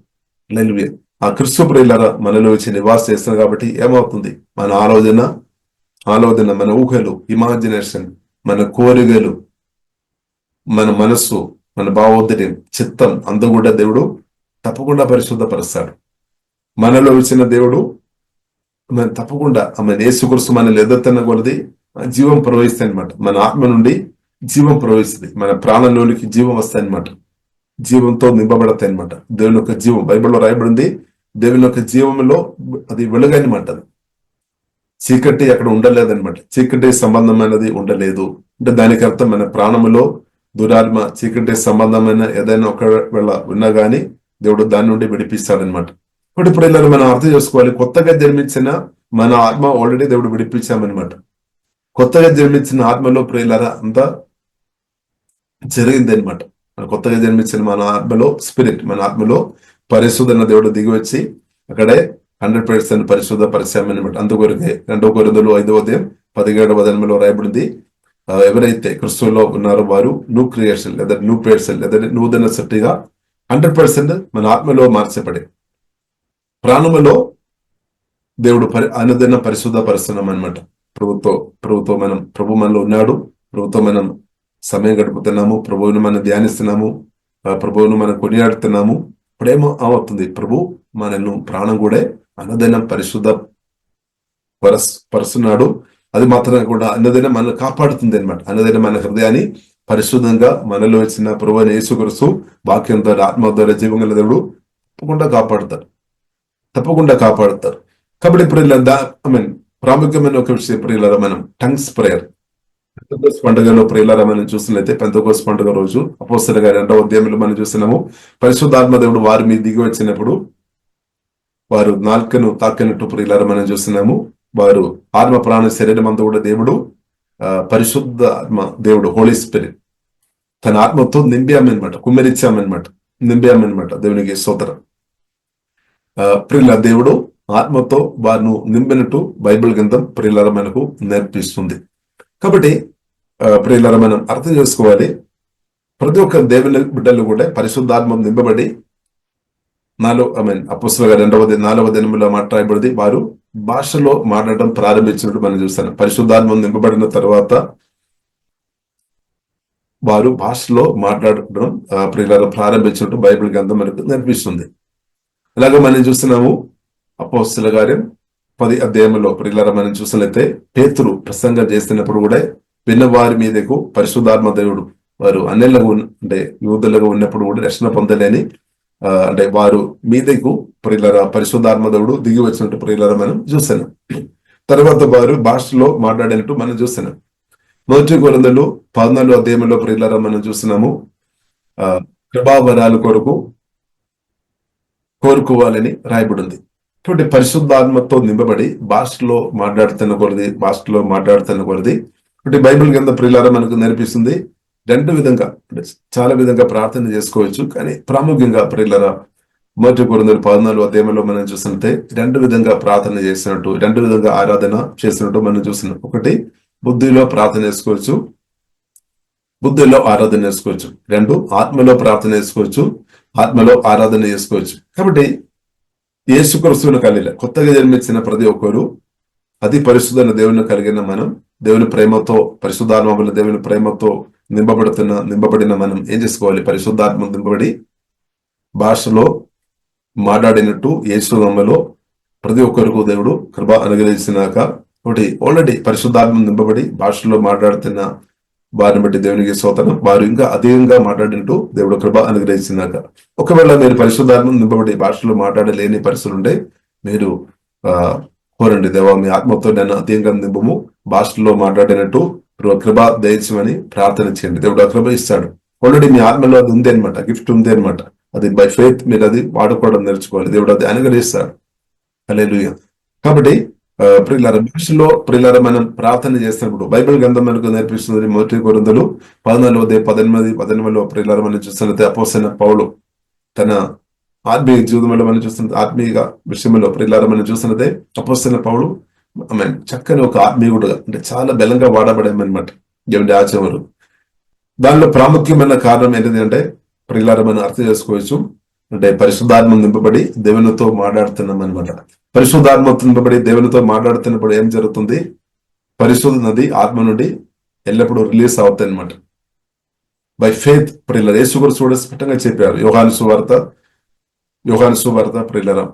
హల్లెలూయా. ఆ క్రీస్తు ప్రియులారా మనలో వచ్చి నివాసం చేస్తున్నాం కాబట్టి ఏమవుతుంది, మన ఆలోచన, మన ఊహలు, ఇమాజినేషన్, మన కోరికలు, మన మనస్సు, మన భావోద్రేకం, చిత్తం అంతా కూడా దేవుడు తప్పకుండా పరిశుద్ధపరుస్తాడు. మనలో వచ్చిన దేవుడు మనం తప్పకుండా యేసుక్రీస్తు మనల్ని ఎదుర్కొన్న కొలది జీవం ప్రవహిస్తాయి అనమాట. మన ఆత్మ నుండి జీవం ప్రవహిస్తుంది, మన ప్రాణంలోనికి జీవం వస్తాయి అనమాట. జీవంతో నింపబడతాయి అనమాట. దేవుని యొక్క జీవం బైబిల్లో రాయబడింది. దేవుని యొక్క జీవంలో అది వెలుగనమాట. అది చీకటి అక్కడ ఉండలేదన్నమాట. చీకటి సంబంధమైనది ఉండలేదు అంటే దానికి అర్థం మన ప్రాణములో దురాత్మ, చీకటి సంబంధమైన ఏదైనా ఒకవేళ ఉన్నా గానీ దేవుడు దాని నుండి విడిపిస్తాడనమాట. ఇప్పుడు ఇలా మనం అర్థం చేసుకోవాలి, కొత్తగా జన్మించిన మన ఆత్మ ఆల్రెడీ దేవుడు విడిపించామన్నమాట. కొత్తగా జన్మించిన ఆత్మలో ప్రియులారా అంతా జరిగింది అనమాట. మన కొత్తగా జన్మించిన మన ఆత్మలో స్పిరిట్, మన ఆత్మలో పరిశుద్ధన దేవుడు దిగి వచ్చి అక్కడే 100% పరిశుద్ధ పరిచయమనమాట. అందుకొరకే 2 కొరింథీయులు 5వ అధ్యాయం 17వ వచనంలో రాయబడింది, ఎవరైతే క్రీస్తులో ఉన్నారో వారు న్యూ క్రియేషన్ లేదా న్యూ పర్సన్ లేదా నూతన సృష్టిగా 100% మన ఆత్మలో మార్చబడే ప్రాణములో దేవుడు అనుదిన పరిశుద్ధ పరుస్తున్నాం అనమాట. ప్రభుత్వం ప్రభు మనలో ఉన్నాడు. ప్రభుత్వం మనం సమయం గడుపుతున్నాము. ప్రభువును మనం ధ్యానిస్తున్నాము. ప్రభువును మనం కొనియాడుతున్నాము. ఇప్పుడేమో అవుతుంది, ప్రభు మనల్ని ప్రాణం కూడా అనుదినం పరిశుద్ధ పరుస్తున్నాడు. అది మాత్రమే కూడా అన్నదైనా మనల్ని కాపాడుతుంది అనమాట. అన్నదైనా మన హృదయాన్ని పరిశుద్ధంగా మనలో వచ్చిన ప్రభువైన యేసుక్రీస్తు వాక్యం ద్వారా, ఆత్మ ద్వారా, జీవంగల దేవుడు తప్పకుండా కాపాడుతారు. కాబట్టి ఇప్పుడు ప్రాముఖ్యమైన ఒక విషయం ప్రియులారా, మనం టంగ్స్ ప్రేయర్ పెంతెకోస్తు పండుగలో ప్రియులారా మనం చూసినట్లయితే పెంతెకోస్తు పండుగ రోజు అపోస్తలుల 2వ అధ్యాయంలో మనం చూస్తున్నాము, పరిశుద్ధాత్మ దేవుడు వారి మీద దిగి వచ్చినప్పుడు వారు నాలుకను తాకినట్టు ప్రియులారా మనం చూస్తున్నాము. వారు ఆత్మ, ప్రాణ, శరీరం అంతా కూడా దేవుడు పరిశుద్ధ ఆత్మ దేవుడు హోలీ స్పిరిట్ తన ఆత్మతో నింపామన్నమాట, నింపామన్నమాట. దేవునికి స్తోత్రం. ప్రియుల దేవుడు ఆత్మతో వారిను నింపినట్టు బైబిల్ గ్రంథం ప్రియులారా మనకు నేర్పిస్తుంది. కాబట్టి ప్రియులారా మనం అర్థం చేసుకోవాలి, ప్రతి ఒక్క దేవుని బిడ్డలు కూడా పరిశుద్ధాత్మ నింపబడి అపోస్తలుల 4వ దినములో మాట్లాడబడింది, వారు భాషలో మాట్లాడటం ప్రారంభించినట్టు మనం చూస్తాం. పరిశుద్ధాత్మ నింపబడిన తర్వాత వారు భాషలో మాట్లాడడం ప్రియులారా ప్రారంభించినట్టు బైబిల్ గ్రంథం మనకు నేర్పిస్తుంది. అలాగే మనం చూస్తున్నాము అపోస్తలుల కార్యం 10 అధ్యాయంలో ప్రియులారా మనం చూసినట్లయితే పేతురు ప్రసంగం చేస్తున్నప్పుడు కూడా విన్న వారి మీదకు పరిశుద్ధాత్మ దేవుడు వారు అన్యులకు అంటే యూదులుగా ఉన్నప్పుడు కూడా రక్షణ పొందలేని అంటే వారు మీదకు ప్రియులారా పరిశుద్ధాత్మ దేవుడు దిగి వచ్చినట్టు ప్రియులారా మనం చూస్తున్నాం. తర్వాత వారు భాషలో మాట్లాడినట్టు మనం చూస్తున్నాం. 1 కొరింథీయులు 14 అధ్యాయంలో ప్రియులారా మనం చూస్తున్నాము కృపావరాల కొరకు కోరుకోవాలని రాయబడింది. కాబట్టి పరిశుద్ధాత్మతో నింపబడి భాషలో మాట్లాడుతున్న కొలది అంటే బైబిల్ కింద ప్రియులారా మనకు నేర్పిస్తుంది. 2 విధంగా అంటే చాలా విధంగా ప్రార్థన చేసుకోవచ్చు. కానీ ప్రాముఖ్యంగా ప్రియులారా 1 కొరింథీయులు 14 అధ్యాయంలో మనం చూసినట్టే 2 విధంగా ప్రార్థన చేసినట్టు 2 విధంగా ఆరాధన చేసినట్టు మనం చూస్తున్నాం. ఒకటి బుద్ధిలో ప్రార్థన చేసుకోవచ్చు, బుద్ధిలో ఆరాధన చేసుకోవచ్చు. 2 ఆత్మలో ప్రార్థన చేసుకోవచ్చు, ఆత్మలో ఆరాధన చేసుకోవచ్చు. కాబట్టి యేసుక్రీస్తును కలిగిన కొత్తగా జన్మించిన ప్రతి ఒక్కరు అతి పరిశుద్ధమైన దేవుని కలిగిన మనం దేవుని ప్రేమతో పరిశుద్ధాత్మ వల్ల దేవుని ప్రేమతో నింపబడిన మనం ఏం చేసుకోవాలి? పరిశుద్ధాత్మ నింపబడి భాషలో మాట్లాడినట్టు యేసునామములో ప్రతి ఒక్కరికి దేవుడు కృప అనుగ్రహించినాక ఒకటి ఆల్రెడీ పరిశుద్ధాత్మ నింపబడి భాషలో మాట్లాడుతున్న వారిని బట్టి దేవునికి స్తోత్రం. వారు ఇంకా అధికంగా మాట్లాడినట్టు దేవుడు కృప అనుగ్రహించినాక ఒకవేళ మీరు పరిశుద్ధాత్మ నింపబడి భాషలో మాట్లాడలేని పరిస్థితులు ఉంటే మీరు కోరండి, దేవా మీ ఆత్మతో నన్ను అధికంగా నింపము, భాషలో మాట్లాడినట్టు కృప దయచేయమని ప్రార్థన చేయండి. దేవుడు ఆ కృప ఇస్తాడు. ఆల్రెడీ మీ ఆత్మలో అది ఉంది అనమాట, గిఫ్ట్ ఉంది అనమాట. అది బై ఫెయిత్ మీరు అది వాడుకోవడం నేర్చుకోవాలి. దేవుడు అది అనుగ్రహిస్తాడు. హల్లెలూయా. కాబట్టి భాషలో ప్రియులారా మనం ప్రార్థన చేసినప్పుడు బైబిల్ గ్రంథం మనకు నేర్పిస్తుంది. 1 కొరింథీయులు 14:18 ప్రియులారా మనం చూస్తున్నట్టు అపోస్తలుడైన పౌలు తన ఆత్మీయ జీవితంలో మనం చూస్తున్నది, ఆత్మీయ విషయంలో ప్రియులారా మనం చూస్తున్నదే అపోస్తలుడైన పౌలు చక్కని ఒక ఆత్మీయుడుగా అంటే చాలా బలంగా వాడబడేమన్నమాట దేవుని ఆచరణలు. దానిలో ప్రాముఖ్యమైన కారణం ఏంటిది అంటే ప్రియులారా మనం అర్థం చేసుకోవచ్చు. అంటే పరిశుద్ధాత్మ నింపబడి దేవునితో మాట్లాడుతున్నాం అనమాట. పరిశుద్ధాత్మ నింపబడి దేవునితో మాట్లాడుతున్నప్పుడు ఏం జరుగుతుంది? పరిశుద్ధ నది ఆత్మ నుండి ఎల్లప్పుడూ రిలీజ్ అవుతాయి అనమాట. బై ఫెయిత్ ప్రియులారా యేసుక్రీస్తు కూడా స్పష్టంగా చెప్పారు. యోహాను సువార్త ప్రియులారా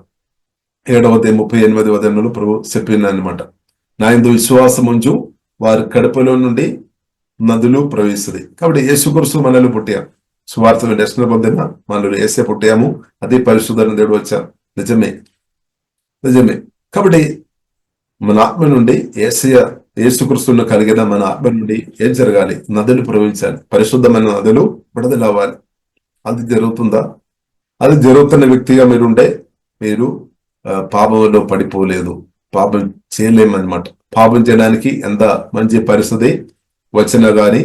7:38 ప్రభు చెప్పిన అనమాట. నా యందు విశ్వాసం ఉంచు వారి కడుపులో నుండి నదులు ప్రవహిస్తుంది. కాబట్టి యేసుక్రీస్తు మనల్ని పుట్టారు. సువార్త రక్షణ పొందిన మనల్ని యేసే పుట్టాము. అది పరిశుద్ధమైన దేవుడు వచ్చారు. నిజమే. కాబట్టి మన ఆత్మ నుండి యేసుక్రీస్తును కలిగిన మన ఆత్మ నుండి ఏం జరగాలి? నదులు ప్రవహించాలి. పరిశుద్ధమైన నదులు విడుదల అవ్వాలి. అది జరుగుతుందా? అది జరుగుతున్న వ్యక్తిగా మీరుంటే మీరు పాపంలో పడిపోలేదు, పాపం చేయలేమన్నమాట. పాపం చేయడానికి ఎంత మంచి పరిస్థితి వచ్చినా గాని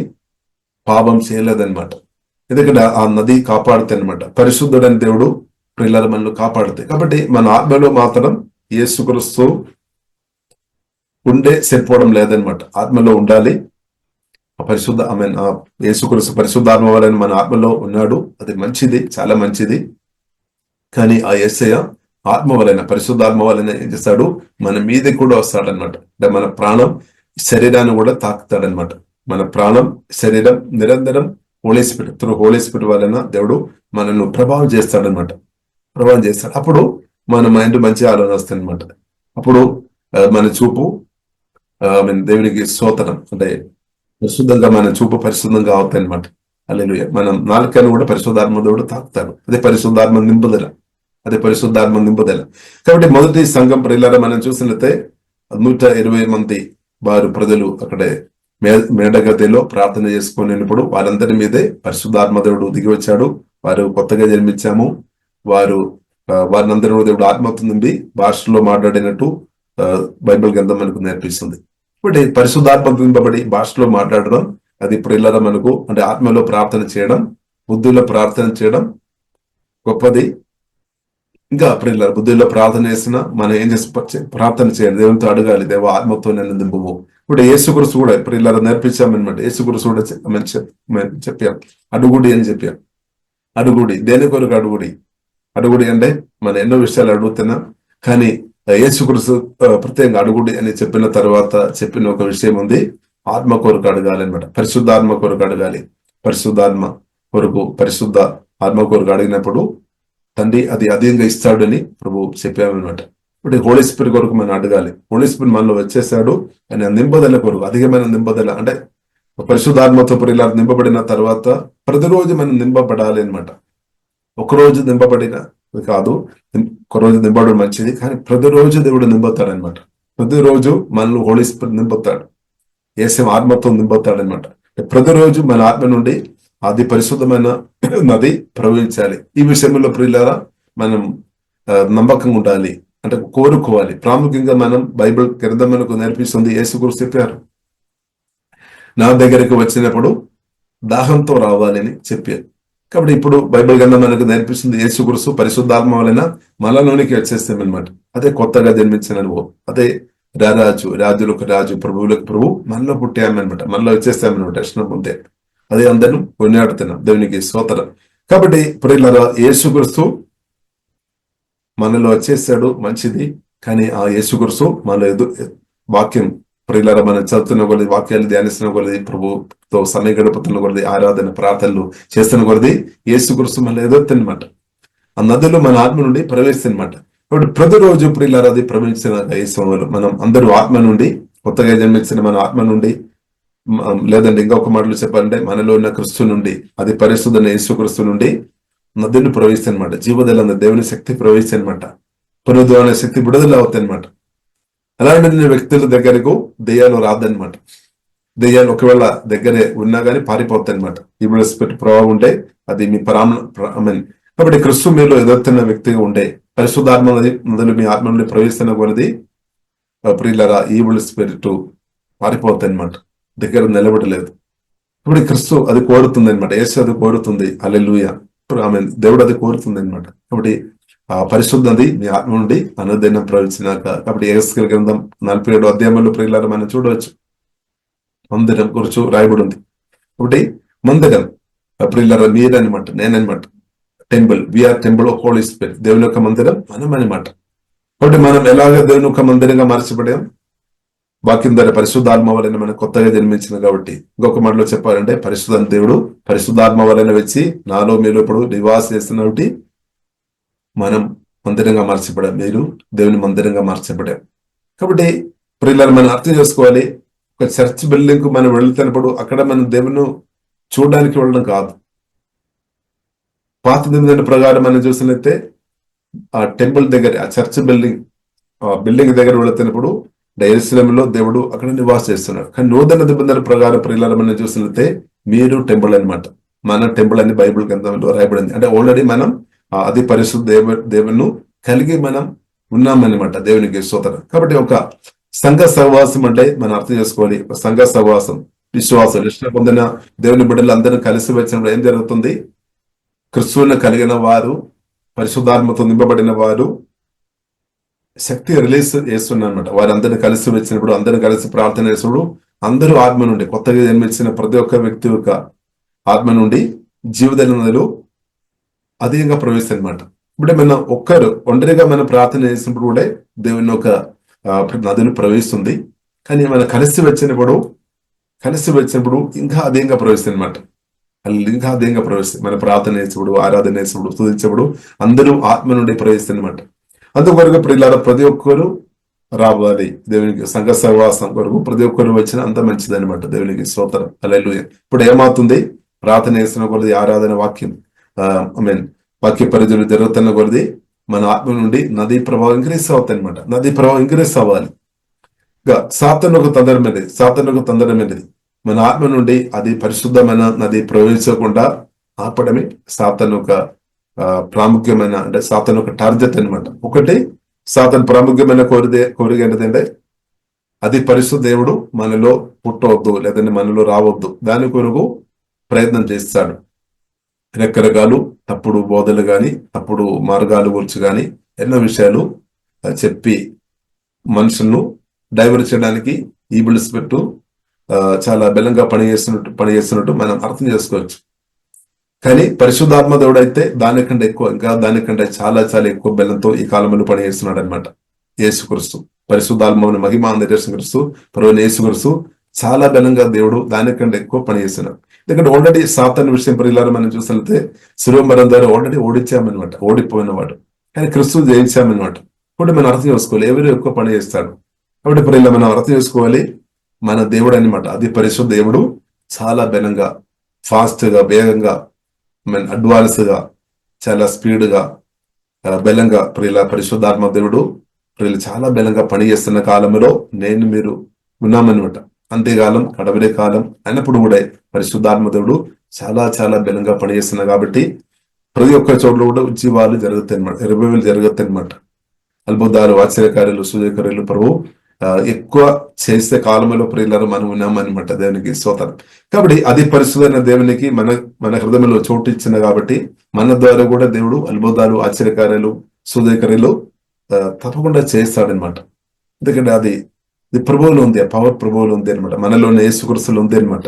పాపం చేయలేదన్నమాట. ఎందుకంటే ఆ నది కాపాడుతాయి అనమాట. పరిశుద్ధుడని దేవుడు ప్రియులారా మనల్ని కాపాడుతాయి. కాబట్టి మన ఆత్మలో మాత్రం యేసుక్రీస్తు ఉండే సరిపోవడం లేదనమాట. ఆత్మలో ఉండాలి. యేసుక్రీస్తు పరిశుద్ధాత్మ వలన మన ఆత్మలో ఉన్నాడు. అది మంచిది, చాలా మంచిది. కానీ ఆ యేసయ్య ఆత్మ వలన పరిశుద్ధాత్మ వలన ఏం చేస్తాడు? మన మీదకి కూడా వస్తాడనమాట. అంటే మన ప్రాణం శరీరాన్ని కూడా తాకుతాడనమాట. మన ప్రాణం శరీరం నిరంతరం హోలీ స్పిరిట్ వలన దేవుడు మనల్ని ప్రభావం చేస్తాడనమాట. అప్పుడు మన మైండ్ మంచి ఆలోచన వస్తుంది అనమాట. అప్పుడు మన చూపు దేవునికి స్తోత్రం అంటే పరిశుద్ధంగా మన చూపు పరిశుద్ధంగా అవుతాయి అనమాట. హల్లెలూయా. మనం నాలుకను కూడా పరిశుద్ధాత్మ దేవుడు తాకుతాడు. అదే పరిశుద్ధాత్మ నింపుదల. కాబట్టి మొదటి సంఘం ప్రియులారా మనం చూసినట్లయితే 120 మంది వారు ప్రజలు అక్కడే మేడగదిలో ప్రార్థన చేసుకునేటప్పుడు వారందరి మీదే పరిశుద్ధాత్మ దేవుడు దిగి వచ్చాడు. వారు కొత్తగా జన్మించాము. వారినందరూ దేవుడు ఆత్మతో నింపి భాషలో మాట్లాడినట్టు బైబిల్ గ్రంథం మనకు నేర్పిస్తుంది. ఇప్పుడు పరిశుద్ధాత్మ నింపబడి భాషలో మాట్లాడడం అది ప్రియులారా మనకు అంటే ఆత్మలో ప్రార్థన చేయడం, బుద్ధిలో ప్రార్థన చేయడం గొప్పది. ఇంకా ప్రియులారా బుద్ధిలో ప్రార్థన చేసిన మనం ఏం చేసి ప్రార్థన చేయాలి? దేవునితో అడగాలి, దేవ ఆత్మతో నన్ను నింపుము. ఇప్పుడు యేసుక్రీస్తు కూడా ప్రియులారా నేర్పించామన్నమాట. యేసుక్రీస్తు కూడా చెప్పాం అడుగుడి అని చెప్పాం. అడుగుడి దేని కొరకు అడుగుడి అంటే మనం ఎన్నో విషయాలు అడుగుతున్నాం. కానీ యేసుక్రీస్తు ప్రత్యేకంగా అడుగుడి అని చెప్పిన తర్వాత చెప్పిన ఒక విషయం ఉంది. ఆత్మ కొరకు అడగాలి అనమాట. పరిశుద్ధాత్మ కొరకు అడగాలి. పరిశుద్ధాత్మ కొరకు, పరిశుద్ధ ఆత్మ కొరకు అడిగినప్పుడు తండ్రి అది అధికంగా ఇస్తాడని ప్రభు చెప్పామన్నమాట. ఇప్పుడు హోలీ స్పిరిట్ కొరకు మనం అడగాలి. హోలీ స్పిరిట్ మనలో వచ్చేసాడు అని నింపదల కొరకు, అధికమైన నింపదల అంటే పరిశుద్ధాత్మతో ఇలా నింపబడిన తర్వాత ప్రతిరోజు మనం నింపబడాలి అనమాట. ఒకరోజు నింపబడిన కాదు, ఒకరోజు నింపడం మంచిది, కానీ ప్రతిరోజు దేవుడు నింపుతాడనమాట. ప్రతిరోజు మనలో హోలీ స్పిరిట్ నింపుతాడు, యేసు ఆత్మతో నింపుతాడనమాట. ప్రతిరోజు మన ఆత్మ నుండి అది పరిశుద్ధమైన నది ప్రవహించాలి. ఈ విషయంలో ప్రియులారా మనం నమ్మకంగా ఉండాలి, అంటే కోరుకోవాలి. ప్రాముఖ్యంగా మనం బైబిల్ గ్రంథం మనకు నేర్పిస్తుంది, యేసు గురించి చెప్పారు, నా దగ్గరికి వచ్చినప్పుడు దాహంతో రావాలని చెప్పారు. కాబట్టి ఇప్పుడు బైబిల్ గ్రంథం మనకు నేర్పిస్తుంది, యేసు గురుసు పరిశుద్ధాత్మ వలన మనలోనికి వచ్చేస్తామన్నమాట. అదే కొత్తగా జన్మించిన అనుభవం, అదే రారాజు, రాజులకు రాజు, ప్రభువులకు ప్రభు మనలో పుట్టామన్నమాట, మనలో వచ్చేస్తామన్నమాట. దర్శనం పొందే అదే అందరం కొనియాడుతున్నాం, దేవునికి స్తోత్రం. కాబట్టి ప్రియులారా, యేసుక్రీస్తు మనలో వచ్చేసాడు, మంచిది. కానీ ఆ యేసుక్రీస్తు మనలో వాక్యం ప్రియులారా మనం చదువుతున్న కొలది, వాక్యాలు ధ్యానిస్తున్న కొలది, ప్రభుతో సమయం గడుపుతున్న కొలది, ఆరాధన ప్రార్థనలు చేస్తున్న కొలది యేసుక్రీస్తు మనలో ఎదుగుతుందన్నమాట. ఆ నదులు మన ఆత్మ నుండి ప్రవేశించనమాట. కాబట్టి ప్రతిరోజు ప్రియులారా అది ప్రవహించిన ఈ సమయంలో మనం అందరూ ఆత్మ నుండి, కొత్తగా జన్మించిన మన ఆత్మ నుండి, లేదంటే ఇంకొక మాటలు చెప్పాలంటే మనలో ఉన్న క్రీస్తు నుండి, అది పరిశుద్ధ యేసుక్రీస్తు నుండి నదులు ప్రవహిస్తాయన్నమాట. జీవదల దేవుని శక్తి ప్రవహిస్తాయన్నమాట. పునరుద్ధరణ శక్తి విడుదల అవుతాయి అనమాట. అలాంటి వ్యక్తుల దగ్గరకు దెయ్యాలు రాదనమాట. దెయ్యాలు ఒకవేళ దగ్గరే ఉన్నా కానీ పారిపోతాయి అనమాట. ఇప్పుడు స్పిరిట్ ప్రభావం ఉంటే అది మీ కాబట్టి క్రీస్తు మీలో ఎదుర్కొన్న వ్యక్తిగా ఉండే పరిశుద్ధాత్మ నదులు మీ ఆత్మ నుండి ప్రవేశిస్తున్న కొలది ప్రియులారా ఈవిల్ స్పిరిట్ పారిపోతాయి అనమాట, దగ్గర నిలబడలేదు. ఇప్పుడు క్రీస్తు అది కోరుతుంది అనమాట, యేసు అది కోరుతుంది. హల్లెలూయా, ఆమేన్. దేవుడు అది కోరుతుంది అనమాట. కాబట్టి ఆ పరిశుద్ధది మీ ఆత్మ నుండి అనుదినం ప్రవహించినాక. కాబట్టి యెహెజ్కేలు గ్రంథం 47వ అధ్యాయంలో ప్రియులారా మనం చూడవచ్చు, మందిరం గురించి రాయబడి ఉంది. కాబట్టి మందిరం ప్రియులారా మీరనమాట, నేననమాట. Temple, we are temple of holy spirit, దేవుని యొక్క మందిరం మనం అనమాట. కాబట్టి మనం ఎలాగ దేవుని యొక్క మందిరంగా మార్చబడాం, వాక్యం ద్వారా పరిశుద్ధాత్మ వలన మనం కొత్తగా జన్మించిన కాబట్టి. ఇంకొక మాటలో చెప్పాలంటే పరిశుద్ధ దేవుడు పరిశుద్ధాత్మ వలన వచ్చి నాలో మీరు ఇప్పుడు నివాస చేస్తున్నటి మనం మందిరంగా మార్చబడాం, మీరు దేవుని మందిరంగా మార్చబడాం. కాబట్టి ప్రియులారా మనం అర్థం చేసుకోవాలి, ఒక చర్చ్ బిల్డింగ్ కు మనం వెళ్తున్నప్పుడు అక్కడ మనం దేవుని చూడడానికి వెళ్ళడం కాదు. పాత నిబంధన ప్రకారం మనం చూసినట్లయితే ఆ టెంపుల్ దగ్గర, ఆ చర్చ్ బిల్డింగ్ దగ్గర వెళుతున్నప్పుడు యెరూషలేములో దేవుడు అక్కడ నివాసం చేస్తున్నాడు. కానీ నూతన నిబంధన ప్రకారం ప్రియులారా మనం చూసినట్లయితే మీరు టెంపుల్ అనమాట. మన టెంపుల్ అని బైబిల్ గ్రంథంలో రాయబడింది. అంటే ఆల్రెడీ మనం అది పరిశుద్ధ దేవుని కలిగి మనం ఉన్నామన్నమాట, దేవునికి స్తోత్రం. కాబట్టి ఒక సంఘ సహవాసం అంటే మనం అర్థం చేసుకోవాలి, సంఘ సహవాసం, విశ్వాసం, రక్షణ పొందిన దేవుని బిడ్డలు అందరూ కలిసి వచ్చినప్పుడు ఏం జరుగుతుంది, క్రీస్తువును కలిగిన వారు, పరిశుద్ధాత్మతో నింపబడిన వారు శక్తి రిలీజ్ చేస్తున్నారన్నమాట. వారందరినీ కలిసి వచ్చినప్పుడు, అందరూ కలిసి ప్రార్థన చేసినప్పుడు అందరూ ఆత్మ నుండి, కొత్తగా జన్మించిన ప్రతి ఒక్క వ్యక్తి యొక్క ఆత్మ నుండి జీవదల నదులు అధికంగా ప్రవేశిస్తాయి అనమాట. ఇప్పుడు మనం ఒంటరిగా మనం ప్రార్థన చేసినప్పుడు కూడా దేవుని ఒక నదులు ప్రవేశిస్తుంది. కానీ మనం కలిసి వచ్చినప్పుడు ఇంకా అధికంగా ప్రవేశిస్తాయి అనమాట. ఇంకా అధికంగా ప్రవేశిస్తాయి. మన ప్రార్థన చేసేప్పుడు, ఆరాధన చేసేప్పుడు, స్తుతించేప్పుడు అందరూ ఆత్మ నుండి ప్రవేశిస్తాయి అనమాట. అందుకొరకు ప్రియులారా ప్రతి ఒక్కరు రావాలి దేవునికి, సంఘ సహవాసం కొరకు ప్రతి ఒక్కరు వచ్చిన అంత మంచిది అనమాట, దేవునికి స్తోత్రం. హల్లెలూయా. ఇప్పుడు ఏమవుతుంది, ప్రార్థన చేస్తున్న కొలది, ఆరాధన వాక్యం వాక్య పరిధులు జరుగుతున్న కొలది మన ఆత్మ నుండి నదీ ప్రభావం ఇంక్రీస్ అవుతాయి అనమాట. నదీ ప్రభావం ఇంక్రీస్ అవ్వాలి. సాతానుకు తొందరమైనది మన ఆత్మ నుండి అది పరిశుద్ధమైన నది ప్రవేశించకుండా ఆపడమే సాతాను ఒక ప్రాముఖ్యమైన, అంటే సాతాను ఒక టార్గెట్ అనమాట. ఒకటి సాతాను ప్రాముఖ్యమైన కోరిక ఏంటంటే అది పరిశుద్ధ దేవుడు మనలో పుట్టవద్దు, లేదంటే మనలో రావద్దు. దాని కొరకు ప్రయత్నం చేస్తాడు. రకరకాలు తప్పుడు బోధలు గాని, తప్పుడు మార్గాలు గురించి గాని ఎన్నో విషయాలు చెప్పి మనుషులను డైవర్ట్ చేయడానికి ఈవిల్ స్పిరిట్ చాలా బలంగా పనిచేస్తున్నట్టు మనం అర్థం చేసుకోవచ్చు. కానీ పరిశుద్ధాత్మ దేవుడు అయితే దానికంటే ఎక్కువ, ఇంకా దానికంటే చాలా చాలా ఎక్కువ బలంతో ఈ కాలంలో పనిచేస్తున్నాడు అనమాట. యేసుక్రీస్తు పరిశుద్ధాత్మను మహిమ నిదర్శనకరిస్తూ ప్రభువైన యేసుక్రీస్తు చాలా బలంగా దేవుడు దానికంటే ఎక్కువ పని చేస్తున్నాడు. ఎందుకంటే ఆల్రెడీ సాతాను విషయం ప్రియులారా మనం చూసినట్లయితే శిలువ మరణం ద్వారా ఆల్రెడీ ఓడించామన్నమాట, ఓడిపోయినవాడు. కానీ క్రీస్తు జయించామన్నమాట. కాబట్టి మనం అర్థం చేసుకోవాలి ఎవరు ఎక్కువ పని చేస్తాడు. కాబట్టి ప్రియుల మనం అర్థం చేసుకోవాలి మన దేవుడు అనమాట, అది పరిశుద్ధ దేవుడు. చాలా బలంగా, ఫాస్ట్ గా, వేగంగా, అడ్వాన్స్ గా, చాలా స్పీడ్ గా, బలంగా ప్రియుల పరిశుద్ధాత్మ దేవుడు ప్రియులు చాలా బలంగా పని చేస్తున్న కాలంలో నేను మీరు ఉన్నామన్నమాట. అంతేకాలం కడవరే కాలం అయినప్పుడు కూడా పరిశుద్ధాత్మ దేవుడు చాలా చాలా బలంగా పనిచేస్తున్నా కాబట్టి ప్రతి ఒక్క చోట్ల కూడా ఉద్యమాలు జరుగుతాయి అనమాట, రివైవల్ జరుగుతాయి అనమాట. అద్భుతాలు, ఆశ్చర్యకార్యాలు, సూచకర్యాలు ప్రభు ఎక్కువ చేసే కాలంలో ప్రియులారు మనం ఉన్నామన్నమాట. దేవునికి స్తోత్రం. కాబట్టి అది పరిశుద్ధమైన దేవునికి మన మన హృదయంలో చోటు ఇచ్చింది కాబట్టి మన ద్వారా కూడా దేవుడు అద్భుతాలు, ఆశ్చర్యకార్యాలు, సూచకర్యాలు తప్పకుండా చేస్తాడనమాట. ఎందుకంటే అది ప్రభువులో ఉంది, ఆ పవర్ ప్రభువులో ఉంది అనమాట, మనలోనే యేసుక్రీస్తులో ఉంది అనమాట.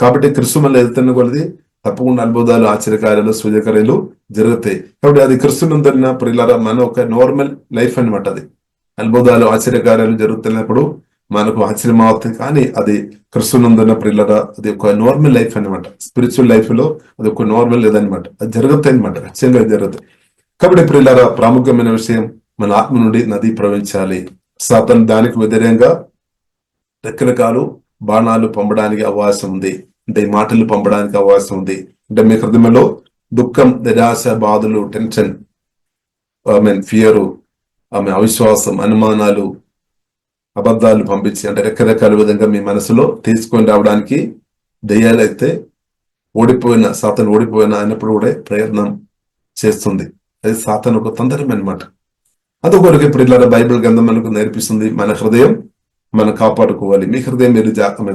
కాబట్టి క్రీస్తు మనలో వెళ్తున్న కొలది తప్పకుండా అద్భుతాలు, ఆశ్చర్యకార్యాలు, సూచకర్యాలు జరుగుతాయి. కాబట్టి అది క్రీస్తునందున్న ప్రియులారా మన ఒక నార్మల్ లైఫ్ అనమాట. అది అద్భుతాలు, ఆశ్చర్యకార్యాలు జరుగుతున్నప్పుడు మనకు ఆశ్చర్యం అవుతుంది, కానీ అది క్రీస్తునందున్న ప్రియులారా అది ఒక నార్మల్ లైఫ్ అనమాట. స్పిరిచువల్ లైఫ్ లో అది ఒక నార్మల్ లేదనమాట, అది జరుగుతాయి అనమాట, ఖచ్చితంగా జరుగుతాయి. కాబట్టి ప్రియులారా ప్రాముఖ్యమైన విషయం, మన ఆత్మ నుండి నది ప్రవహించాలి. సాతాను దానికి వ్యతిరేకంగా రకరకాలు బాణాలు పంపడానికి అవకాశం ఉంది, అంటే మాటలు పంపడానికి అవకాశం ఉంది. అంటే మీ హృదయంలో దుఃఖం, నిరాశ, బాధలు, టెన్షన్, ఫియరు, అవిశ్వాసం, అనుమానాలు, అబద్ధాలు పంపించి అంటే రకరకాల విధంగా మీ మనసులో తీసుకొని రావడానికి దెయ్యాలైతే సాతాను ఓడిపోయిన అయినప్పుడు కూడా ప్రయత్నం చేస్తుంది. అది సాతాను ఒక తంత్రం అనమాట. అందుకొరకు ఇప్పుడు ఇలా బైబిల్ గ్రంథం మనకు నేర్పిస్తుంది, మన హృదయం మనం కాపాడుకోవాలి. మీ హృదయం మీరు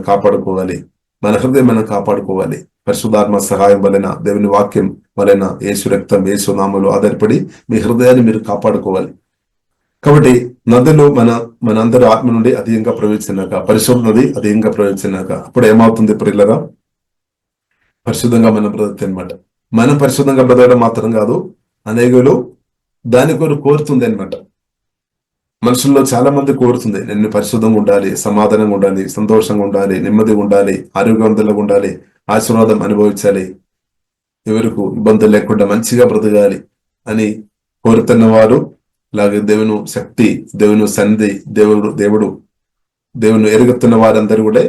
కాపాడుకోవాలి, మన హృదయం మనం కాపాడుకోవాలి. పరిశుద్ధాత్మ సహాయం వలన, దేవుని వాక్యం వలన, యేసు రక్తం, యేసు నామములో ఆధారపడి మీ హృదయాన్ని మీరు కాపాడుకోవాలి. కాబట్టి నదులు మనందరూ ఆత్మ నుండి అధికంగా ప్రవహించినాక, పరిశుద్ధ నది అధికంగా ప్రవహించినాక అప్పుడు ఏమవుతుంది ప్రియులరా? పరిశుద్ధంగా మనం బ్రతుకుతాయి అనమాట. మనం పరిశుద్ధంగా బ్రతకడం మాత్రం కాదు, అనేకులు దాని కొరకు కోరుతుంది అనమాట. మనుషుల్లో చాలా మంది కోరుతుంది, నేను పరిశుద్ధంగా ఉండాలి, సమాధానంగా ఉండాలి, సంతోషంగా ఉండాలి, నెమ్మదిగా ఉండాలి, ఆరోగ్యవంతులుగా ఉండాలి, ఆశీర్వాదం అనుభవించాలి, ఎవరికి ఇబ్బందులు లేకుండా మంచిగా బ్రతకాలి అని కోరుతున్న వారు, అలాగే దేవుని శక్తి, దేవుని సన్నిధి, దేవుని ఎరుగుతున్న వారందరూ కూడా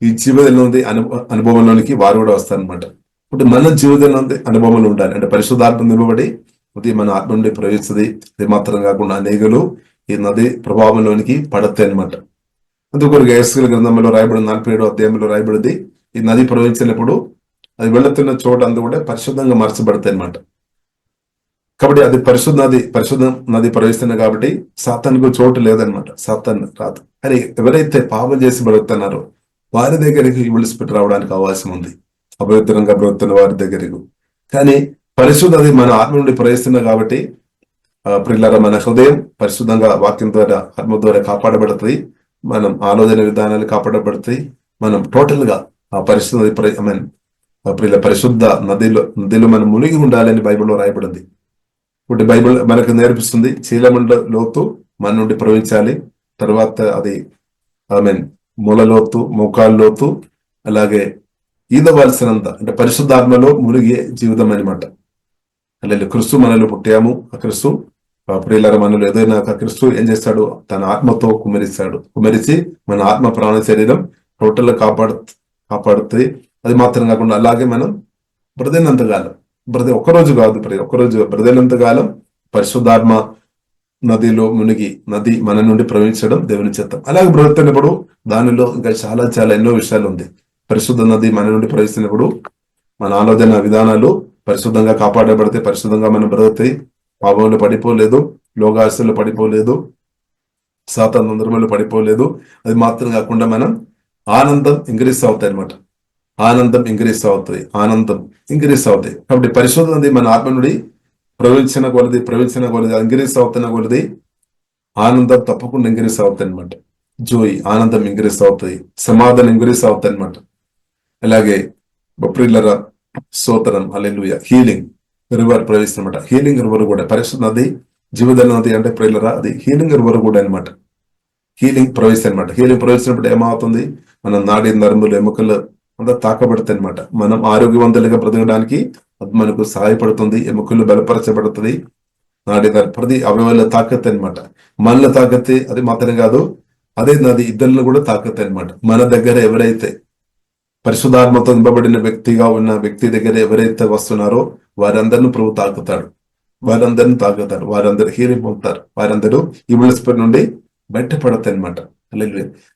ఈ జీవితంలో అనుభవంలోనికి వారు కూడా వస్తారనమాట. ఇప్పుడు మన జీవితంలో అనుభవంలో ఉండాలి అంటే పరిశుద్ధాత్మ నింపబడి అది మన ఆత్మ నుండి ప్రవేశిస్తుంది. అది మాత్రం కాకుండా అనేకులు ఈ నది ప్రభావంలోనికి పడతాయి అనమాట. అందుకొరకు యేసు గ్రంథంలో రాయబడి 47వ అధ్యాయంలో రాయబడింది, ఈ నది ప్రవహించినప్పుడు అది వెళుతున్న చోట అంతా కూడా పరిశుద్ధంగా మార్చబడతాయి అనమాట. కాబట్టి అది పరిశుద్ధ నది ప్రవహిస్తున్నాయి కాబట్టి సాతానుకు చోటు లేదనమాట, సాతాను రాదు. కానీ ఎవరైతే పాపం చేసి బ్రతుకుతున్నారో వారి దగ్గరికి విడిచిపెట్టి రావడానికి అవకాశం ఉంది, అపవిత్రంగా బ్రతుకుతున్న వారి దగ్గరకు. కానీ పరిశుద్ధ నది మన ఆత్మ నుండి ప్రవహిస్తున్నాయి కాబట్టి ప్రియులారా మన హృదయం పరిశుద్ధంగా వాక్యం ద్వారా, ఆత్మ ద్వారా కాపాడబడుతుంది. మనం ఆలోచన విధానాలు కాపాడబడుతాయి. మనం టోటల్ గా ఆ పరిశుద్ధ నదిలో మనం మునిగి ఉండాలని బైబిల్లో రాయబడింది. ఇప్పుడు బైబిల్ మనకు నేర్పిస్తుంది, చీలమండ లోతు మన నుండి ప్రవహించాలి, తర్వాత అది మూల లోతు, మోకాళ్ళ లోతు, అలాగే ఈదవలసినంత అంటే పరిశుద్ధాత్మలో మునిగే జీవితం అనమాట. అలాగే క్రీస్తు మనలో పుట్టాము, ఆ క్రీస్తు ప్రియులారా మనలో ఏదైనా క్రీస్తు ఏం చేస్తాడు, తన ఆత్మతో కుమరిచి మన ఆత్మ, ప్రాణ, శరీరం టోటల్ గా కాపాడుతుంది. అది మాత్రం కాకుండా అలాగే మనం బ్రతికినంతకాలం, ఒక్కరోజు కాదు, ఒక్కరోజు బ్రతికినంతకాలం పరిశుద్ధాత్మ నదిలో మునిగి నది మన నుండి ప్రవహించడం దేవుని చిత్తం. అలాగే బ్రతుకుతున్నప్పుడు దానిలో ఇంకా చాలా చాలా ఎన్నో విషయాలు ఉంది. పరిశుద్ధ నది మన నుండి ప్రవహిస్తున్నప్పుడు మన ఆలోచన విధానాలు పరిశుద్ధంగా కాపాడబడితే పరిశుద్ధంగా మనం బ్రతుకుతాయి. పాపంలో పడిపోలేదు, లోకాశలో పడిపోలేదు, సాతాను తంత్రంలో పడిపోలేదు. అది మాత్రం కాకుండా మనం ఆనందం ఇంక్రీస్ అవుతాయి అనమాట. ఆనందం ఇంక్రీస్ అవుతాయి. కాబట్టి పరిశుద్ధ నది మన ఆత్మ నుండి ప్రవహించిన కొలది ఇంక్రీస్ అవుతున్న కొలది ఆనందం తప్పకుండా ఇంక్రీస్ అవుతాయి అనమాట. జోయి, ఆనందం ఇంక్రీస్ అవుతాయి, సమాధానం ఇంక్రీస్ అవుతాయి అనమాట. అలాగే ప్రియులారా స్తోత్రం, హల్లెలూయా, హీలింగ్ రివర్ ప్రవేశించనమాట. హీలింగ్ రివర్ కూడా పరిశుద్ధ నది, జీవజల నది అంటే ప్రియులారా అది హీలింగ్ రివర్ కూడా అనమాట. హీలింగ్ ప్రవేశించనమాట. హీలింగ్ ప్రవేశించినప్పుడు ఏమవుతుంది, మన నాడి నరములు ఎముకలు అంతా తాకబడతాయి అనమాట. మనం ఆరోగ్యవంతులుగా బ్రతకడానికి అది మనకు సహాయపడుతుంది. ఎముకలు బలపరచబడుతుంది. నాడి ప్రతి అవయవాల తాకత్తి అనమాట. మనలో తాకత్తి అది మాత్రం కాదు, అదే నది ఇద్దరిలో కూడా తాకత్తి అనమాట. మన దగ్గర ఎవరైతే పరిశుద్ధాత్మతో నింపబడిన వ్యక్తిగా ఉన్న వ్యక్తి దగ్గర ఎవరైతే వస్తున్నారో వారందరిని ప్రభు తాకుతాడు, వారందరూ హీలింగ్ పొందుతారు, వారందరూ ఈవిల్ స్పిరిట్ నుండి బయటపడతాయి అనమాట.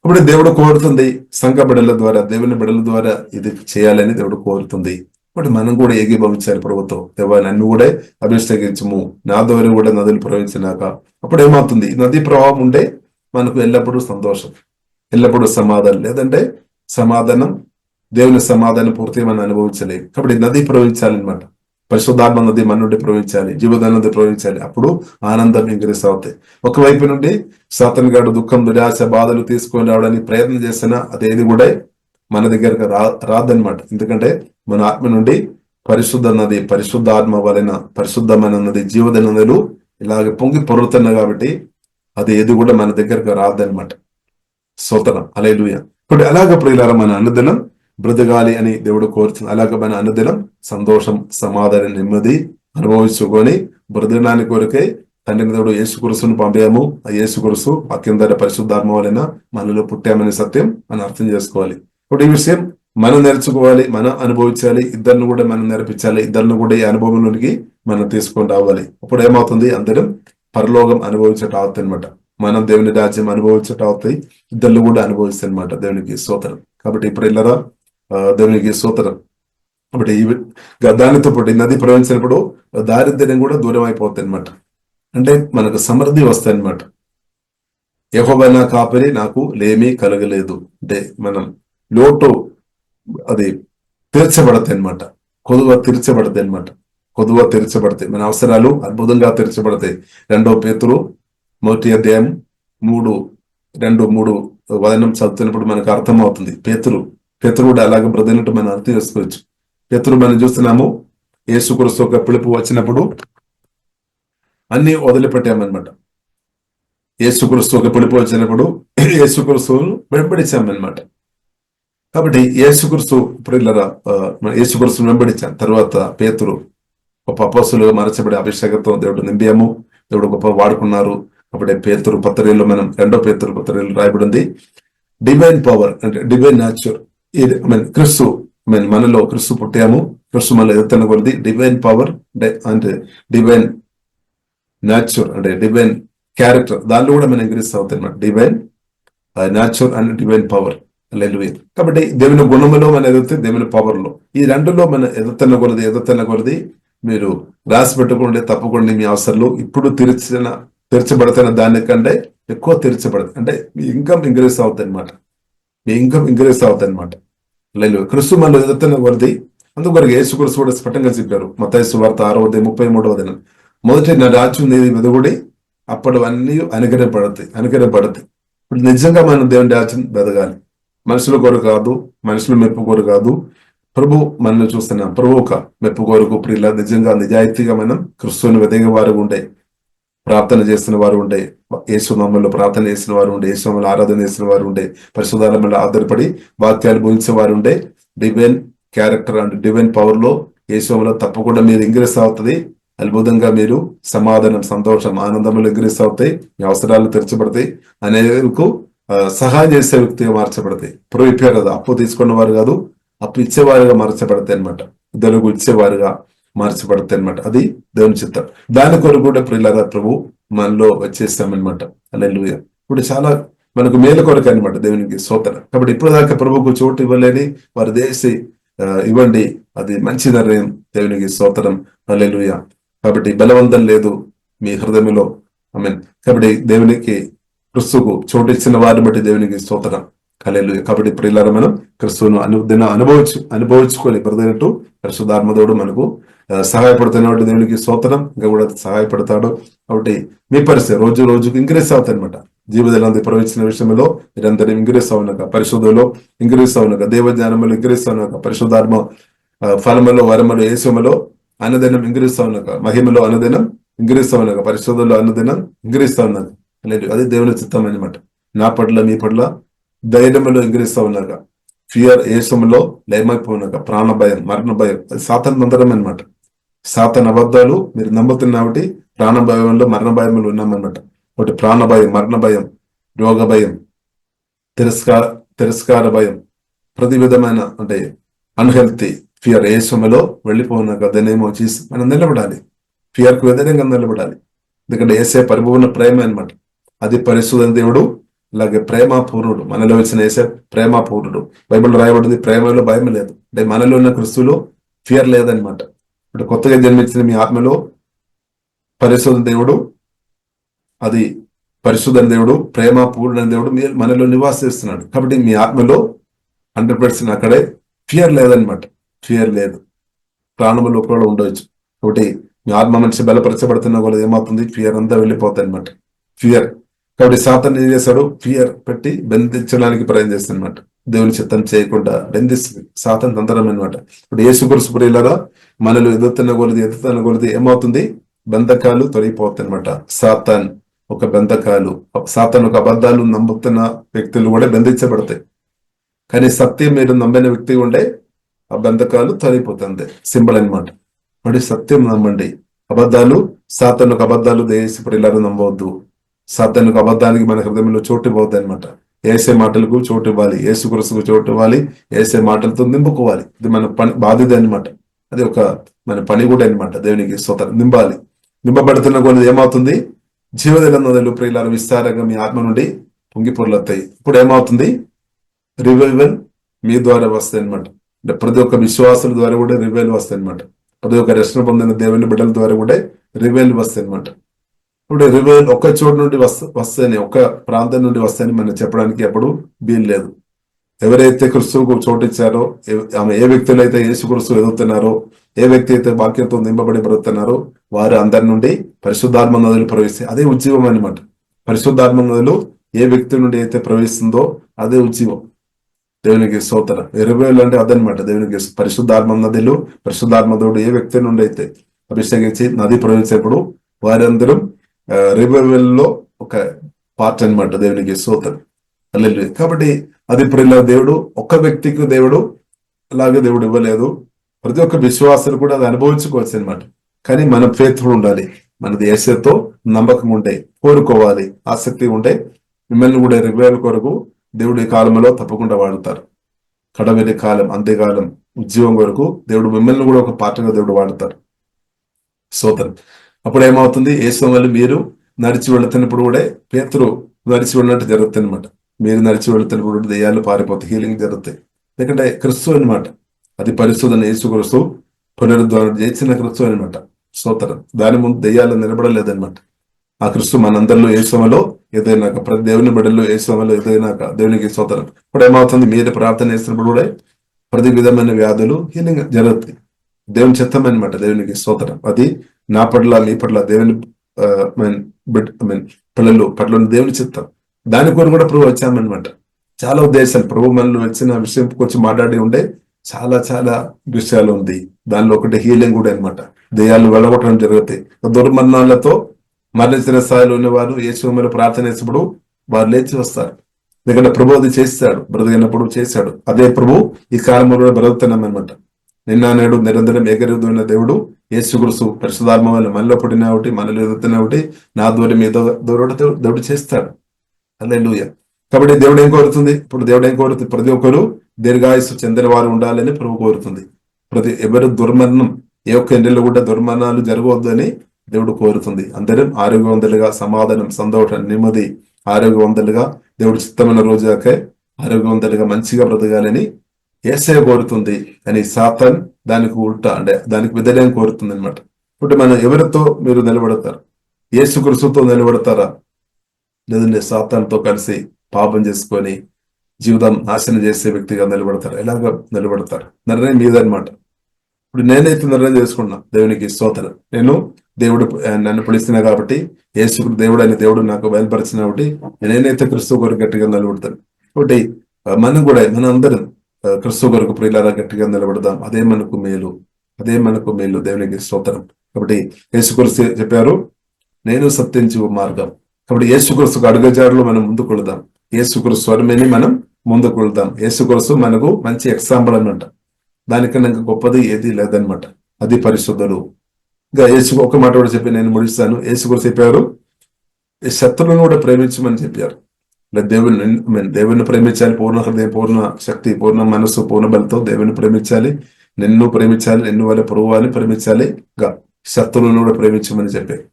అప్పుడు దేవుడు కోరుతుంది సంఘ బిడ్డల ద్వారా, దేవుని బిడ్డల ద్వారా ఇది చేయాలని దేవుడు కోరుతుంది. బట్ మనం కూడా ఏకీభవించాలి ప్రభుత్వం. దేవా నన్ను కూడా అభిషేకించము, నా ద్వారా కూడా నదులు ప్రవహించినాక. అప్పుడు ఏమవుతుంది, నదీ ప్రవాహం ఉంటే మనకు ఎల్లప్పుడూ సంతోషం, ఎల్లప్పుడూ సమాధానం. లేదంటే సమాధానం, దేవుని సమాధానం పూర్తిగా మనం అనుభవించలేదు. కాబట్టి నది ప్రవహించాలన్నమాట. పరిశుద్ధాత్మ నది మన నుండి ప్రవహించాలి, జీవదాన నది ప్రవహించాలి. అప్పుడు ఆనందం ఇంక్రీస్ అవుతాయి. ఒకవైపు నుండి సాతాను గాడు దుఃఖం, దురాశ, బాధలు తీసుకొని రావడానికి ప్రయత్నం చేసినా అదేది కూడా మన దగ్గరకు రాదనమాట. ఎందుకంటే మన ఆత్మ నుండి పరిశుద్ధ నది, పరిశుద్ధాత్మ వలన పరిశుద్ధమైన నది, జీవదాన నదులు ఇలాగ పొంగి పొరుతున్నాయి. కాబట్టి అది ఏది కూడా మన దగ్గరకు రాదనమాట. స్తోత్రం, హల్లెలూయా. ఇప్పుడు అలాగప్పుడు ఇలా మన అనుదినం బ్రతకాలి అని దేవుడు కోరుతుంది. అలాగే మన అనుదినం సంతోషం, సమాధానం, నెమ్మది అనుభవించుకొని బ్రతకడానికి కొరకే తండ్రిని దేవుడు యేసుక్రీస్తును పంపాము. ఆ యేసుక్రీస్తు వాక్యం ద్వారా పరిశుద్ధాత్మ వలన మనలో పుట్టామనే సత్యం మనం అర్థం చేసుకోవాలి. ఇప్పుడు ఈ విషయం మనం నేర్చుకోవాలి, మనం అనుభవించాలి, ఇద్దరిని కూడా మనం నేర్పించాలి, ఇద్దరిని కూడా ఈ అనుభవంలోనికి మనం తీసుకొని రావాలి. అప్పుడు ఏమవుతుంది, అందరం పరలోకం అనుభవించట అవుతుంది అనమాట. మనం దేవుని రాజ్యం అనుభవించట అవుతాయి, ఇద్దరు కూడా అనుభవిస్తాయి అనమాట. దేవునికి స్తోత్రం. కాబట్టి ఇప్పుడు ఇల్లరా దేవునికి స్తోత్రం. కాబట్టి దానితో పాటు నది ప్రవహించినప్పుడు దారిద్ర్యం కూడా దూరం అయిపోతుంది అనమాట. అంటే మనకు సమృద్ధి వస్తాయి అనమాట. యెహోవా నా కాపరి, నాకు లేమీ కలగలేదు. అంటే మనం లోటు అది తీర్చబడతాయి అనమాట. కొదువ తీర్చబడతాయి అనమాట. కొదువ తీర్చబడతాయి, మన అవసరాలు అద్భుతంగా తీర్చబడతాయి. 2 పేతురు 1 అధ్యాయం 3 వదనం చదువుతున్నప్పుడు మనకు అర్థం అవుతుంది. పేతురు కూడా అలాగే బ్రదర్నట్టు మనం అర్థం చేసుకోవచ్చు. పేతురు మనం చూస్తున్నాము, యేసుక్రీస్తు ఒక పిలుపు వచ్చినప్పుడు అన్ని వదిలిపెట్టామన్నమాట. యేసుక్రీస్తు ఒక పిలుపు వచ్చినప్పుడు యేసుక్రీస్తును వెంబడించామన్నమాట. కాబట్టి యేసుక్రీస్తు యేసుక్రీస్తును వెంబడించాం. తర్వాత పేతురు గొప్ప అపోస్తలుగా మార్చబడి అభిషేకంతో దేవుడు నింపాము, దేవుడు గొప్ప వాడుకున్నారు. కాబట్టి పేతురు పత్రికలో మనం 2 పేతురు పత్రికలో రాయబడి ఉంది, డివైన్ పవర్ అంటే డివైన్ న్యాచర్. క్రిస్తు మనలో క్రిస్తు పుట్టాము, క్రిస్తు మనలో ఎదుగుతున్న కొలది డివైన్ పవర్ అంటే డివైన్ న్యాచర్ అంటే డివైన్ క్యారెక్టర్, దానిలో కూడా మనం ఇంక్రీస్ అవుతాయి అన్నమాట. Divine nature and divine power. కాబట్టి దేవుని గుణములో మన ఎదుగుతే, దేవుని పవర్ లో, ఈ రెండులో మన ఎదుగుతున్న కొలది మీరు రాసి పెట్టుకుంటే తప్పకుండా మీ అవసరాలు ఇప్పుడు తీర్చబడుతున్న దానికంటే ఎక్కువ తీర్చబడుతుంది. అంటే మీ ఇన్కమ్ ఇంక్రీస్ అవుతుంది అనమాట. క్రిస్తు మనలో ఎదుగుతున్న కొలది. అందుకొరకు యేసుక్రీస్తు కూడా స్పష్టంగా చెప్పారు, మత్తయి సువార్త 6:33 మొదటి నా రాజ్యం నీది వెదుగుడి, అప్పుడు అన్నీ అనుగ్రహపడతాయి. ఇప్పుడు నిజంగా మనం దేవుని రాజ్యం వెదగాలి. మనుషుల కొరకు కాదు, మనుషుల మెప్పు కొరకు కాదు, ప్రభు మనల్ని చూస్తున్నాం. ప్రభు ఒక మెప్పు కొరకు ప్రియుల నిజంగా నిజాయితీగా మనం క్రిస్తువుని వెదగే వారు ఉండే, ప్రార్థన చేస్తున్న వారు ఉండే, యేసునామములో ప్రార్థన చేసిన వారు ఉండే, యేసునామములో ఆరాధన చేసిన వారు ఉండే, పరిశుద్ధాత్మలో ఆధారపడి వాక్యాలు బోధించే వారు ఉండే, divine character and divine power లో యేసునామములో తప్పకుండా మీరు ఇంక్రీస్ అవుతుంది. అద్భుతంగా మీరు సమాధానం, సంతోషం, ఆనందంలో ఇంక్రీస్ అవుతాయి. మీ అవసరాలు తెరచబడతాయి. అనేకు సహాయం చేసే వ్యక్తిగా మార్చబడతాయి. ప్రభు ఇప్పారు కదా, అప్పు తీసుకున్న వారు కాదు, అప్పు ఇచ్చేవారుగా మార్చబడతాయి అనమాట. ఇద్దరుకు ఇచ్చేవారుగా మార్చబడతాయి అనమాట. అది దేవుని చిత్తం. దాని కొరకు కూడా ప్రియులారా ప్రభు మనలో వచ్చేస్తామన్నమాట. హల్లెలూయా. ఇప్పుడు చాలా మనకు మేలు కొరకు అనమాట. దేవునికి స్తోత్రం. కాబట్టి ఇప్పుడు దాకా ప్రభుకు చోటు ఇవ్వలేని వారు దేశి ఇవ్వండి, అది మంచి నిర్ణయం. దేవునికి స్తోత్రం. హల్లెలూయా. కాబట్టి బలవంతం లేదు మీ హృదయంలో. ఆమేన్. కాబట్టి దేవునికి క్రిస్తుకు చోటు ఇచ్చిన వారిని బట్టి దేవునికి స్తోత్రం. హల్లెలూయా. కాబట్టి ప్రియులారా మనం క్రిస్తువును అనుభవించుకొని బ్రదనట్టు పరిశుద్ధాత్మదేవుడు మనకు సహాయపడుతున్నట్టు దేవునికి స్తోత్రం. ఇంకా కూడా సహాయపడతాడు. కాబట్టి మీ పరిస్థితి రోజుకు ఇంక్రీస్ అవుతాయి అనమాట. జీవితంలో ప్రవచించిన విషయంలో మీరందరూ ఇంక్రీస్ అవునక, పరిశుద్ధంలో ఇంక్రీస్ అవునక, దేవజ్ఞానంలో ఇంక్రీస్ అవునక, పరిశుద్ధాత్మ ఫలములో, వరములో, యేసుములో అనుదినం ఇంక్రీస్ అవునక, మహిమలో అనుదినం ఇంక్రీస్ అవునక, పరిశుద్ధంలో అనుదినం ఇంక్రీస్ అవునక. లేదు, అది దేవుని చిత్తం అనమాట. నా పట్ల, మీ పట్ల ధైర్యములో ఇంగిరిస్తా ఉన్నాక, ఫియర్ ఏసములో లయమైపోయినాక, ప్రాణ భయం, మరణ భయం, అది సాతాను తంత్రం అనమాట. సాతాను అబద్ధాలు మీరు నమ్ముతున్న ఒకటి, ప్రాణ భయంలో మరణ భయంలో ఉన్నామన్నమాట. ఒకటి ప్రాణ భయం, మరణ భయం, రోగ భయం, తిరస్కార భయం, ప్రతి విధమైన అంటే అన్హెల్తీ ఫియర్ ఏసములో వెళ్ళిపోయినాక దాన్నేమో చేసి మనం నిలబడాలి. ఫియర్ కు వ్యతిరేకంగా నిలబడాలి. ఎందుకంటే ఏసే పరిపూర్ణ ప్రేమ అనమాట. అది పరిశుద్ధ దేవుడు, అలాగే ప్రేమపూర్ణుడు. మనలో వచ్చిన ఏసే ప్రేమపూర్ణుడు. బైబిల్ రాయబడింది ప్రేమలో భయం లేదు. అంటే మనలో ఉన్న క్రిస్తులో ఫియర్ లేదనమాట. ఇప్పుడు కొత్తగా జన్మించిన మీ ఆత్మలో పరిశుద్ధ దేవుడు, అది పరిశుద్ధ దేవుడు, ప్రేమపూర్ణ దేవుడు మనలో నివాసిస్తున్నాడు. కాబట్టి మీ ఆత్మలో 100% అక్కడే ఫియర్ లేదనమాట. ఫియర్ లేదు. ప్రాణములు కూడా ఉండవచ్చు. కాబట్టి మీ ఆత్మ మనిషి బలపరచబడుతున్న వాళ్ళు ఏమవుతుంది, ఫియర్ అంతా వెళ్ళిపోతాయి అనమాట. ఫియర్. కాబట్టి సాతాను ఏం చేశాడు, ఫియర్ పెట్టి బంధించడానికి ప్రయత్నం చేస్తుంది అనమాట. దేవుని చిత్తం చేయకుండా బంధిస్తుంది. సాతాను తంత్రం అనమాట. ఇప్పుడు యేసుక్రీస్తు ప్రియులారా, మనలో ఎదుగుతున్న కొలది ఏమవుతుంది, బంధకాలు తొలగిపోతాయి అనమాట. సాతాన్ ఒక బంధకాలు, సాతాను ఒక అబద్ధాలు నమ్ముతున్న వ్యక్తులు కూడా బంధించబడతాయి. కానీ సత్యం మీరు నమ్మిన వ్యక్తి ఉండే ఆ బంధకాలు తొలగిపోతుంది. సింబల్ అనమాట. మరి సత్యం నమ్మండి. అబద్ధాలు, సాతానుకు అబద్ధాలు దేశపడిలారు నమ్మవద్దు. సాతానుకు అబద్ధానికి మన హృదయంలో చోటు ఇవ్వద్దు అనమాట. ఏసే మాటలకు చోటు ఇవ్వాలి, ఏసు కురుసుకు చోటు ఇవ్వాలి, ఏసే మాటలతో నింపుకోవాలి. ఇది మన పని, బాధ్యత అనమాట. అది ఒక మన పని కూడా అనమాట. దేవునికి స్తోత్రం. నింపాలి. నింపబడుతున్న కొన్ని ఏమవుతుంది, జీవజల నదులు ప్రియులారు విస్తారంగా మీ ఆత్మ నుండి పొంగి పొర్లతాయి. ఇప్పుడు ఏమవుతుంది, రివైవల్ మీ ద్వారా వస్తాయి అనమాట. అంటే ప్రతి ఒక్క విశ్వాసుల ద్వారా కూడా రివైల్ వస్తాయి అనమాట. ప్రతి ఒక్క రక్షణ పొందిన దేవుని బిడ్డల ద్వారా కూడా రివైల్ వస్తాయి అనమాట. ఇప్పుడు రివైల్ ఒక్క చోటు నుండి వస్తాయని, ఒక్క ప్రాంతం నుండి వస్తాయని మనం చెప్పడానికి ఎప్పుడు వీలు లేదు. ఎవరైతే క్రిస్తువుకు చోటు ఇచ్చారో, ఆమె ఏ వ్యక్తులు అయితే యేసు క్రీస్తు ఎదుగుతున్నారో, ఏ వ్యక్తి అయితే వాక్యంతో నింపబడి బ్రతుకుతున్నారో వారు అందరి నుండి పరిశుద్ధాత్మ నదులు ప్రవేశిస్తాయి. అదే ఉజ్జీవం అనమాట. పరిశుద్ధాత్మ నదులు ఏ వ్యక్తి నుండి అయితే ప్రవేశిస్తుందో అదే ఉజ్జీవం. దేవునికి స్తోత్రం. రివైల్ అంటే అదనమాట. దేవునికి పరిశుద్ధాత్మ నదులు, పరిశుద్ధాత్మ దేవుడు ఏ వ్యక్తి నుండి అయితే అభిషేకించి నది ప్రవేశించేప్పుడు వారందరూ రివైవల్ లో ఒక పార్ట్ అనమాట. దేవునికి స్తోత్రం. హల్లెలూయా. కాబట్టి అది ఇప్పుడు దేవుడు ఒక్క వ్యక్తికి దేవుడు అలాగే దేవుడు ఇవ్వలేదు. ప్రతి ఒక్క విశ్వాసాలు కూడా అది అనుభవించుకోవచ్చు అనమాట. కానీ మనం ఫెయిత్ఫుల్ ఉండాలి. మనది యేసుతో నమ్మకం ఉంటే, కోరుకోవాలి, ఆసక్తి ఉంటే మిమ్మల్ని కూడా రివైవల్ కొరకు దేవుడు ఈ కాలంలో తప్పకుండా వాడుతారు. కడవెలి కాలం, అంత్యకాలం, ఉద్యోగం కొరకు దేవుడు మిమ్మల్ని కూడా ఒక పాటగా దేవుడు వాడతారు. స్తోత్రం. అప్పుడు ఏమవుతుంది, యేసు వల్ల మీరు నడిచి వెళుతున్నప్పుడు కూడా పేతురు నడిచి వెళ్ళినట్టు జరుగుతుంది అనమాట. మీరు నడిచి వెళుతున్నప్పుడు దెయ్యాలు పారిపోతాయి, హీలింగ్ జరుగుతాయి. ఎందుకంటే క్రిస్తు అనమాట. అది పరిశుద్ధన యేసు క్రీస్తు పునరుద్ధరణ చేసిన క్రిస్తు అనమాట. స్తోత్రం. దాని ముందు దెయ్యాలు నిలబడలేదనమాట. ఆ క్రిస్తు మనందరిలో యేసులో ఏదైనాక, ప్రతి దేవుని బిడ్డల్లో యేసులో ఏదైనాక దేవునికి స్తోత్రం. ఇప్పుడు ఏమవుతుంది, మీరు ప్రార్థన చేసినప్పుడు కూడా ప్రతి విధమైన వ్యాధులు హీలింగ్ జరుగుతాయి. దేవుని చిత్తం అనమాట. దేవునికి స్తోత్రం. అది నా పట్ల, మీ పట్ల, దేవుని పిల్లలు పట్ల దేవుని చిత్తం. దాని కొరకు కూడా ప్రభు వచ్చామన్నమాట. చాలా ఉద్దేశాలు ప్రభు మనలో వచ్చిన విషయం కొంచెం మాట్లాడి ఉండే చాలా చాలా విషయాలు ఉంది. దానిలో ఒకటి హీలింగ్ కూడా అనమాట. దెయ్యాలు వెళ్ళగొట్టడం జరుగుతాయి. దుర్మరణాలతో మరణించిన స్థాయిలో ఉన్నవారు యేసు మీద ప్రార్థన చేసినప్పుడు వారు లేచి వస్తారు. ఎందుకంటే ప్రభు అది చేస్తాడు, బ్రతికినప్పుడు చేశాడు. అదే ప్రభు ఈ కాలంలో కూడా బ్రతుకుతున్నాం అనమాట. నిన్న నేడు నిరంతరం ఏకరీతున్న దేవుడు యేసు క్రీస్తు పరిశుద్ధాత్మ వల్ల మనలో పుట్టిన ఒకటి, మనలో ఎదుగుతున్న ఒకటి, నా ద్వారా మీద దేవుడు చేస్తాడు. హల్లెలూయా. కాబట్టి దేవుడు ఏం కోరుతుంది, ఇప్పుడు దేవుడు ఏం కోరుతుంది, ప్రతి ఒక్కరు దీర్ఘాయుస్సు చెందిన వారు ఉండాలని ప్రభు కోరుతుంది. ఎవరు దుర్మరణం, ఏ ఒక్క ఇంటిలో కూడా దుర్మరణాలు జరగవద్దు అని దేవుడు కోరుతుంది. అందరం ఆరోగ్యవంతులుగా, సమాధానం, సంతోషం, నెమ్మది, ఆరోగ్యవంతులుగా, దేవుడు చిత్తమైన రోజుకే ఆరోగ్యవంతులుగా మంచిగా బ్రతకాలని యేసయ్య కోరుతుంది. కానీ సాతాన్ దానికి ఉల్టా, అంటే దానికి వ్యతిరేకం కోరుతుంది అనమాట. ఇప్పుడు మనం ఎవరితో మీరు నిలబడతారు? యేసు క్రీస్తుతో నిలబడతారా, లేదంటే సాతాన్తో కలిసి పాపం చేసుకొని జీవితం నాశనం చేసే వ్యక్తిగా నిలబడతారు? ఎలాగ నిలబడతారు? నిర్ణయం మీదనమాట. ఇప్పుడు నేనైతే నిర్ణయం చేసుకున్నా, దేవునికి స్తోత్రం. నేను దేవుడు నన్ను పిలుస్తున్నా కాబట్టి, యేసు దేవుడు అని దేవుడు నాకు బయలుపరిచిన కాబట్టి నేనైతే క్రిస్తు కొరకు గట్టిగా నిలబడతాను. కాబట్టి మనం కూడా, మన అందరం క్రిస్తు కొరకు ప్రియులారా గట్టిగా నిలబడదాం. అదే మనకు మేలు, అదే మనకు మేలు. దేవునికి స్తోత్రం. కాబట్టి యేసుక్రీస్తు చెప్పారు, నేను సత్యం జీవ మార్గం. కాబట్టి యేసుక్రీస్తుకు అడుగుజాడలో మనం ముందుకు వెళదాం. యేసుక్రీస్తు స్వరమేని మనం ముందుకు వెళ్దాం. యేసు కోసం మనకు మంచి ఎగ్జాంపుల్ అన్నమాట. దానికన్నా ఇంకా గొప్పది ఏది లేదనమాట. అది పరిశుద్ధుడు. ఇంకా యేసు ఒక మాట కూడా చెప్పి నేను ముగిస్తాను. యేసు కూడా చెప్పారు, ఈ శత్రువులను కూడా ప్రేమించమని చెప్పారు. దేవుని ప్రేమించాలి, పూర్ణ హృదయం, పూర్ణ శక్తి, పూర్ణ మనస్సు, పూర్ణ బలంతో దేవుని ప్రేమించాలి. నిన్ను ప్రేమించాలి, నిన్ను వాళ్ళ ప్రభువాన్ని ప్రేమించాలి, ఇంకా శత్రువులను కూడా ప్రేమించమని చెప్పారు.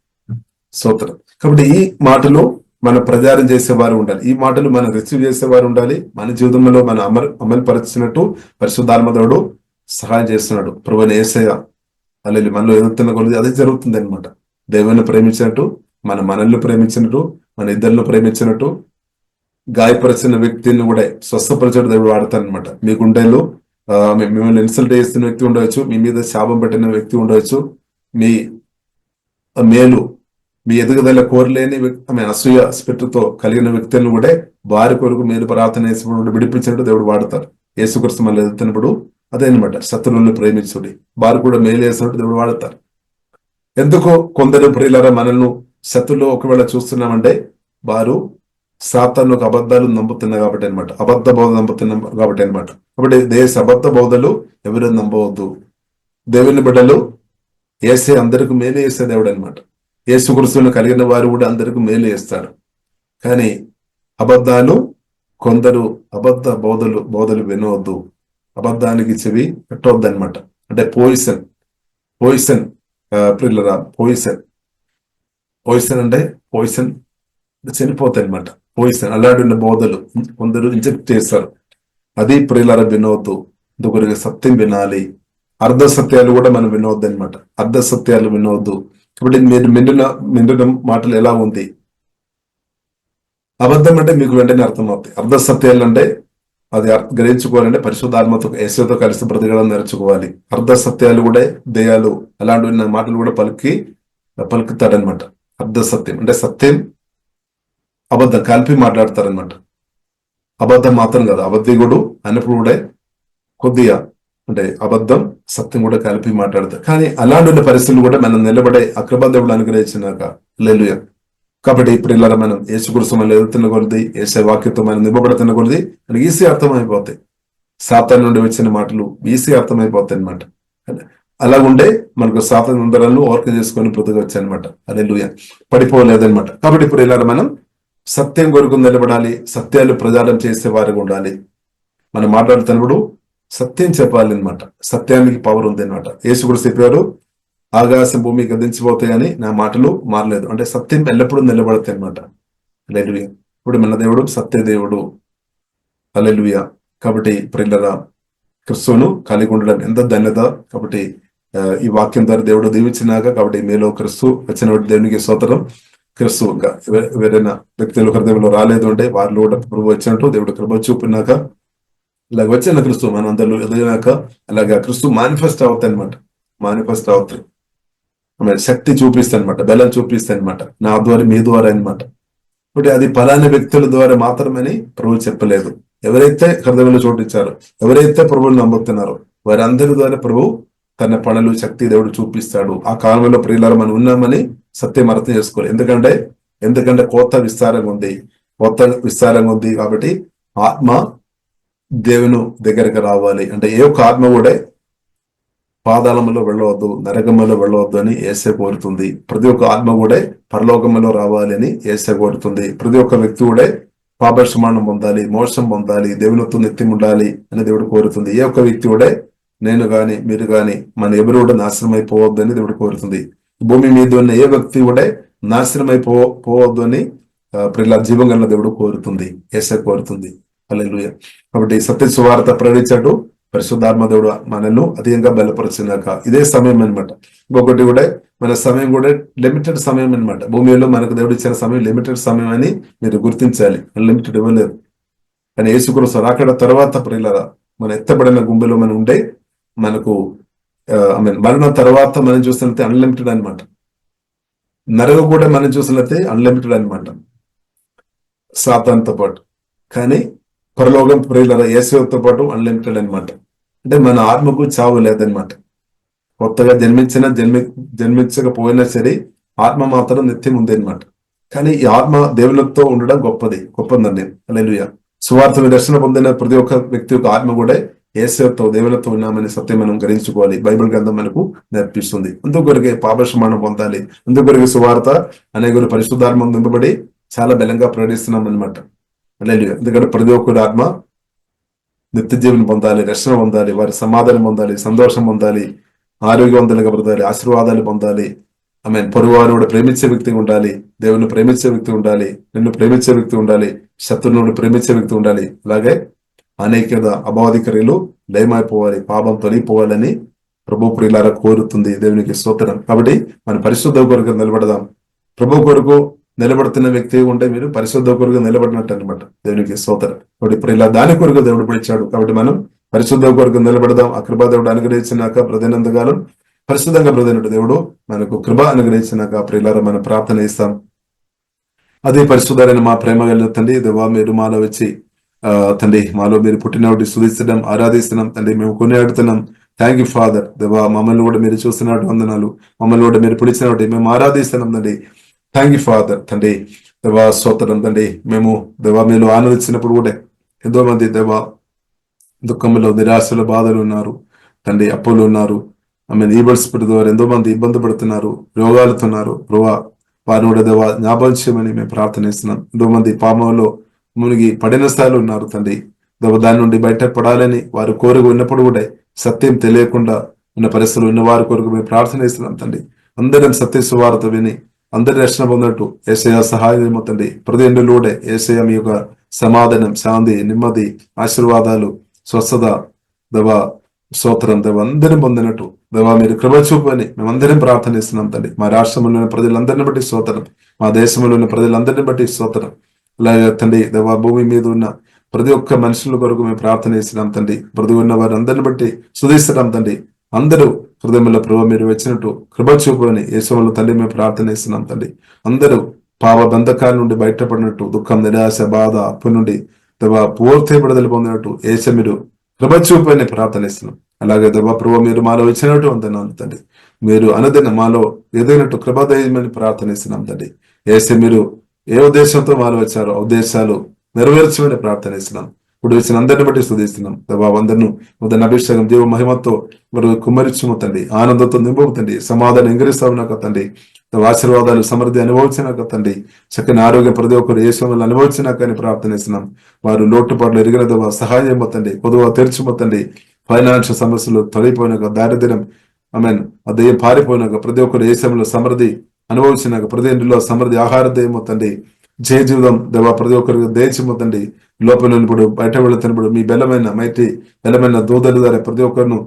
స్తోత్రం. కాబట్టి ఈ మాటలు మన ప్రచారం చేసేవారు ఉండాలి. ఈ మాటలు మనం రిసీవ్ చేసేవారు ఉండాలి. మన జీవితంలో మనం అమలుపరిచినట్టు పరిశుద్ధాత్మదేవుడు సహాయం చేస్తున్నాడు. ప్రభువైన యేసయ్య అల్లెలు మనలో ఎదుగుతున్న కొద్ది అదే జరుగుతుంది అనమాట. దేవుని ప్రేమించినట్టు, మనల్ని ప్రేమించినట్టు, మన ఇద్దరిని ప్రేమించినట్టు, గాయపరిచిన వ్యక్తిని కూడా స్వస్థపరిచిన దేవుడు వాడతానమాట. మీ గుండెలు మిమ్మల్ని ఇన్సల్ట్ చేస్తున్న వ్యక్తి ఉండవచ్చు, మీ మీద శాపం పెట్టిన వ్యక్తి ఉండవచ్చు, మీ మేలు, మీ ఎదుగుదల కోరలేని అసూయ స్పిరిట్తో కలిగిన వ్యక్తులను కూడా వారి కొరకు మేలు ప్రార్థన చేసినప్పుడు విడిపించినట్టు దేవుడు వాడతారు. యేసుక్రీస్తు మళ్ళీ ఎదుగుతున్నప్పుడు అదే అనమాట, శత్రువులను ప్రేమించుడి, వారు కూడా మేలు చేసినట్టు దేవుడు వాడతారు. ఎందుకో కొందరు ప్రియులారా మనల్ని శత్రువులు ఒకవేళ చూస్తున్నామంటే వారు సాతాను అబద్ధాలు నమ్ముతున్నారు కాబట్టి అనమాట, అబద్ధ బోధ నమ్ముతున్నాం కాబట్టి అనమాట. కాబట్టి అబద్ధ బోధలు ఎవరు నమ్మవద్దు. దేవుని బిడ్డలు యేసే అందరికి మేలు చేసే దేవుడు అనమాట. యేసుక్రీస్తును కలిగిన వారు కూడా అందరికి మేలు చేస్తాడు. కానీ అబద్ధాలు, కొందరు అబద్ధ బోధలు వినవద్దు, అబద్ధానికి చెవి పెట్టవద్దు అనమాట. అంటే పోయిసన్ ప్రిల్లరా, పోయిసన్ అంటే పోయిసన్ చనిపోతాయి అనమాట. పోయిసన్ అలాంటి బోధలు కొందరు ఇంజెక్ట్ చేస్తారు. అది ప్రిల్లర వినవద్దు. ఇంకొకరికి సత్యం వినాలి. అర్ధ సత్యాలు కూడా మనం వినవద్దు అనమాట. అర్ధ సత్యాలు వినవద్దు. కాబట్టి మీరు మిండిన మాటలు ఎలా ఉంది? అబద్ధం అంటే మీకు వెంటనే అర్థమవుతాయి. అర్ధ సత్యాలు అంటే అది గ్రహించుకోవాలంటే పరిశుద్ధాత్మతో యేసుతో కలిసి బ్రతకడం నేర్చుకోవాలి. అర్ధ సత్యాలు కూడా దెయ్యాలు అలాంటి మాటలు కూడా పలుకుతాడనమాట. అర్ధ సత్యం అంటే సత్యం అబద్ధం కలిపి మాట్లాడతారనమాట. అబద్ధం మాత్రం కాదు, అబద్ధికుడు అన్నప్పుడు కూడా కొద్దిగా అంటే అబద్ధం సత్యం కూడా కలిపి మాట్లాడతారు. కానీ అలాంటి పరిస్థితులు కూడా మనం నిలబడే అక్రబద్ధుడు అనుగ్రహించినాక హల్లెలూయా. కాబట్టి ఇప్పుడు ఇలా మనం యేసుక్రీస్తు మనం ఎదుగుతున్న కొలది, యేసు వాక్యంతో మనం నింపబడుతున్న కొలది మనకి ఈజీ అర్థమైపోతాయి. సాతాను నుండి వచ్చిన మాటలు ఈజీ అర్థమైపోతాయి అనమాట. అలాగుండే మనకు సాతాను అందరాలను ఓవర్కమ్ చేసుకొని బ్రతకవచ్చు అనమాట. హల్లెలూయా, పడిపోలేదనమాట. కాబట్టి ఇప్పుడు ఇలా మనం సత్యం కొరకు నిలబడాలి, సత్యాలు ప్రచారం చేసే వారికి ఉండాలి. మనం మాట్లాడుతున్నప్పుడు సత్యం చెప్పాలి అనమాట. సత్యానికి పవర్ ఉంది అనమాట. యేసు కూడా చెప్పారు, ఆకాశం భూమి గతించిపోతాయని నా మాటలు మారలేదు. అంటే సత్యం ఎల్లప్పుడూ నిలబడతాయి అనమాట. హల్లెలూయా. ఇప్పుడు మన దేవుడు సత్యదేవుడు. హల్లెలూయా. కాబట్టి ప్రియులారా, క్రిస్తువును కలిగి ఉండడం ఎంత ధన్యత. కాబట్టి ఈ వాక్యం ద్వారా దేవుడు దీవించినాక, కాబట్టి మీలో క్రిస్తు వచ్చిన దేవునికి స్తోత్రం. క్రిస్తు ఇంకా ఎవరైనా వ్యక్తులు హృదయంలో రాలేదు అంటే వారిలో కూడా ప్రభు వచ్చినట్టు దేవుడు కృప చూపినాక, ఇలాగ వచ్చిన క్రిస్తు మన అందరిలో ఎదిగినాక అలాగా క్రిస్తు మేనిఫెస్ట్ అవుతాయి అనమాట. మేనిఫెస్ట్ అవుతాయి, శక్తి చూపిస్తాయి అనమాట, బలం చూపిస్తాయి అనమాట. నా ద్వారా మీ ద్వారా అనమాట. కాబట్టి అది ఫలానా వ్యక్తుల ద్వారా మాత్రమని ప్రభు చెప్పలేదు. ఎవరైతే హృదయంలో చోటిచ్చారో, ఎవరైతే ప్రభువుని నమ్ముతున్నారో వారందరి ద్వారా ప్రభు తన పనులు శక్తి దేవుడు చూపిస్తాడు. ఆ కాలంలో ప్రియులారా మనం ఉన్నామని సత్యం అర్థం చేసుకోవాలి. ఎందుకంటే కొత్త విస్తారంగా ఉంది. కాబట్టి ఆత్మ దేవుని దగ్గరకు రావాలి అంటే ఏ ఒక్క ఆత్మ కూడా పాతాళంలో వెళ్ళవద్దు, నరకములో వెళ్ళవద్దు అని యేసే కోరుతుంది. ప్రతి ఒక్క ఆత్మ కూడా పరలోకములో రావాలి అని యేసే కోరుతుంది. ప్రతి ఒక్క వ్యక్తి కూడా పాపక్షమానం పొందాలి, మోక్షం పొందాలి, దేవునితో నిత్యం ఉండాలి అని దేవుడు కోరుతుంది. ఏ ఒక్క వ్యక్తి కూడా నేను గాని మీరు గాని మన ఎవరు కూడా నాశనం అయిపోవద్దు అని దేవుడు కోరుతుంది. భూమి మీద ఉన్న ఏ వ్యక్తి కూడా నాశనం అయిపోవద్దు అని ప్రియుల జీవం గల దేవుడు కోరుతుంది, యేసే కోరుతుంది. హల్లెలూయా. కాబట్టి సత్య సువార్త ప్రకటించాడు పరిశుద్ధాత్మ దేవుడు మనల్ని అధికంగా బలపరిచినాక ఇదే సమయం అనమాట. ఇంకొకటి కూడా మన సమయం కూడా లిమిటెడ్ సమయం అనమాట. భూమిలో మనకు దేవుడు ఇచ్చిన సమయం లిమిటెడ్ సమయం అని మీరు గుర్తించాలి. అన్లిమిటెడ్ ఇవ్వలేదు. కానీ యేసుక్రీస్తు రాకడ తర్వాత ప్రియులారా మన ఎత్తబడిన గుంపులో మనం ఉండే మనకు మరణం తర్వాత మనం చూసినట్లయితే అన్లిమిటెడ్ అనమాట. నరక కూడా మనం చూసినట్లయితే అన్లిమిటెడ్ అనమాట సాతానుతో పాటు. కానీ పరలోకం ప్రియులారా యేసుతో పాటు అన్లిమిటెడ్ అనమాట. అంటే మన ఆత్మకు చావు లేదనమాట. కొత్తగా జన్మించకపోయినా సరే ఆత్మ మాత్రం నిత్యం ఉంది అనమాట. కానీ ఈ ఆత్మ దేవునితో ఉండడం గొప్పదండి. హల్లెలూయా. సువార్త రక్షణ పొందిన ప్రతి ఒక్క వ్యక్తి యొక్క ఆత్మ కూడా యేసుతో దేవులతో ఉన్నామని సత్యం మనం గ్రహించుకోవాలి. బైబిల్ గ్రంథం మనకు నేర్పిస్తుంది. అందుకొరకే పాపక్షమానం పొందాలి. అందుకొరకే సువార్త అనేక పరిశుద్ధాత్మ నింపబడి చాలా బలంగా ప్రకటిస్తున్నాం అనమాట. ఎందుకంటే ప్రతి ఒక్కరి ఆత్మ నిత్య జీవనం పొందాలి, రక్షణ పొందాలి, వారి సమాధానం పొందాలి, సంతోషం పొందాలి, ఆరోగ్యవంతులుగా పొందాలి, ఆశీర్వాదాలు పొందాలి. ఆమె పొరుగువారు కూడా ప్రేమించే వ్యక్తిగా ఉండాలి, దేవుని ప్రేమించే వ్యక్తి ఉండాలి, నిన్ను ప్రేమించే వ్యక్తి ఉండాలి, శత్రువును ప్రేమించే వ్యక్తి ఉండాలి. అలాగే అనేక అబాధికరీలు లయమైపోవాలి, పాపం తొలిపోవాలని ప్రభు ప్రియులారా కోరుతుంది. దేవునికి స్తోత్రం. కాబట్టి మన పరిశుద్ధ కొరకు నిలబడదాం. ప్రభు కొరకు నిలబడుతున్న వ్యక్తి ఉంటే మీరు పరిశుద్ధ కొరకు నిలబడినట్టు అనమాట. దేవునికి స్తోత్రం. కాబట్టి ప్రియుల దాని కొరకు దేవుడు పిలిచాడు. కాబట్టి మనం పరిశుద్ధ కొరకు నిలబడదాం. ఆ కృపా దేవుడు అనుగ్రహించినాక ప్రతినంతకాలం పరిశుద్ధంగా బ్రదనుడు దేవుడు మనకు కృప అనుగ్రహించినాక ప్రియులారా మనం ప్రార్థన ఇస్తాం. అదే పరిశుద్ధమైన మా ప్రేమ కలిగిన తండ్రి, దేవా మీరు మాలో వచ్చి తండ్రి మాలో మీరు పుట్టినవాటి స్తుతిస్తున్నాం, ఆరాధిస్తున్నాం తండ్రి, మేము కొనియాడుతున్నాం. Thank you father. దేవా మమ్మల్ని కూడా మీరు చూస్తున్నట్టు వందనాలు, మమ్మల్ని కూడా మీరు పిలిచినట్టు మేము ఆరాధిస్తున్నాం తండ్రి. Thank you father. తండ్రి దేవా స్తోత్రం తండ్రి. మేము దేవా మీరు ఆనందించినప్పుడు కూడా ఎంతో మంది దేవా దుఃఖంలో, నిరాశలో, బాధలు ఉన్నారు తండ్రి, అప్పులు ఉన్నారు. ఈబర్స్ ద్వారా ఎంతో మంది ఇబ్బంది పడుతున్నారు, రోగాలతో ఉన్నారు. ప్రభా వారిని కూడా దేవా జ్ఞాపకం చేయమని మేము ప్రార్థనిస్తున్నాం. ఎంతో మంది పాపంలో మునిగి పడిన స్థాయిలో ఉన్నారు తండ్రి. దేవ దాని నుండి బయటపడాలని వారు కోరిక ఉన్నప్పుడు కూడా సత్యం తెలియకుండా ఉన్న పరిస్థితులు ఉన్న వారి కొరకు మేము ప్రార్థనిస్తున్నాం తండ్రి. అందరం సత్య సువార్త విని అందరి రక్షణ పొందట్టు యేసయ్య సహాయం ఏమవుతండి. ప్రతి ఇంటిలో కూడా యేసయ్య మీ యొక్క సమాధానం, శాంతి, నెమ్మది, ఆశీర్వాదాలు, స్వస్థత దేవా స్తోత్రం దేవ అందరం పొందినట్టు దేవా మీరు కృప చూపని మేమందరం ప్రార్థనిస్తున్నాం తండ్రి. మా రాష్ట్రంలోని ప్రజలందరిని బట్టి స్తోత్రం, మా దేశంలోని ప్రజలందరిని బట్టి స్తోత్రం. అలాగే తండ్రి దేవా భూమి మీద ఉన్న ప్రతి ఒక్క మనుషుల కొరకు మేము ప్రార్థన చేస్తున్నాం తండ్రి. ప్రతి ఉన్న వారి అందరిని బట్టి స్తుతిస్తున్నాం తండ్రి. అందరూ హృదయంలో ప్రభు మీరు వచ్చినట్టు కృప చూపని యేసువల్ల తండ్రి మేము ప్రార్థన చేస్తున్నాం తండ్రి. అందరూ పాప బంధకాల నుండి బయటపడినట్టు, దుఃఖం, నిరాశ, బాధ, అప్పు నుండి దేవా పూర్తి విడుదల పొందినట్టు యేసు మీరు కృప చూపని ప్రార్థనిస్తున్నాం. అలాగే దేవా ప్రభు మీరు మాలో వచ్చినట్టు వందనాలు తండ్రి. మీరు అనుదిన మాలో ఎదిగినట్టు కృపదయమని ప్రార్థనిస్తున్నాం తండ్రి. యేసు మీరు ఏ ఉద్దేశంతో మాలో వచ్చారో ఆ ఉద్దేశాలు నెరవేర్చమని ప్రార్థనిస్తున్నాం. ఇప్పుడు వచ్చిన అందరిని బట్టి స్తుతిస్తున్నాం దేవా. అందరిను ఉదయం అభిషేకం జీవ మహిమతో మరి కుమ్మరించము తండ్రి, ఆనందంతో నింపము తండ్రి, సమాధానం ఎంగరిస్తావునాక తండ్రి, ఆశీర్వాదాలు సమృద్ధి అనుభవించినాక తండ్రి, చక్కని ఆరోగ్యం ప్రతి ఒక్కరు ఏ సమయంలో అనుభవించినాక అని ప్రార్థనిస్తున్నాం. వారు లోటుపాట్లు ఎరిగిన దేవా సహాయం చేయమతండి, పొదువ తెరిచిపోతండి, ఫైనాన్షియల్ సమస్యలు తొలగిపోయినాక, దారిద్ర్యం ఆ దయ్యం పారిపోయినాక, ప్రతి ఒక్కరు ఏ సమయంలో సమృద్ధి అనుభవించినాక, ప్రతి ఇంటిలో సమృద్ధి ఆహార దయమతండి, జయ జీవితం దేవా ప్రతి ఒక్కరికి దయచిమ్మతండి. లోపల ఇప్పుడు బయట వెళుతున్నప్పుడు మీ బలమైన మైటి బలమైన దూదల ద్వారా ప్రతి ఒక్కరిను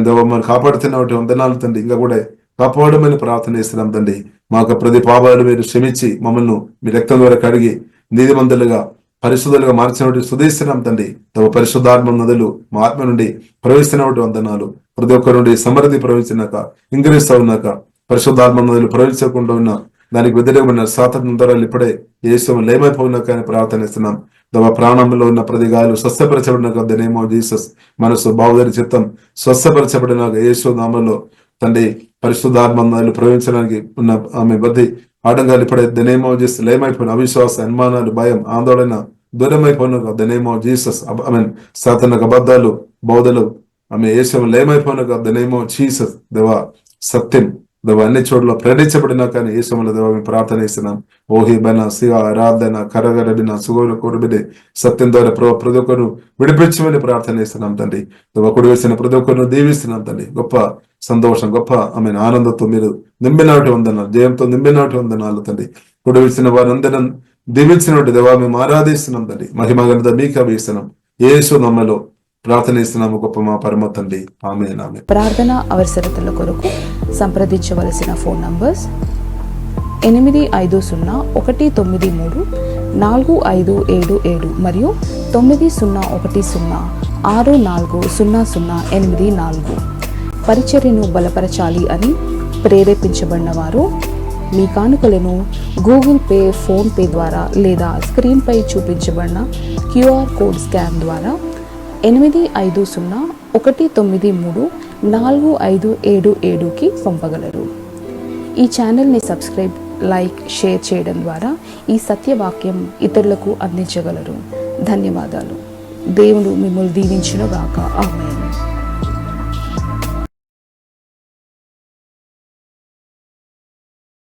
దేవా మనం కాపాడుతున్నటువంటి వందనాలు తండ్రి. ఇంకా కూడా కాపాడమని ప్రార్థన చేస్తున్నాం తండ్రి. మాకు ప్రతి పాపాలు మీరు క్షమించి మమ్మల్ని మీ రక్తం ద్వారా కడిగి నీతిమంతులుగా పరిశుద్ధులుగా మార్చినట్టు స్తుతిస్తున్నాం తండ్రి. తమ పరిశుద్ధాత్మ నదులు మా ఆత్మ నుండి ప్రవహిస్తున్నట్టు వందనాలు. ప్రతి ఒక్కరి నుండి సమృద్ధి ప్రవహించినాక, ఇంక్రీస్ అవునాక, పరిశుద్ధాత్మ నదులు ప్రవహించకుండా ఉన్న దానికి వ్యతిరేకమైన సాతాను ధరలు ఇప్పుడే యేసు లేమైపోయినాక అని ప్రార్థనిస్తున్నాం. తమ ప్రాణంలో ఉన్న ప్రతి గాయాలు స్వస్థపరచబడినాక ద నేమ్ ఆఫ్ జీసస్. మనసు బావుదరి చిత్తం స్వస్థపరచబడినాక యేసు నామంలో తండ్రి పరిశుద్ధాత్మ నదులు ప్రవహించడానికి ఉన్న ఆమె బద్ది ఆటంకాలు ఇప్పుడే ద నేమ్ ఆఫ్ జీసస్ లేమైపోయిన అవిశ్వాస, అనుమానాలు, భయం, ఆందోళన దూరమైపోయినాక ద నేమ్ ఆఫ్ జీసస్. సాతానకు అబద్ధాలు, బోధలు ఆమె యేసు లేమైపోయినాక ద నేమ్ ఆఫ్ జీసస్. దేవా సత్యం దేవా అన్ని చోట్ల ప్రేరించబడినా కానీ ఏ సమయంలో దేవా మేము ప్రార్థన చేస్తున్నాం. ఓహి బన శివ ఆరాధన కరగరడిన సుగోర కొరబిడి సత్యం ద్వారా ప్రతి ఒక్కరు విడిపించమని ప్రార్థన చేస్తున్నాం తండ్రి. దేవా కుడి వేసిన ప్రతి ఒక్కరిని దీవిస్తున్నాం తండ్రి. గొప్ప సంతోషం, గొప్ప ఆనందంతో మీరు నింపినట్టు వందనాలు, జయంతో నింపినట్టు వందనాలు తండ్రి. కుడి వేసిన వారందరం దీవించినట్టు దేవా మేము ఆరాధిస్తున్నాం తండ్రి. మహిమ గణత మీకు అభిస్తున్నాం యేసు నామములో ప్రార్థనిస్తున్నాము గొప్ప మా పరమ తండ్రి. ఆమేన్. ఆమేన్. ప్రార్థన అవసరతల కొరకు సంప్రదించవలసిన ఫోన్ నంబర్స్ 8501934577 మరియు 9010640084. పరిచర్యను బలపరచాలి అని ప్రేరేపించబడిన వారు మీ కానుకలను గూగుల్ పే, ఫోన్ పే ద్వారా లేదా స్క్రీన్పై చూపించబడిన క్యూఆర్ కోడ్ స్కాన్ ద్వారా 8501934577కి పంపగలరు. ఈ ఛానల్ని సబ్స్క్రైబ్, లైక్, షేర్ చేయడం ద్వారా ఈ సత్యవాక్యం ఇతరులకు అందించగలరు. ధన్యవాదాలు. దేవుడు మిమ్మల్ని దీవించును గాక. ఆమేన్.